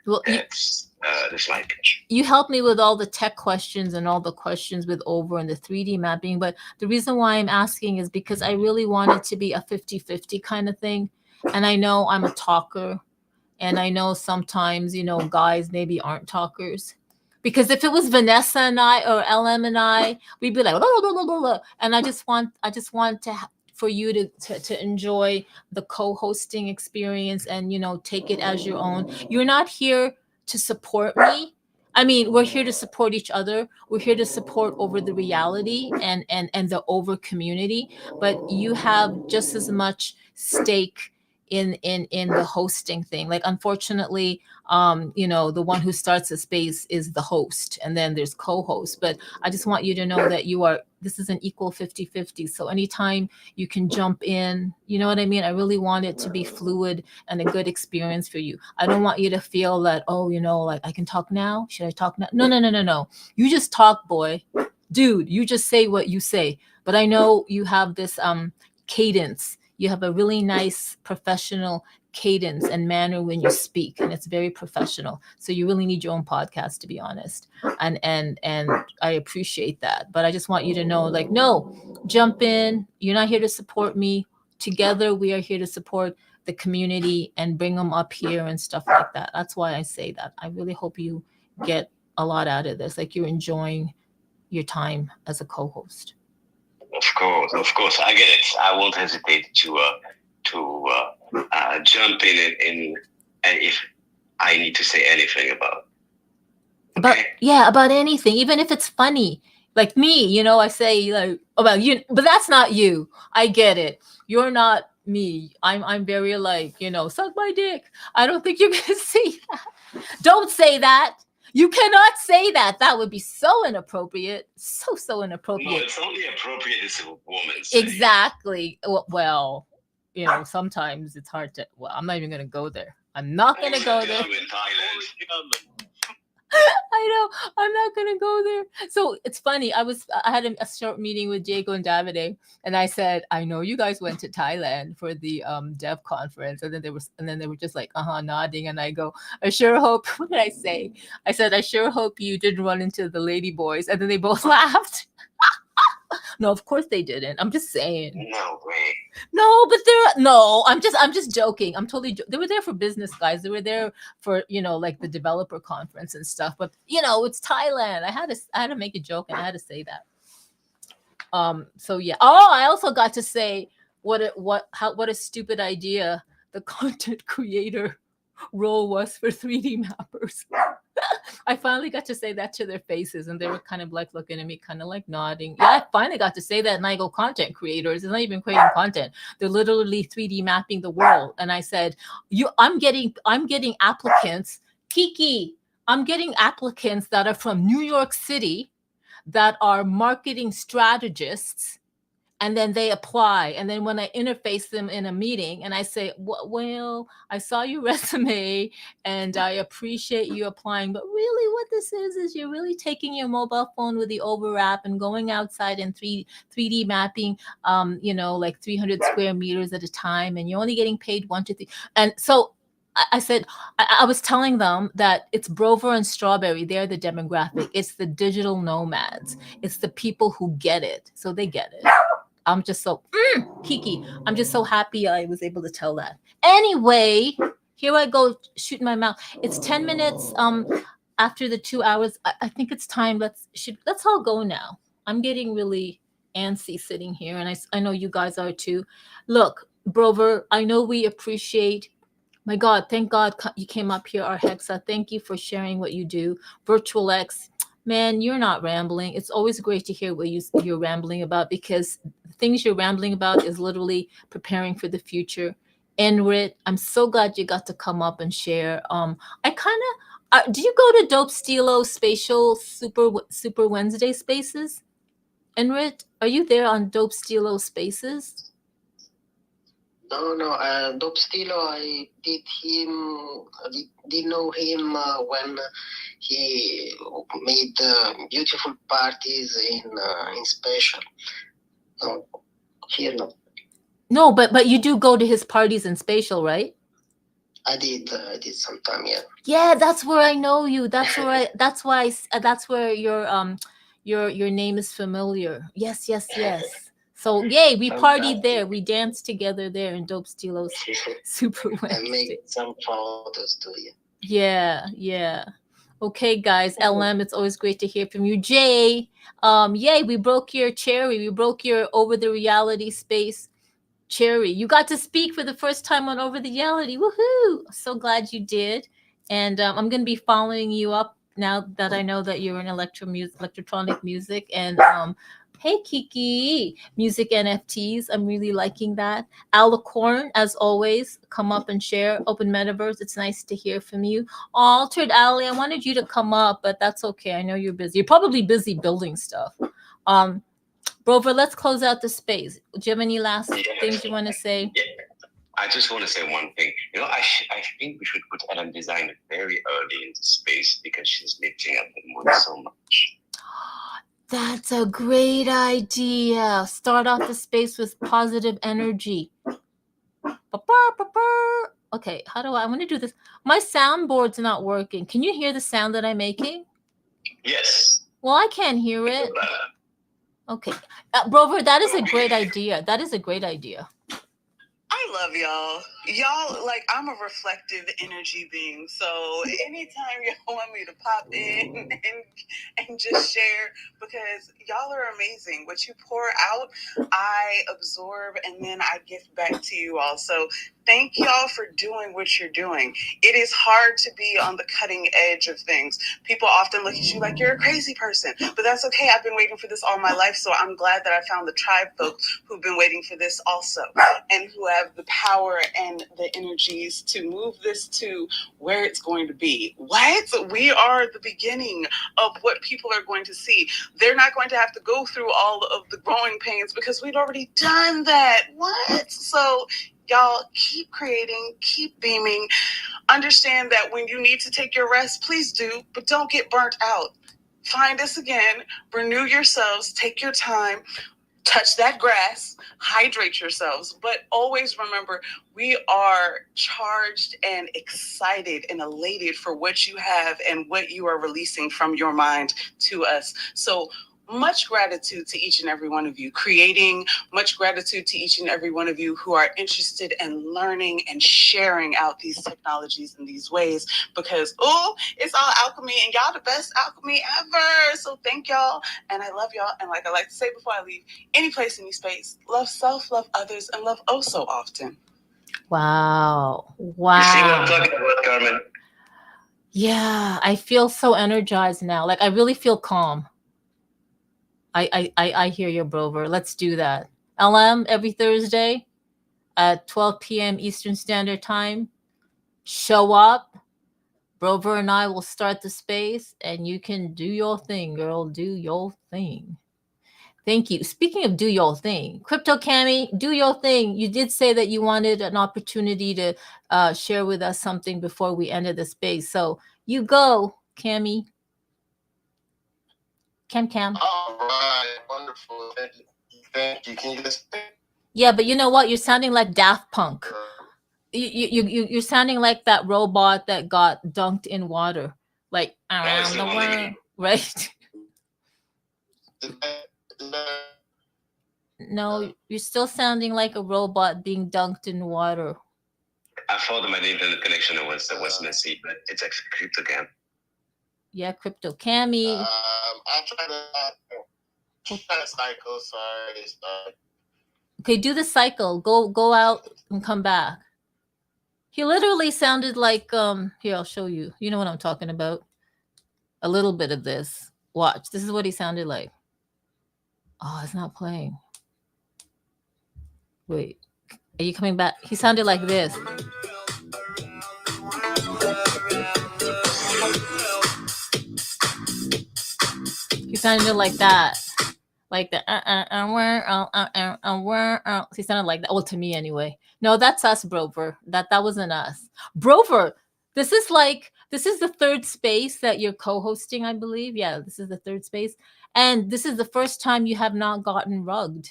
well,
that's my pitch.
You helped me with all the tech questions and all the questions with Over and the 3D mapping. But the reason why I'm asking is because I really want it to be a 50-50 kind of thing. And I know I'm a talker. And I know sometimes, guys maybe aren't talkers. Because if it was Vanessa and I or LM and I, we'd be like, blah, blah, blah, blah, blah. And I just want for you to enjoy the co-hosting experience and, take it as your own. You're not here to support me. I mean, we're here to support each other. We're here to support over the reality and the over community. But you have just as much stake in the hosting thing. Like, unfortunately, the one who starts the space is the host, and then there's co-hosts. But I just want you to know that this is an equal 50-50. So anytime you can jump in, you know what I mean? I really want it to be fluid and a good experience for you. I don't want you to feel that, oh, like, I can talk now. Should I talk now? No, no, no, no, no. You just talk, boy. Dude, you just say what you say. But I know you have this cadence. You have a really nice professional cadence and manner when you speak, and it's very professional. So you really need your own podcast, to be honest. And I appreciate that. But I just want you to know, like, no, jump in. You're not here to support me. Together we are here to support the community and bring them up here and stuff like that. That's why I say that. I really hope you get a lot out of this, like you're enjoying your time as a co-host.
Of course, I get it. I won't hesitate to jump in if I need to say anything about. Okay.
About anything, even if it's funny. Like me, I say like about you, but that's not you. I get it. You're not me. I'm very like, suck my dick. I don't think you can see that. Don't say that. You cannot say that. That would be so inappropriate. So inappropriate.
No, it's only appropriate as a woman.
Exactly. Well, sometimes it's hard to. Well, I'm not even gonna go there. I'm not gonna go there. I know. I'm not gonna go there. So it's funny. I had a short meeting with Diego and Davide, and I said, I know you guys went to Thailand for the dev conference, and then they were just like, nodding, and I go, I sure hope. What did I say? I said, I sure hope you didn't run into the lady boys, and then they both laughed. No, of course they didn't. I'm just saying.
No way.
No, but I'm just joking. I'm totally they were there for business, guys. They were there for, like the developer conference and stuff. But it's Thailand. I had to make a joke, and I had to say that. So yeah. Oh, I also got to say what a stupid idea the content creator role was for 3D mappers. I finally got to say that to their faces, and they were kind of like looking at me, kind of like nodding. Yeah, I finally got to say that, and I go, content creators, it's not even creating content. They're literally 3D mapping the world. And I said, I'm getting applicants, Kiki, I'm getting applicants that are from New York City that are marketing strategists. And then they apply. And then when I interface them in a meeting and I say, well, I saw your resume and I appreciate you applying, but really what this is you're really taking your mobile phone with the overwrap and going outside and 3D mapping, like 300 square meters at a time. And you're only getting paid 1 to 3. And so I said, I was telling them that it's Brover and Strawberry. They're the demographic. It's the digital nomads. It's the people who get it. So they get it. I'm just so Kiki. I'm just so happy I was able to tell that. Anyway, here I go shooting my mouth. It's 10 minutes after the 2 hours. I think it's time. Let's all go now. I'm getting really antsy sitting here, and I know you guys are too. Look, Brover, I know we appreciate. My God, thank God you came up here, our Hexa. Thank you for sharing what you do. Virtual X, man, you're not rambling. It's always great to hear what you're rambling about, because the things you're rambling about is literally preparing for the future. Enrit, I'm so glad you got to come up and share. I kind of, do you go to Dope Stilo Spatial Super Wednesday Spaces? Enrit, are you there on Dope Stilo Spaces?
No. Dope Stilo, I did know him when he made beautiful parties in Special. No, here no.
No, but you do go to his parties in Spatial, right?
I did sometime, yeah.
Yeah, that's where I know you. That's where that's where your name is familiar. Yes. So yay, we partied there. We danced together there in Dope Stilo's Super Wednesday.
I make some photos too, yeah.
Yeah. Okay, guys. LM, it's always great to hear from you. Jay, yay, we broke your cherry. We broke your Over the Reality Space cherry. You got to speak for the first time on Over the Reality. Woohoo! So glad you did. And I'm going to be following you up now that I know that you're in electronic music, and hey Kiki, music NFTs. I'm really liking that. Alicorn, as always, come up and share. Open Metaverse, it's nice to hear from you. Altered Alley, I wanted you to come up, but that's okay. I know you're busy. You're probably busy building stuff. Brover, let's close out the space. Do you have any last things you want to say?
Yeah. I just want to say one thing. I think we should put Ellen Design very early into space because she's lifting up the moon so much.
That's a great idea. Start off the space with positive energy. Okay, how do I want to do this? My soundboard's not working. Can you hear the sound that I'm making?
Yes.
Well, I can't hear it. Okay. Brover, that is a great idea. That is a great idea.
I love y'all. Y'all, like, I'm a reflective energy being. So anytime y'all want me to pop in and just share, because y'all are amazing. What you pour out, I absorb, and then I give back to you all. So thank y'all for doing what you're doing. It is hard to be on the cutting edge of things. People often look at you like you're a crazy person, but that's okay. I've been waiting for this all my life. So I'm glad that I found the tribe folks who've been waiting for this also, and who have the power and the energies to move this to where it's going to be. What? We are the beginning of what people are going to see. They're not going to have to go through all of the growing pains because we'd already done that. What? So y'all keep creating, keep beaming. Understand that when you need to take your rest, please do, but don't get burnt out. Find us again, renew yourselves, take your time, touch that grass, hydrate yourselves, but always remember, we are charged and excited and elated for what you have and what you are releasing from your mind to us. So much gratitude to each and every one of you creating, much gratitude to each and every one of you who are interested in learning and sharing out these technologies in these ways, because it's all alchemy, and y'all the best alchemy ever. So thank y'all, and I love y'all. And like I like to say before I leave, any place, any space, love self, love others, and love oh so often.
Wow.
You see what I'm talking about, Carmen?
Yeah, I feel so energized now. Like I really feel calm. I hear you, Brover. Let's do that. LM every Thursday at 12 p.m. Eastern Standard Time. Show up. Brover and I will start the space, and you can do your thing, girl. Do your thing. Thank you. Speaking of do your thing, Crypto Cami, do your thing. You did say that you wanted an opportunity to share with us something before we ended the space. So you go, Cami. Cam.
All right, wonderful. Thank you. Can you just?
Yeah, but you know what? You're sounding like Daft Punk. You're sounding like that robot that got dunked in water, like around the world, right? No, you're still sounding like a robot being dunked in water.
I thought my internet connection was messy, but it's actually Crypto Cam.
Yeah, Crypto Cami.
I'm trying to cycle. Sorry.
Okay, do the cycle. Go out and come back. He literally sounded like here, I'll show you. You know what I'm talking about. A little bit of this. Watch. This is what he sounded like. Oh, it's not playing. Wait. Are you coming back? He sounded like this. He sounded like that. Like the he sounded like that. Well, to me anyway. No, that's us, Brover. That wasn't us. Brover, this is the third space that you're co-hosting, I believe. Yeah, this is the third space. And this is the first time you have not gotten rugged.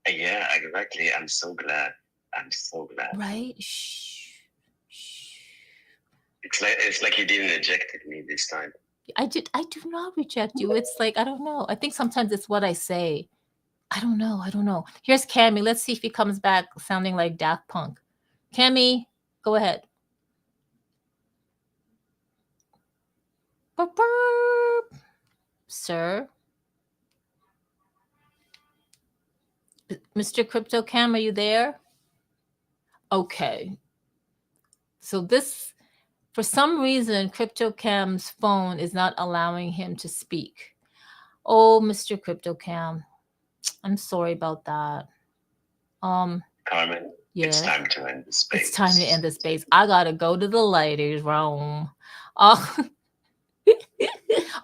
Yeah, exactly. I'm so glad.
Right? Shh.
It's like you didn't eject me this time.
I do not reject you. It's like, I don't know. I think sometimes it's what I say. I don't know. Here's Cammy. Let's see if he comes back sounding like Daft Punk. Cammy, go ahead. Sir? Mr. Crypto Cam, are you there? Okay. So this For some reason, CryptoCam's phone is not allowing him to speak. Oh, Mr. CryptoCam, I'm sorry about that.
Carmen,
Yes.
it's time to end the space.
It's time to end the space. I gotta go to the ladies' room.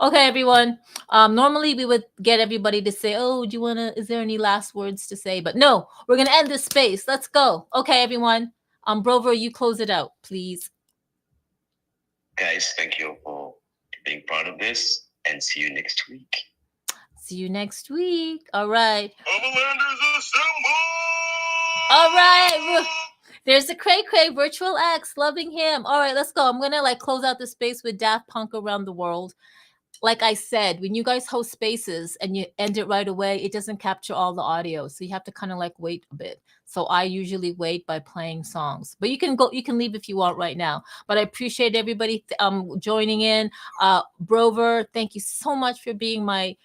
Okay, everyone. Normally we would get everybody to say, "Oh, do you wanna? Is there any last words to say?" But no, we're gonna end this space. Let's go. Okay, everyone. Brover, you close it out, please.
Guys, thank you for being part of this, and see you next week.
See you next week. All right.
Overlanders assemble!
All right. There's the Cray Cray Virtual X, loving him. All right, let's go. I'm gonna like close out the space with Daft Punk Around the World. Like I said, when you guys host spaces and you end it right away, it doesn't capture all the audio, so you have to kind of like wait a bit. So I usually wait by playing songs, but you can leave if you want right now. But I appreciate everybody joining in. Brover, thank you so much for being my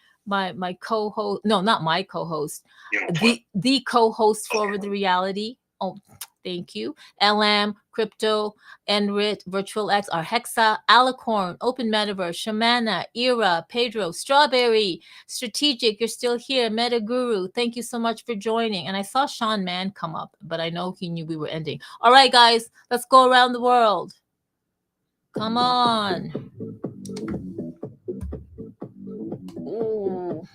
co-host. No, not my co-host. The co-host for Over the Reality. Oh, thank you. LM, Crypto, Enrit, Virtual X, Hexa, Alicorn, Open Metaverse, Shamana, Era, Pedro, Strawberry, Strategic, you're still here, Meta Guru, thank you so much for joining. And I saw Sean Mann come up, but I know he knew we were ending. All right, guys, let's go around the world. Come on. Ooh.